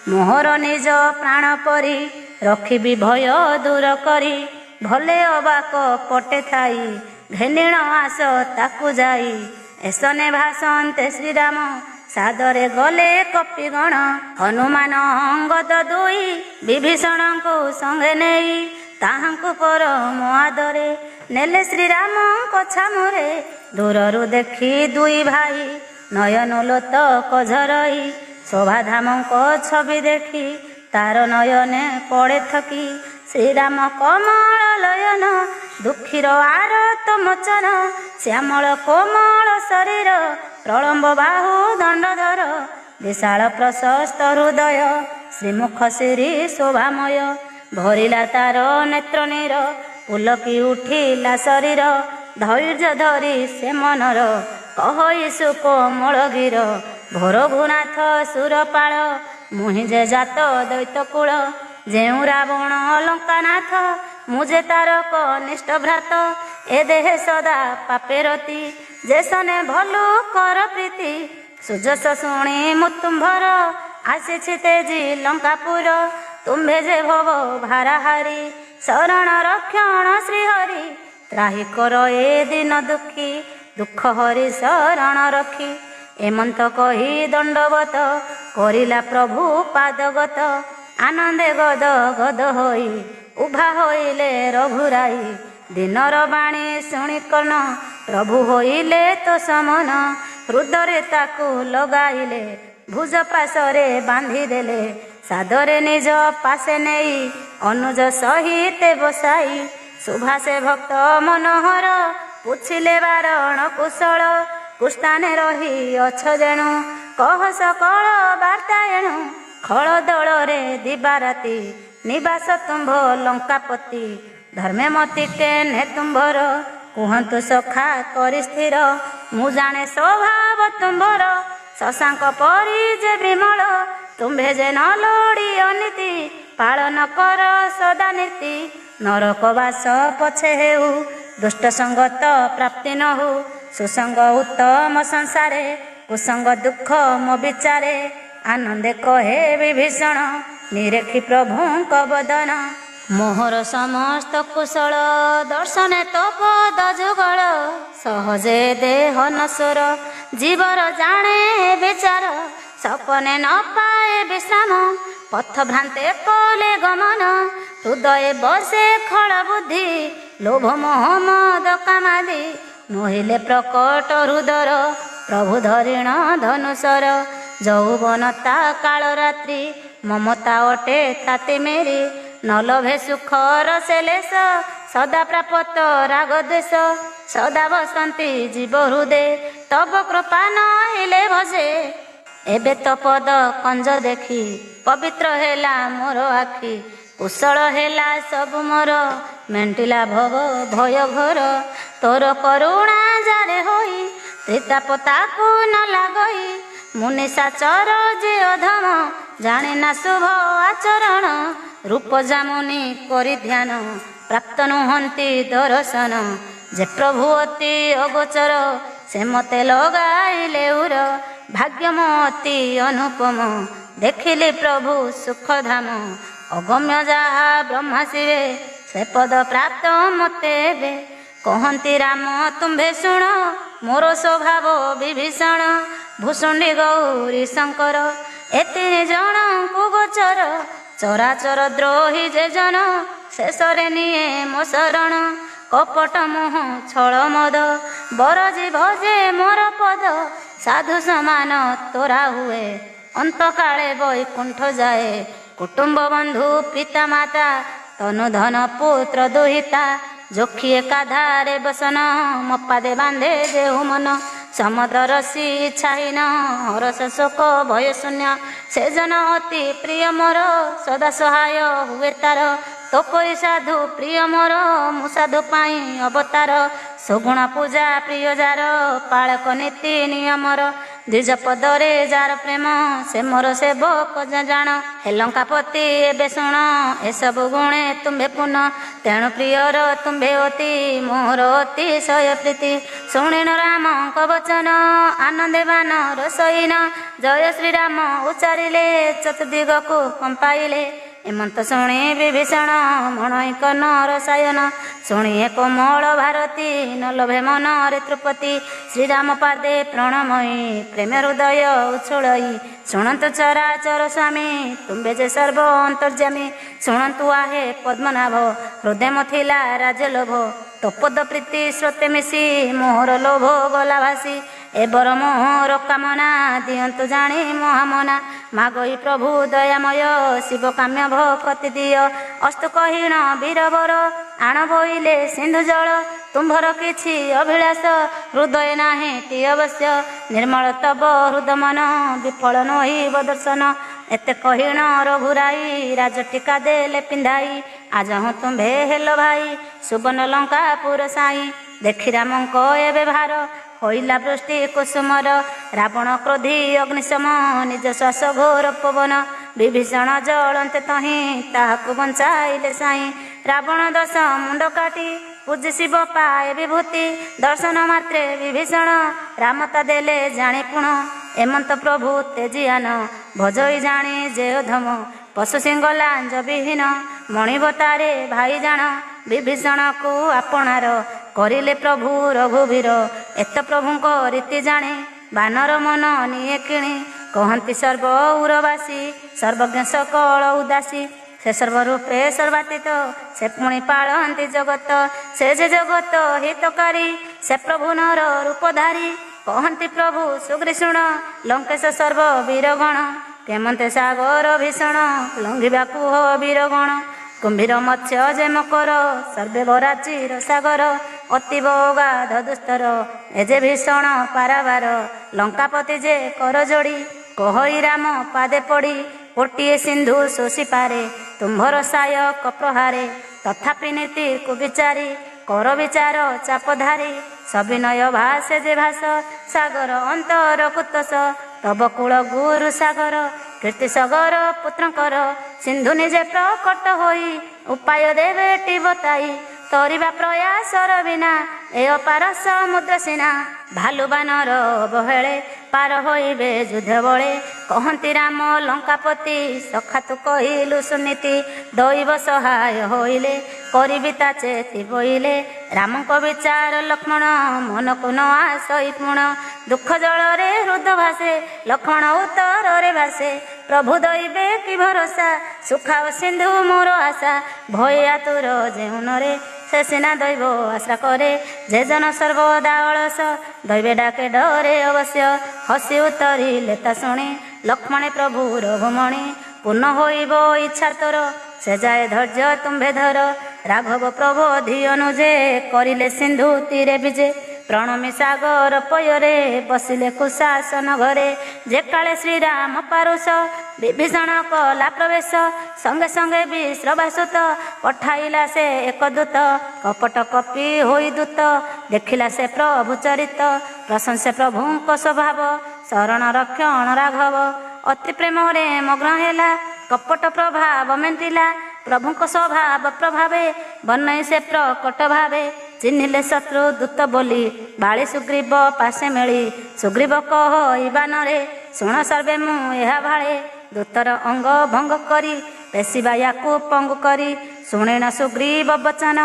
मोहर निज प्राण परी रखिबी भय दूर करी भले अबाक पटे थाई घेनिण आस ताकू जाई एसने भाषन्ते श्रीराम सादरे गले कपिगण हनुमान अंगद दुई विभीषण को संगे नेई ताहांकु परम आदरे नेले श्रीराम छामुरे दूररू देखी दुई भाई नयन लोतक झरई शोभाधाम छवि देखी तार नयने पड़े थकी श्रीराम कमल लयन दुखीर आरत मोचन श्यामल कोमल शरीर प्रलम्ब बाहु दंडधर विशाल प्रशस्त हृदय श्रीमुख श्री शोभामय भरिला तार नेत्र नीर पुलकी उठिला शरीर धैर्य धरी से मनर कहि सुकोमल गिर भोर भुनाथ सुरपाल मुहि जे जात दैत्यकूल जेउ रावण लंकानाथ मुझे तार कनिष्ठ भ्रात ए देहे सदा पापे रति जेसने भलु कर प्रीति सुजस शुणी मुतुंभर आसी तेजी लंकापुर तुम्भे जे भव भाराहारी शरण रक्षण श्रीहरि त्राही कर ए दिन दुखी दुख हरि शरण रखी एमंत कही दंडवत करिला प्रभु पादगत आनंदे गद गद होई उभा होइले रघुराई दिनर बाणी शुणी कर्ण प्रभु होइले तो समन हृदय ताकू लगाइले भुज पाशरे बांधी देले सादरे निज पासे नेई अनुज सहिते बसाई सुभाषे भक्त मनोहर पुछिले बारण कुशल कुस्ताने रही अछ जेणु कह सकल बार्ता एणु खल दल रे दिबाराती निवास तुम्भ लंकापति धर्मे मती केने तुम्भर कुहतु सखा करि स्थिर मु जाने स्वभाव तुम्भर शशांक परी जे विमल तुम्भे जे न लोड़ी अनीति पालन कर सदा नीति नरकवास पछे हेउ दुष्ट संगत प्राप्ति न हो सुसंग उत्तम संसारे कुसंग दुख मो विचारे आनंदे कहे विभीषण निरेखी प्रभुंक बदन मोहर समस्त कुशल दर्शने तो पद जुगल सहजे देह नश्वर जीवर जाने विचार सपने न पाए विश्राम पथ भ्रांते कले गमन हृदय बसे खल बुद्धि लोभ मोह मद कामादि नहिले प्रकट हृदर प्रभु धरिण धनुषर यौवनता काल रात्रि ममता अटे ताते मेरी न लभे सुखर सेलेस सदा प्राप्त राग द्वेष सदा बसंती जीव हृदय तब कृपा नहिले भजे एबे तो पद कंज देखी पवित्र हेला मोर आखि कुशल हेला सब मोर मेंटिला भव भय घर तोर करुणा जारे होई त्रितापताकू न लागई मुनिषा चर जे अधम जाने ना शुभ आचरण रूप जामुनि करि ध्यान प्राप्त नुहंती दर्शन जे प्रभु अति अगोचर से मते लगाइले उर भाग्य मोती अनुपम देखिले प्रभु सुखधाम अगम्य जहा ब्रह्मा शिवे से पद प्राप्त मते बे कहती राम तुम्भे शुण मोर स्वभाव विभीषण भूषुंडी गौरी शंकर एतिनि जन को गोचर चराचर द्रोही जे जन शेषरे निये मो शरण कपट मोह छल मद बरजी भजे मोर पद साधु समान तोरा हुए अंत काले वैकुंठ जाए कुटुंब बंधु पिता माता तनु धन पुत्र दुहिता जोखिए काधारे बसन मपादे बांधे देहु मन ସମଦରସି ଇଚ୍ଛାହୀନ ହରସ ଶୋକ ଭୟ ଶୂନ୍ୟ ସେ ଜନ ଅତି ପ୍ରିୟ ମୋର ସଦା ସହାୟ ହୁଏ ତାର ତୋପରି ସାଧୁ ପ୍ରିୟ ମୋର ମୁଁ ସାଧୁ ପାଇଁ ଅବତାର ସୁଗୁଣ ପୂଜା ପ୍ରିୟ ଯାର ପାଳକ ନୀତି ନିୟମର ଦ୍ୱିଜ ପଦରେ ଯାର ପ୍ରେମ ସେ ମୋର ସେବକ ଜାଣ ହେ ଲଙ୍କାପତି ଏବେ ଶୁଣ ଏସବୁ ଗୁଣେ ତୁମ୍ଭେ ପୁନ ତେଣୁ ପ୍ରିୟର ତୁମ୍ଭେ ଅତି ମୋର ଅତିଶୟ ପ୍ରୀତି ଶୁଣିନ ରାମଙ୍କ ବଚନ ଆନନ୍ଦେବାନ ରୋଷଇନ ଜୟ ଶ୍ରୀରାମ ଉଚ୍ଚାରିଲେ ଚତୁର୍ଦିଗକୁ କମ୍ପାଇଲେ ଏମନ୍ତ ଶୁଣି ବିଭୀଷଣ ମଣଇକନ ରସାୟନ ଶୁଣି କୋମଳ ଭାରତୀ ନଲଭେ ମନରେ ତୃପତି ଶ୍ରୀରାମ ପାଦେ ପ୍ରଣମୟୀ ପ୍ରେମ ହୃଦୟ ଉଛୁଳଇ ଶୁଣନ୍ତୁ ଚରାଚର ସ୍ୱାମୀ ତୁମ୍ଭେ ଯେ ସର୍ବ ଅନ୍ତର୍ଯ୍ୟାମୀ ଶୁଣନ୍ତୁ ଆହେ ପଦ୍ମନାଭ ହୃଦୟ ଥିଲା ରାଜଲୋଭ ତୋପଦ ପ୍ରୀତି ସ୍ରୋତେ ମିଶି ମୋହର ଲୋଭ ଗଲା ଭାସି ଏବର ମୋହର କାମନା ଦିଅନ୍ତୁ ଜାଣି ମହାମନା ମାଗଇ ପ୍ରଭୁ ଦୟାମୟ ଶିବ କାମ୍ୟ ଭକତି ଦିଅ ଅସ୍ତୁ କହିଣ ବୀରବର ଆଣ ବୋଇଲେ ସିନ୍ଧୁ ଜଳ ତୁମ୍ଭର କିଛି ଅଭିଳାଷ ହୃଦୟ ନାହିଁ ଟି ଅବଶ୍ୟ ନିର୍ମଳ ତବ ହୃଦ ମନ ବିଫଳ ନୋହିବ ଦର୍ଶନ ଏତେ କହିଣ ରଘୁରାଇ ରାଜ ଟିକା ଦେଲେ ପିନ୍ଧାଇ ଆଜ ହୁଁ ତୁମ୍ଭେ ହେଲ ଭାଇ ସୁବର୍ଣ୍ଣ ଲଙ୍କା ପୁର ସାଇ ଦେଖି ରାମଙ୍କ ଏବେ ଭାର ହୋଇଲା ବୃଷ୍ଟି କୁସୁମର ରାବଣ କ୍ରୋଧୀ ଅଗ୍ନିଶମ ନିଜ ଶ୍ୱାସ ଘୋର ପବନ ବିଭୀଷଣ ଜଳନ୍ତେ ତହିଁ ତାହାକୁ ବଞ୍ଚାଇଲେ ସାଇଁ ରାବଣ ଦଶ ମୁଣ୍ଡ କାଟି ପୂଜି ଶିବ ପାଏ ବିଭୂତି ଦର୍ଶନ ମାତ୍ରେ ବିଭୀଷଣ ରାମତା ଦେଲେ ଜାଣି ପୁଣ ଏମନ୍ତ ପ୍ରଭୁ ତେଜିଆନ ଭଜଇ ଜାଣି ଯେ ଅଧମ ପଶୁ ସିଂହ ଲାଞ୍ଜ ବିହୀନ ମଣିବତାରେ ଭାଇ ଜାଣ ବିଭୀଷଣକୁ ଆପଣାର କରିଲେ ପ୍ରଭୁ ରଘୁବୀର ଏତ ପ୍ରଭୁଙ୍କ ରୀତି ଜାଣି ବାନର ମନ ନିଏ କିଣି କହନ୍ତି ସର୍ବ ଉରବାସୀ ସର୍ବଜ୍ଞ ସକଳ ଉଦାସୀ ସେ ସର୍ବରୂପେ ସର୍ବାତୀତ ସେ ପୁଣି ପାଳନ୍ତି ଜଗତ ସେ ଯେ ଜଗତ ହିତକାରୀ ସେ ପ୍ରଭୁ ନର ରୂପଧାରୀ କହନ୍ତି ପ୍ରଭୁ ସୁଗ୍ରୀ ଶୁଣ ଲଙ୍କେଶ ସର୍ବ ବୀରଗଣ କେମନ୍ତେ ସାଗର ଭୀଷଣ ଲଙ୍ଘିବାକୁ ହ ବୀରଗଣ କୁମ୍ଭୀର ମତ୍ସ୍ୟ ଯେ ମକର ସର୍ବେ ବରାଚିର ସାଗର ଅତିବ ଗାଧ ଦୁସ୍ତର ଏ ଯେ ଭୀଷଣ ପାରାବାର ଲଙ୍କାପତି ଯେ କର ଯୋଡ଼ି କହଇ ରାମ ପାଦେ ପଡ଼ି ଗୋଟିଏ ସିନ୍ଧୁ ଶୋଷି ପାରେ ତୁମ୍ଭର ସାୟକ ପ୍ରହାରେ ତଥାପି ନୀତି କୁବିଚାରୀ କର ବିଚାର ଚାପଧାରୀ ସବିନୟ ଭାସେ ଯେ ଭାସ ସାଗର ଅନ୍ତର କୁତସ ତବ କୂଳ ଗୁରୁ ସାଗର କୀର୍ତ୍ତି ସଗର ପୁତ୍ରଙ୍କର ସିନ୍ଧୁ ନିଜେ ପ୍ରକଟ ହୋଇ ଉପାୟ ଦେବେଟି ବତାଇ ତରିବା ପ୍ରୟାସର ବିନା ଏ ଅପାର ସମୁଦ୍ର ସିନା ଭାଲୁ ବାନର ଅବହେଳେ ପାର ହୋଇବେ ଯୁଦ୍ଧ ବଳେ କହନ୍ତି ରାମ ଲଙ୍କାପତି ସଖା ତୁ କହିଲୁ ସୁନୀତି ଦୈବ ସହାୟ ହୋଇଲେ କରିବି ତା ଚେତି ବୋଇଲେ ରାମଙ୍କ ବିଚାର ଲକ୍ଷ୍ମଣ ମନକୁ ନ ଆସଇ ପୁଣ ଦୁଃଖ ଜଳରେ ହୃଦ ଭାସେ ଲକ୍ଷ୍ମଣ ଉତ୍ତରରେ ଭାସେ ପ୍ରଭୁ ଦଇବେ କି ଭରସା ସୁଖାଅ ସିନ୍ଧୁ ମୋର ଆଶା ଭୟ ଆତୁର ଯେଉଁନରେ ସେ ସିନା ଦୈବ ଆଶ୍ରା କରେ ଯେ ଜନ ସର୍ବଦା ଅଳସ ଦୈବେ ଡାକେ ଡରେ ଅବଶ୍ୟ ହସି ଉତ୍ତରିଲେ ତା ଶୁଣି ଲକ୍ଷ୍ମଣେ ପ୍ରଭୁ ରଘୁମଣି ପୂର୍ଣ୍ଣ ହୋଇବ ଇଚ୍ଛା ତୋର ସେ ଯାଏ ଧୈର୍ଯ୍ୟ ତୁମ୍ଭେ ଧର ରାଘବ ପ୍ରବୋଧି ଅନୁଜେ କରିଲେ ସିନ୍ଧୁ ତୀରେ ବିଜେ ପ୍ରଣମୀ ସାଗର ପୟରେ ବସିଲେ କୁଶାସନ ଘରେ ଯେ କାଳେ ଶ୍ରୀରାମ ପାରୁଷ ବିଭୀଷଣ କଲା ପ୍ରବେଶ ସଙ୍ଗେ ସଙ୍ଗେ ବିଶ୍ରବାସୁତ ପଠାଇଲା ସେ ଏକ ଦୂତ କପଟ କପି ହୋଇ ଦୂତ ଦେଖିଲା ସେ ପ୍ରଭୁ ଚରିତ ପ୍ରଶଂସେ ପ୍ରଭୁଙ୍କ ସ୍ୱଭାବ ଶରଣ ରକ୍ଷଣ ରାଘବ ଅତି ପ୍ରେମରେ ମଗ୍ନ ହେଲା କପଟ ପ୍ରଭାବ ମେଣ୍ଟିଲା ପ୍ରଭୁଙ୍କ ସ୍ୱଭାବ ପ୍ରଭାବେ ବର୍ଣ୍ଣଇ ସେ ପ୍ରକଟ ଭାବେ ଚିହ୍ନିଲେ ଶତ୍ରୁ ଦୂତ ବୋଲି ବାଳି ସୁଗ୍ରୀବ ପାଶେ ମିଳି ସୁଗ୍ରୀବ କହିବାନରେ ଶୁଣ ସର୍ବେ ମୁଁ ଏହା ଭାଳେ ଦୂତର ଅଙ୍ଗ ଭଙ୍ଗ କରି ପେଶିବା ୟାକୁ ପଙ୍ଗୁ କରି ଶୁଣିଣ ସୁଗ୍ରୀବ ବଚନ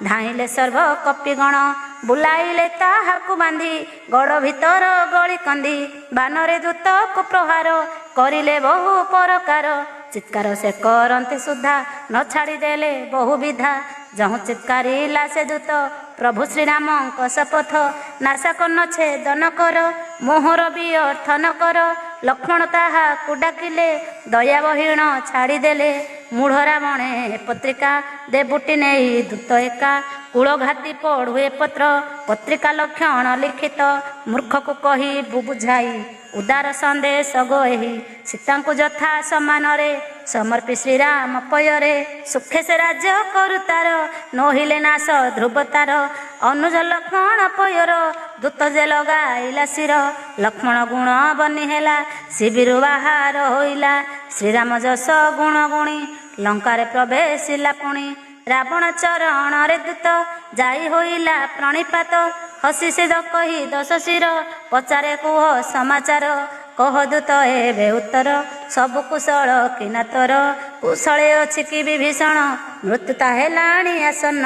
ଧାଇଁଲେ ସର୍ବ କପିଗଣ ବୁଲାଇଲେ ତାହାକୁ ବାନ୍ଧି ଗଡ଼ ଭିତର ଗଳି କନ୍ଦି ବାନରେ ଦୂତକୁ ପ୍ରହାର କରିଲେ ବହୁ ପ୍ରକାର ଚିତ୍କାର ସେ କରନ୍ତି ସୁଦ୍ଧା ନ ଛାଡ଼ିଦେଲେ ବହୁ ବିଧା ଯହୁଁ ଚିତ୍କାରିଲା ସେ ଦୂତ ପ୍ରଭୁ ଶ୍ରୀରାମଙ୍କ ଶପଥ ନାଶା କର୍ଣ୍ଣ ଛେଦନ କର ମୋହର ବିଅର୍ଥ ନ କର ଲକ୍ଷ୍ମଣ ତାହାକୁ ଡାକିଲେ ଦୟାବହୀଣ ଛାଡ଼ିଦେଲେ ମୂଢ଼ରା ବଣେ ପତ୍ରିକା ଦେବୁଟି ନେଇ ଦୂତ ଏକା କୂଳଘାତି ପଢ଼ୁଏ ପତ୍ର ପତ୍ରିକା ଲକ୍ଷଣ ଲିଖିତ ମୂର୍ଖକୁ କହି ବୁଝାଇ ଉଦାର ସନ୍ଦେଶ ଗୋହି ସୀତାଙ୍କୁ ଯଥା ସମାନରେ ସମର୍ପି ଶ୍ରୀରାମ ପୟରେ ସୁଖେ ସେ ରାଜ୍ୟ କରୁ ତାର ନୋହିଲେ ନାଶ ଧ୍ରୁବ ତାର ଅନୁଜ ଲକ୍ଷ୍ମଣ ପୟର ଦୂତ ଯେ ଲଗାଇଲା ଶିର ଲକ୍ଷ୍ମଣ ଗୁଣ ବନି ହେଲା ଶିବିରୁ ବାହାର ହୋଇଲା ଶ୍ରୀରାମ ଯଶ ଗୁଣ ଗୁଣି ଲଙ୍କାରେ ପ୍ରବେଶିଲା ପୁଣି ରାବଣ ଚରଣରେ ଦୂତ ଯାଇ ହୋଇଲା ପ୍ରଣିପାତ ହସି ସେ କହି ଦଶ ଶିର ପଚାରେ କୁହ ସମାଚାର କହ ଦୂତ ଏବେ ଉତ୍ତର ସବୁ କୁଶଳ କିନା ତୋର କୁଶଳେ ଅଛି କି ବିଭୀଷଣ ମୃତ୍ୟୁ ତା ହେଲାଣି ଆସନ୍ନ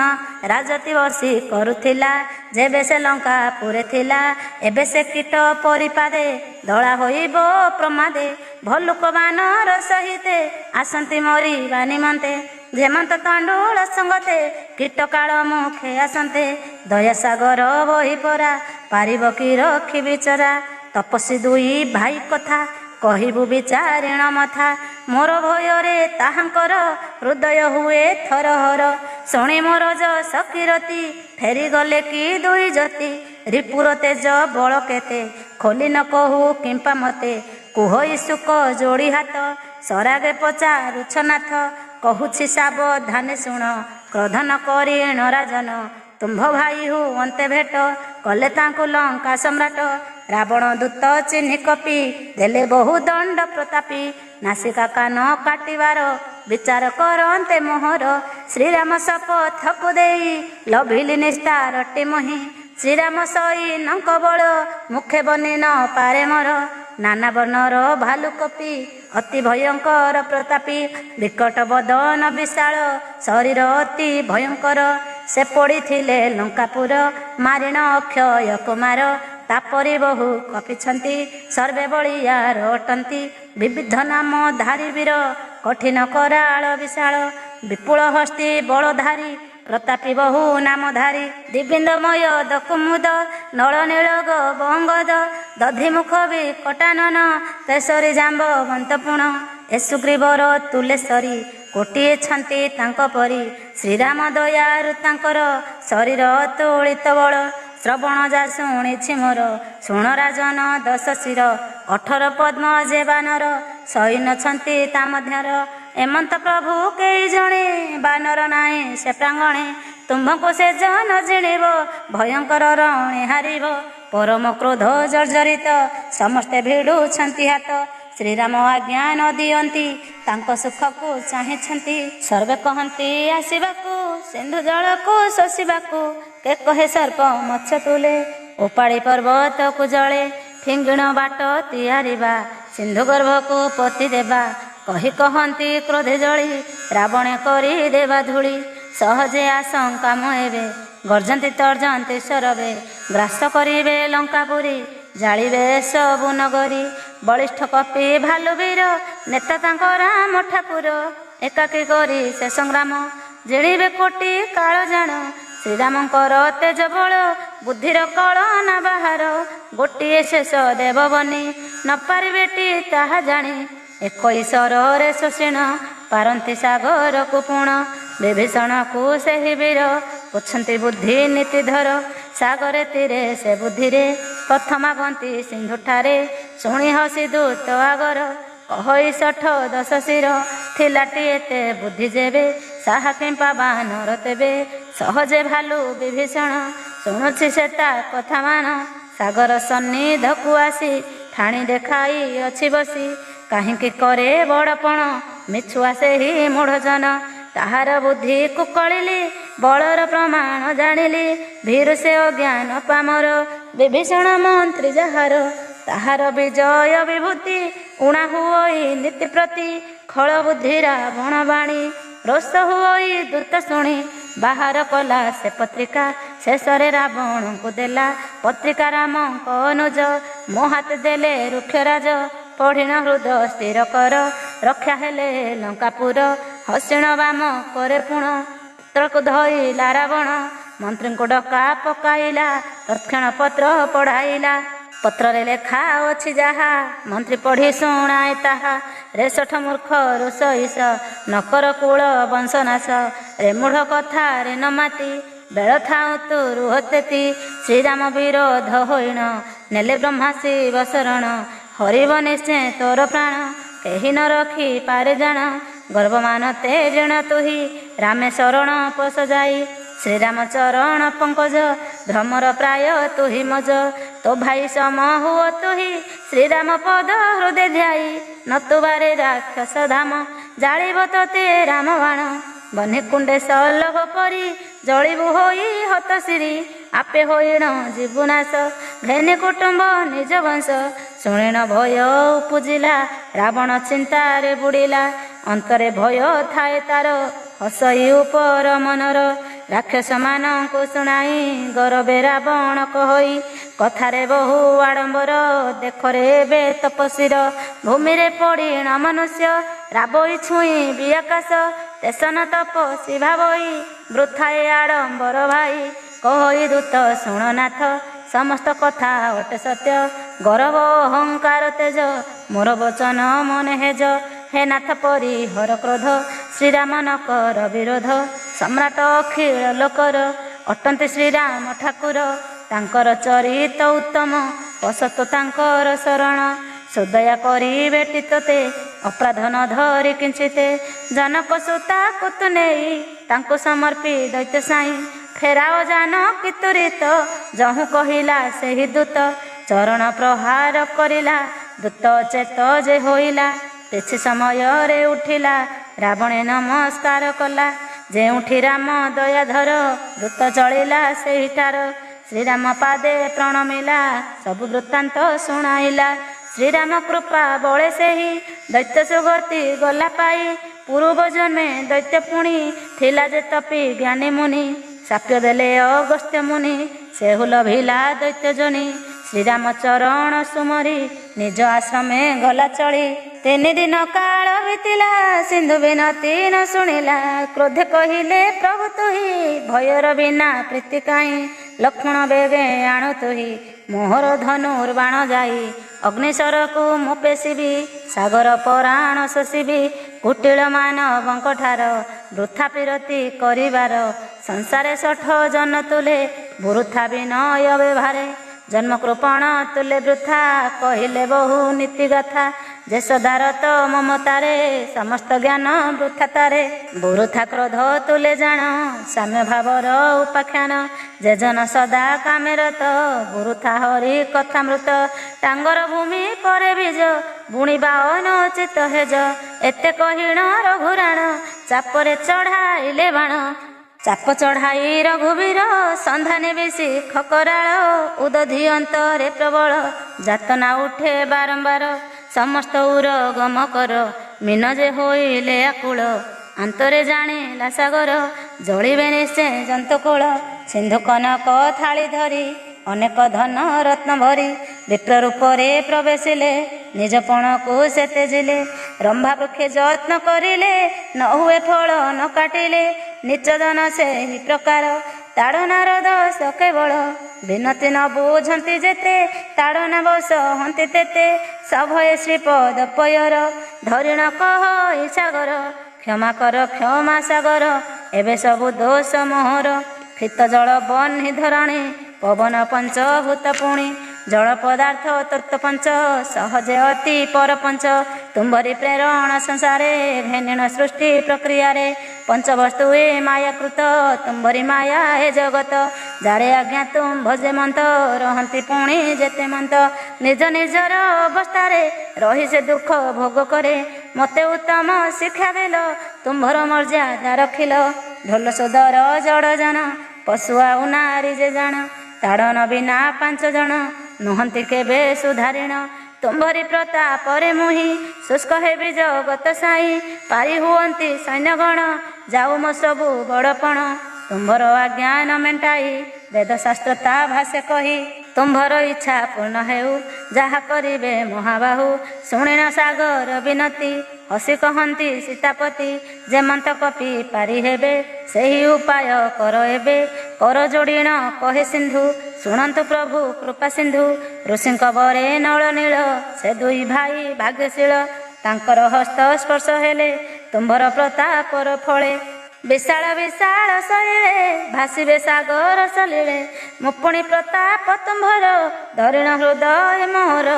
ରାଜତି ବସି କରୁଥିଲା ଯେବେ ସେ ଲଙ୍କା ପୁରେ ଥିଲା ଏବେ ସେ କୀଟ ପରିପାଦେ ଦଳା ହୋଇବ ପ୍ରମାଦେ ଭଲୁକ ବାନର ସହିତେ ଆସନ୍ତି ମରିବା ନିମନ୍ତେ ଯେମନ୍ତ ତଣ୍ଡୁଳ ସଙ୍ଗତେ କୀଟ କାଳ ମୁଖେ ଆସନ୍ତେ ଦୟା ସାଗର ବହି ପରା ପାରିବ କି ରଖି ବିଚରା ତପସ୍ୱୀ ଦୁଇ ଭାଇ କଥା କହିବୁ ବିଚାରିଣ ମଥା ମୋର ଭୟରେ ତାହାଙ୍କର ହୃଦୟ ହୁଏ ଥରହର ଶୁଣି ମୋର ଯଶ କିରତି ଫେରିଗଲେ କି ଦୁଇ ଜ୍ୟୋତି ରିପୁର ତେଜ ବଳ କେତେ ଖୋଲି ନ କହୁ କିମ୍ପା ମତେ କୁହ ଇସୁକ ଯୋଡ଼ି ହାତ ସରାଗେ ପଚାରୁଛ ନାଥ କହୁଛି ସାବଧାନେ ଶୁଣ କ୍ରୋଧନ କରି ରାଜନ ତୁମ୍ଭ ଭାଇ ହୁଅନ୍ତେ ଭେଟ କଲେ ତାଙ୍କୁ ଲଙ୍କା ସମ୍ରାଟ ରାବଣ ଦୂତ ଚିହ୍ନି କପି ଦେଲେ ବହୁ ଦଣ୍ଡ ପ୍ରତାପୀ ନାସିକା କାନ କାଟିବାର ବିଚାର କରନ୍ତେ ମୋହର ଶ୍ରୀରାମ ଶପଥକୁ ଦେଇ ଲଭିଲି ନିସ୍ତାରଟି ମୋହି ଶ୍ରୀରାମ ସୈନଙ୍କ ବଳ ମୁଖେ ବନି ନ ପାରେ ମୋର ନାନା ବର୍ଣ୍ଣର ଭାଲୁ କପି ଅତି ଭୟଙ୍କର ପ୍ରତାପୀ ବିକଟ ବଦନ ବିଶାଳ ଶରୀର ଅତି ଭୟଙ୍କର ସେ ପଡ଼ିଥିଲେ ଲଙ୍କାପୁର ମାରିଣ ଅକ୍ଷୟ କୁମାର ତାପରି ବହୁ କପିଛନ୍ତି ସର୍ବେ ବଳିୟାର ଅଟନ୍ତି ବିବିଧ ନାମ ଧାରି ବୀର କଠିନ କରାଳ ବିଶାଳ ବିପୁଳ ହସ୍ତି ବଳଧାରୀ ପ୍ରତାପୀ ବହୁ ନାମଧାରୀ ଦିବିନ୍ଦମୟ ଦକୁମୁଦ ନଳ ନୀଳଗ ବଙ୍ଗଦ ଦଧିମୁଖ ବି କଟାନନ କେଶରୀ ଜାମ୍ବ ବନ୍ତପୁଣ ଏ ସୁଗ୍ରୀବର ତୁଲେଶ୍ୱରୀ କୋଟିଏ ଛନ୍ତି ତାଙ୍କ ପରି ଶ୍ରୀରାମ ଦୟାରୁ ତାଙ୍କର ଶରୀର ତୁଳିତ ବଳ ଶ୍ରବଣ ଯା ଶୁଣିଛି ମୋର ଶୁଣ ରାଜନ ଦଶ ଶିର 18 ପଦ୍ମ ଯେ ବାନର ସୈନ୍ୟଛନ୍ତି ତା ମଧ୍ୟର ଏମନ୍ତ ପ୍ରଭୁ କେହି ଜଣେ ବାନର ନାହିଁ ସେ ପ୍ରାଙ୍ଗଣେ ତୁମ୍ଭଙ୍କୁ ସେ ଜନ ଜିଣିବ ଭୟଙ୍କର ରଣେ ହାରିବ ପରମ କ୍ରୋଧ ଜର୍ଜରିତ ସମସ୍ତେ ଭିଡୁଛନ୍ତି ହାତ ଶ୍ରୀରାମ ଆଜ୍ଞା ନ ଦିଅନ୍ତି ତାଙ୍କ ସୁଖକୁ ଚାହିଁଛନ୍ତି ସର୍ବେ କହନ୍ତି ଆସିବାକୁ ସିନ୍ଧୁ ଜଳକୁ ଶୋଷିବାକୁ କେ କହେ ସର୍ପ ମତ୍ସ୍ୟ ତୁଲେ ଉପାଡ଼ି ପର୍ବତକୁ ଜଳେ ଫିଙ୍ଗିଣ ବାଟ ତିଆରିବା ସିନ୍ଧୁ ଗର୍ଭକୁ ପୋତି ଦେବା କହି କହନ୍ତି କ୍ରୋଧେ ଜଳି ରାବଣେ କରି ଦେବା ଧୂଳି ସହଜେ ଆଶଙ୍କା ମୁହେବେ ଗର୍ଜନ୍ତି ତର୍ଜନ୍ତି ସରବେ ଗ୍ରାସ କରିବେ ଲଙ୍କାପୁରୀ ଜାଳିବେ ସବୁ ନଗରୀ ବଳିଷ୍ଠ କପି ଭାଲୁ ବୀର ନେତା ତାଙ୍କ ରାମ ଠାକୁର ଏକାକୀ କରି ସେ ସଂଗ୍ରାମ ଜିଣିବେ କୋଟି କାଳ ଜାଣ ଶ୍ରୀରାମଙ୍କର ତେଜ ବଳ ବୁଦ୍ଧିର କଳନା ବାହାର ଗୋଟିଏ ଶେଷ ଦେବ ବନି ନ ପାରିବେଟି ତାହା ଜାଣି ଏକ ଈଶ୍ୱରରେ ଶୋଷିଣ ପାରନ୍ତି ସାଗରକୁ ପୁଣ ବିଭୀଷଣକୁ ସେହି ବୀର ପୁଛନ୍ତି ବୁଦ୍ଧି ନୀତିଧର ସାଗରେ ତୀରେ ସେ ବୁଦ୍ଧିରେ ପ୍ରଥମାଗନ୍ତି ସିନ୍ଧୁଠାରେ ଶୁଣି ହସି ଦୂତ ଆଗର କହଇ 10 ଶିର ଥିଲାଟି ଏତେ ବୁଦ୍ଧି ଯେବେ ସାହା କିମ୍ପା ବାନର ତେବେ ସହଜେ ଭାଲୁ ବିଭୀଷଣ ଶୁଣୁଛି ସେ ତା କଥା ମାନ ସାଗର ସନ୍ନିଧକୁ ଆସି ଠାଣି ଦେଖାଇ ଅଛି ବସି କାହିଁକି କରେ ବଡ଼ପଣ ମିଛୁଆ ସେହି ମୂଢ଼ଜନ ତାହାର ବୁଦ୍ଧି କୁକଳିଲି ବଳର ପ୍ରମାଣ ଜାଣିଲି ଭୀରୁ ସେ ଅଜ୍ଞାନ ପାମର ବିଭୀଷଣ ମନ୍ତ୍ରୀ ଯାହାର ତାହାର ବିଜୟ ବିଭୂତି ଉଣା ହୁଅଇ ନୀତି ପ୍ରତି ଖଳ ବୁଦ୍ଧି ରାବଣ ବାଣୀ ରୋଷ ହୁଅଇ ଦୂତ ଶୁଣି ବାହାର କଲା ସେ ପତ୍ରିକା ଶେଷରେ ରାବଣଙ୍କୁ ଦେଲା ପତ୍ରିକା ରାମଙ୍କ ଅନୁଜ ମୋ ହାତ ଦେଲେ ରୁକ୍ଷରାଜ ପଢ଼ିଣ ହୃଦ ସ୍ଥିର କର ରକ୍ଷା ହେଲେ ଲଙ୍କାପୁର ହସିଣ ବାମ କରେ ପୁଣ ପୁତ୍ରକୁ ଧଇଲା ରାବଣ ମନ୍ତ୍ରୀଙ୍କୁ ଡକା ପକାଇଲା ତତ୍କ୍ଷଣ ପତ୍ର ପଢ଼ାଇଲା ପତ୍ରରେ ଲେଖା ଅଛି ଯାହା ମନ୍ତ୍ରୀ ପଢ଼ି ଶୁଣାଏ ତାହା ରେ ଷଠ ମୂର୍ଖ ରୋଷ ଈଶ ନକର କୂଳ ବଂଶନାଶ ରେ ମୂଢ଼ କଥା ରେ ନ ମାତି ବେଳ ଥାଉ ତୁ ରୁହତେତି ଶ୍ରୀରାମ ବିରୋଧ ହୋଇଣ ନେଲେ ବ୍ରହ୍ମା ଶିବ ଶରଣ ହରିବ ନିଶ୍ଚୟ ତୋର ପ୍ରାଣ କେହି ନ ରଖି ପାରେ ଜାଣ ଗର୍ଭମାନ ତେ ଜଣ ତୁହି ରାମେ ଶରଣ ପୋଷ ଯାଇ ଶ୍ରୀରାମ ଚରଣ ପଙ୍କଜ ଭ୍ରମର ପ୍ରାୟ ତୁହି ମଜ ତୋ ଭାଇ ସମ ହୁଅ ତୁହି ଶ୍ରୀରାମ ପଦ ହୃଦୟ ଧ୍ୟାଇ ନତୁବାରେ ରାକ୍ଷସ ଧାମ ଜାଳିବ ତୋତେ ରାମ ବାଣ ବହ୍ନି କୁଣ୍ଡେ ସଲଭ ପରି ଜଳିବୁ ହୋଇ ହତଶିରି ଆପେ ହୋଇଣ ଯିବୁ ନାଶ ଘେନି କୁଟୁମ୍ବ ନିଜ ବଂଶ ଶୁଣିଣ ଭୟ ଉପୁଜିଲା ରାବଣ ଚିନ୍ତାରେ ବୁଡ଼ିଲା ଅନ୍ତରେ ଭୟ ଥାଏ ତାର ହସଇ ଉପର ମନର ରାକ୍ଷସ ମାନଙ୍କୁ ଶୁଣାଇ ଗରବେ ରାବଣ କହଇ କଥାରେ ବହୁ ଆଡ଼ମ୍ବର ଦେଖରେ ଏବେ ତପସ୍ୱୀର ଭୂମିରେ ପଡ଼ିଣ ମନୁଷ୍ୟ ରାବଇ ଛୁଇଁ ବି ଆକାଶ ତେସନ ତପସ୍ୱୀ ଭାବଇ ବୃଥାଏ ଆଡ଼ମ୍ବର ଭାଇ କହଇ ଦୂତ ଶୁଣନାଥ ସମସ୍ତ କଥା ଅଟେ ସତ୍ୟ ଗରବ ଅହଙ୍କାର ତେଜ ମୋର ବଚନ ମନେ ହେଜ ହେ ନାଥ ପରି ହର କ୍ରୋଧ ଶ୍ରୀରାମ ନ କର ବିରୋଧ ସମ୍ରାଟ ଅଖିଳ ଲୋକର ଅଟନ୍ତି ଶ୍ରୀରାମ ଠାକୁର ତାଙ୍କର ଚରିତ ଉତ୍ତମ ବସତ ତାଙ୍କର ଶରଣ ସୁଦୟା କରି ବେଟି ତୋତେ ଅପରାଧ ନ ଧରି କିଞ୍ଚିତେ ଜନକ ସୁତାକୁ ତୁ ନେଇ ତାଙ୍କୁ ସମର୍ପି ଦୈତ୍ୟ ସାଇଁ ଫେରାଅ ଜାନ କି ତୁରିତ ଯହୁଁ କହିଲା ସେହି ଦୂତ ଚରଣ ପ୍ରହାର କରିଲା ଦୂତ ଚେତ ଯେ ହୋଇଲା କିଛି ସମୟରେ ଉଠିଲା ରାବଣେ ନମସ୍କାର କଲା ଯେଉଁଠି ରାମ ଦୟାଧର ଦୂତ ଚଳିଲା ସେହିଠାର ଶ୍ରୀରାମ ପାଦେ ପ୍ରଣମିଲା ସବୁ ବୃତ୍ତାନ୍ତ ଶୁଣାଇଲା ଶ୍ରୀରାମ କୃପା ବଳେ ସେହି ଦୈତ୍ୟ ସୁଗତି ଗଲା ପାଇ ପୂର୍ବ ଜନ୍ମେ ଦୈତ୍ୟ ପୁଣି ଥିଲା ଯେ ତପି ଜ୍ଞାନୀ ମୁନି ସାପ୍ୟ ଦେଲେ ଅଗସ୍ତ୍ୟ ମୁନି ସେହୁ ଲଭିଲା ଦୈତ୍ୟ ଜନି ଶ୍ରୀରାମ ଚରଣ ସୁମରି ନିଜ ଆଶ୍ରମେ ଗଲା ଚଳି 3 ଦିନ କାଳ ବିତିଲା ସିନ୍ଧୁ ବିନତି ନ ଶୁଣିଲା କ୍ରୋଧେ କହିଲେ ପ୍ରଭୁ ତୁହି ଭୟର ବିନା ପ୍ରୀତି କାହିଁ ଲକ୍ଷ୍ମଣ ବେଗେ ଆଣୁ ତୁହି ମୋହର ଧନୁର୍ବାଣ ଯାଇ ଅଗ୍ନିଶରକୁ ମୁଁ ପେଶିବି ସାଗର ପରାଣ ଶୋଷିବି କୁଟିଳ ମାନବଙ୍କ ଠାର ବୃଥା ବିରତି କରିବାର ସଂସାରେ ଷଠ ଜନ ତୁଲେ ବୃଥା ବିନୟ ବ୍ୟବହାରେ ଜନ୍ମ କୃପଣ ତୁଲେ ବୃଥା କହିଲେ ବହୁ ନୀତି ଗାଥା ଯଶୋଦାର ତ ମମତାରେ ସମସ୍ତ ଜ୍ଞାନ ବୃଥା ତାରେ ବୃଥା କ୍ରୋଧ ତୁଲେ ଜାଣ ସାମ୍ୟ ଭାବର ଉପାଖ୍ୟାନ ଯେ ଜନ ସଦା କାମେରତ ବୃଥା ହରି କଥାମୃତ ଟାଙ୍ଗର ଭୂମି ପରେ ବୀଜ ବୁଣିବା ଅନଚିତ ହେଜ ଏତେ କହିଣ ରଘୁରାଣ ଚାପରେ ଚଢ଼ାଇଲେ ବାଣ ଚାପ ଚଢ଼ାଇ ରଘୁବୀର ସନ୍ଧାନେ ବେଶୀ ଖକରାଳ ଉଦଧି ଅନ୍ତରେ ପ୍ରବଳ ଯାତନା ଉଠେ ବାରମ୍ବାର ସମସ୍ତ ଉର ଗମ କର ମୀନ ଯେ ହୋଇଲେ ଆକୁଳ ଅନ୍ତରେ ଜାଣିଲା ସାଗର ଜଳିବେ ନିଶ୍ଚେ ଜନ୍ତୁକୂଳ ସିନ୍ଧୁ କନକ ଥାଳି ଧରି ଅନେକ ଧନ ରତ୍ନ ଭରି ବିପ୍ର ରୂପରେ ପ୍ରବେଶିଲେ ନିଜ ପଣକୁ ସେ ତେଜିଲେ ରମ୍ଭା ବୃକ୍ଷେ ଯତ୍ନ କରିଲେ ନ ହୁଏ ଫଳ ନ କାଟିଲେ ନିଚ ଜନ ସେହି ପ୍ରକାର ତାଡ଼ନାର ଦୋଷ କେବଳ ବିନତି ନ ବୁଝନ୍ତି ଯେତେ ତାଡ଼ନା ବସ ହନ୍ତି ତେତେ ସଭୟ ଶ୍ରୀପଦ ପୟର ଧରିଣ କହ ସାଗର କ୍ଷମା କର କ୍ଷମା ସାଗର ଏବେ ସବୁ ଦୋଷ ମୋହର କ୍ଷିତ ଜଳ ବହ୍ନି ଧରଣୀ ପବନ ପଞ୍ଚଭୂତ ପୁଣି ଜଳ ପଦାର୍ଥ ତତ୍ତ୍ୱ ପଞ୍ଚ ସହଜେ ଅତି ପରପଞ୍ଚ ତୁମ୍ଭରି ପ୍ରେରଣ ସଂସାରେ ଘେନିଣ ସୃଷ୍ଟି ପ୍ରକ୍ରିୟାରେ ପଞ୍ଚବସ୍ତୁ ଏ ମାୟାକୃତ ତୁମ୍ଭରି ମାୟା ହେ ଜଗତ ଯାରେ ଆଜ୍ଞା ତୁମ୍ଭ ଯେ ମନ୍ତ ରହନ୍ତି ପୁଣି ଯେତେ ମନ୍ତ ନିଜ ନିଜର ଅବସ୍ଥାରେ ରହି ସେ ଦୁଃଖ ଭୋଗ କରେ ମୋତେ ଉତ୍ତମ ଶିକ୍ଷା ଦେଲ ତୁମ୍ଭର ମର୍ଯ୍ୟାଦା ରଖିଲ ଢୋଲ ସୁଦର ଜଡ଼ ଜନ ପଶୁ ଆଉ ନାରୀ ଯେ ଜାଣ ତାଡ଼ନ ବିନା 5 ଜଣ ନୁହନ୍ତି କେବେ ସୁଧାରିଣ ତୁମ୍ଭରି ପ୍ରତାପରେ ମୁହିଁ ଶୁଷ୍କ ହେବି ଜଗତ ସାଇ ପାରି ହୁଅନ୍ତି ସୈନ୍ୟଗଣ ଯାଉ ମୋ ସବୁ ବଡ଼ପଣ ତୁମ୍ଭର ଆଜ୍ଞା ନ ମେଣ୍ଟାଇ ବେଦଶାସ୍ତ୍ର ତା ଭାଷେ କହି ତୁମ୍ଭର ଇଚ୍ଛା ପୂର୍ଣ୍ଣ ହେଉ ଯାହା କରିବେ ମହାବାହୁ ଶୁଣିଣ ସାଗର ବିନତି ହସି କହନ୍ତି ସୀତାପତି ଯେମନ୍ତ କପି ପାରି ହେବେ ସେହି ଉପାୟ କର ଏବେ କର ଯୋଡ଼ିଣ କହେ ସିନ୍ଧୁ ଶୁଣନ୍ତୁ ପ୍ରଭୁ କୃପା ସିନ୍ଧୁ ଋଷିଙ୍କ ବରେ ନଳ ନୀଳ ସେ 2 ଭାଇ ଭାଗ୍ୟଶୀଳ ତାଙ୍କର ହସ୍ତ ସ୍ପର୍ଶ ହେଲେ ତୁମ୍ଭର ପ୍ରତାପର ଫଳେ। ବିଶାଳ ବିଶାଳ ଶରୀରେ ଭାସିବେ ସାଗର ସଲିଳେ, ମୁପୁଣି ପ୍ରତାପ ତୁମ୍ଭର ଧରିଣ ହୃଦୟ ମୋହର।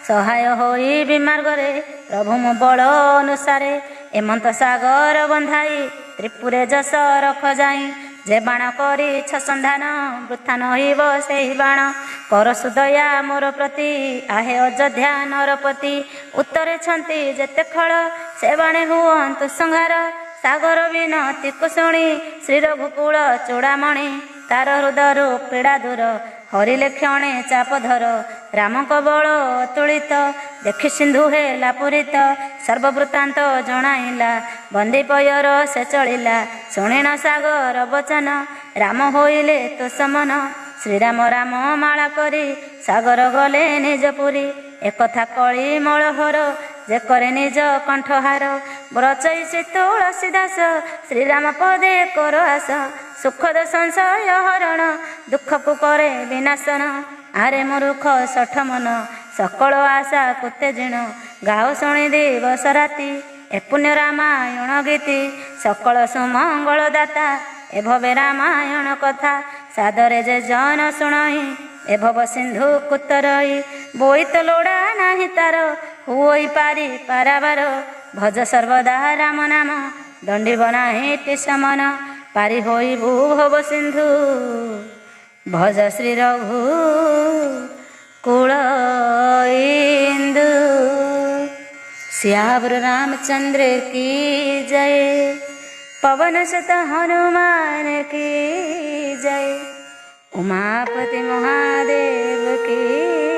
ସହାୟ ହୋଇବି ମାର୍ଗରେ ପ୍ରଭୁ ମୋ ବଳ ଅନୁସାରେ, ଏମନ୍ତ ସାଗର ବନ୍ଧାଇ ତ୍ରିପୁରେ ଯଶ ରଖ ଯାଇ। ଯେ ବାଣ କରିଛ ସନ୍ଧାନ ବୃଥା ନହିବ ସେହି ବାଣ, କର ସୁଦୟା ମୋର ପ୍ରତି ଆହେ ଅଯୋଧ୍ୟା ନରପତି। ଉତ୍ତରେଛନ୍ତି ଯେତେ ଖଳ ସେ ବାଣେ ହୁଅନ୍ତୁ ସଂହାର, ସାଗର ବିନତିକୁ ଶୁଣି ଶ୍ରୀ ରଘୁକୁଳ ଚୂଡ଼ାମଣି। ତାର ହୃଦୟରୁ ପୀଡ଼ା ଦୂର ହରିଲେ କ୍ଷଣେ ଚାପଧର, ରାମଙ୍କ ବଳ ଅତୁଳିତ ଦେଖି ସିନ୍ଧୁ ହେଲା ପୂରିତ। ସର୍ବବୃତ୍ତାନ୍ତ ଜଣାଇଲା ବନ୍ଦୀପୟର ସେ ଚଳିଲା, ଶୁଣିଣ ସାଗର ବଚନ ରାମ ହୋଇଲେ ତୋ ସମନ। ଶ୍ରୀରାମ ରାମ ମାଳା କରି ସାଗର ଗଲେ ନିଜ ପୁରୀ, ଏକଥା କଳି ମଳହର ଯେ କରେ ନିଜ କଣ୍ଠହାର। ବ୍ରଚଇଛି ତୁଳସୀ ଦାସ ଶ୍ରୀରାମ ପଦେ କର ଆସ, ସୁଖଦ ସଂଶୟ ହରଣ ଦୁଃଖକୁ କରେ ବିନାଶନ। ଆରେ ମୂର୍ଖ ଶଠ ମନ ସକଳ ଆଶା କୁତେଜିଣ, ଗାଓ ଶୁଣି ଦିବସ ରାତି ଏ ପୁଣ୍ୟ ରାମାୟଣ ଗୀତି। ସକଳ ସୁମଙ୍ଗଳ ଦାତା ଏ ଭବେ ରାମାୟଣ କଥା, ସାଦରେ ଯେ ଜନ ଶୁଣଇ ଏ ଭବ ସିନ୍ଧୁ କୁତରଇ। ବୋଇତ ଲୋଡ଼ା ନାହିଁ ତାର ହୁଇ ପାରି ପାରାବାର, ଭଜ ସର୍ବଦା ରାମ ନାମ ଦଣ୍ଡିବ ନାହିଁ ଟିସମନ। ପାରି ହୋଇବୁ ଭବ ସିନ୍ଧୁ ଭଜ ଶ୍ରୀ ରଘୁ कुल इंदु। श्यावर रामचंद्र की जय, पवन सुत हनुमान की जय, उमापति महादेव की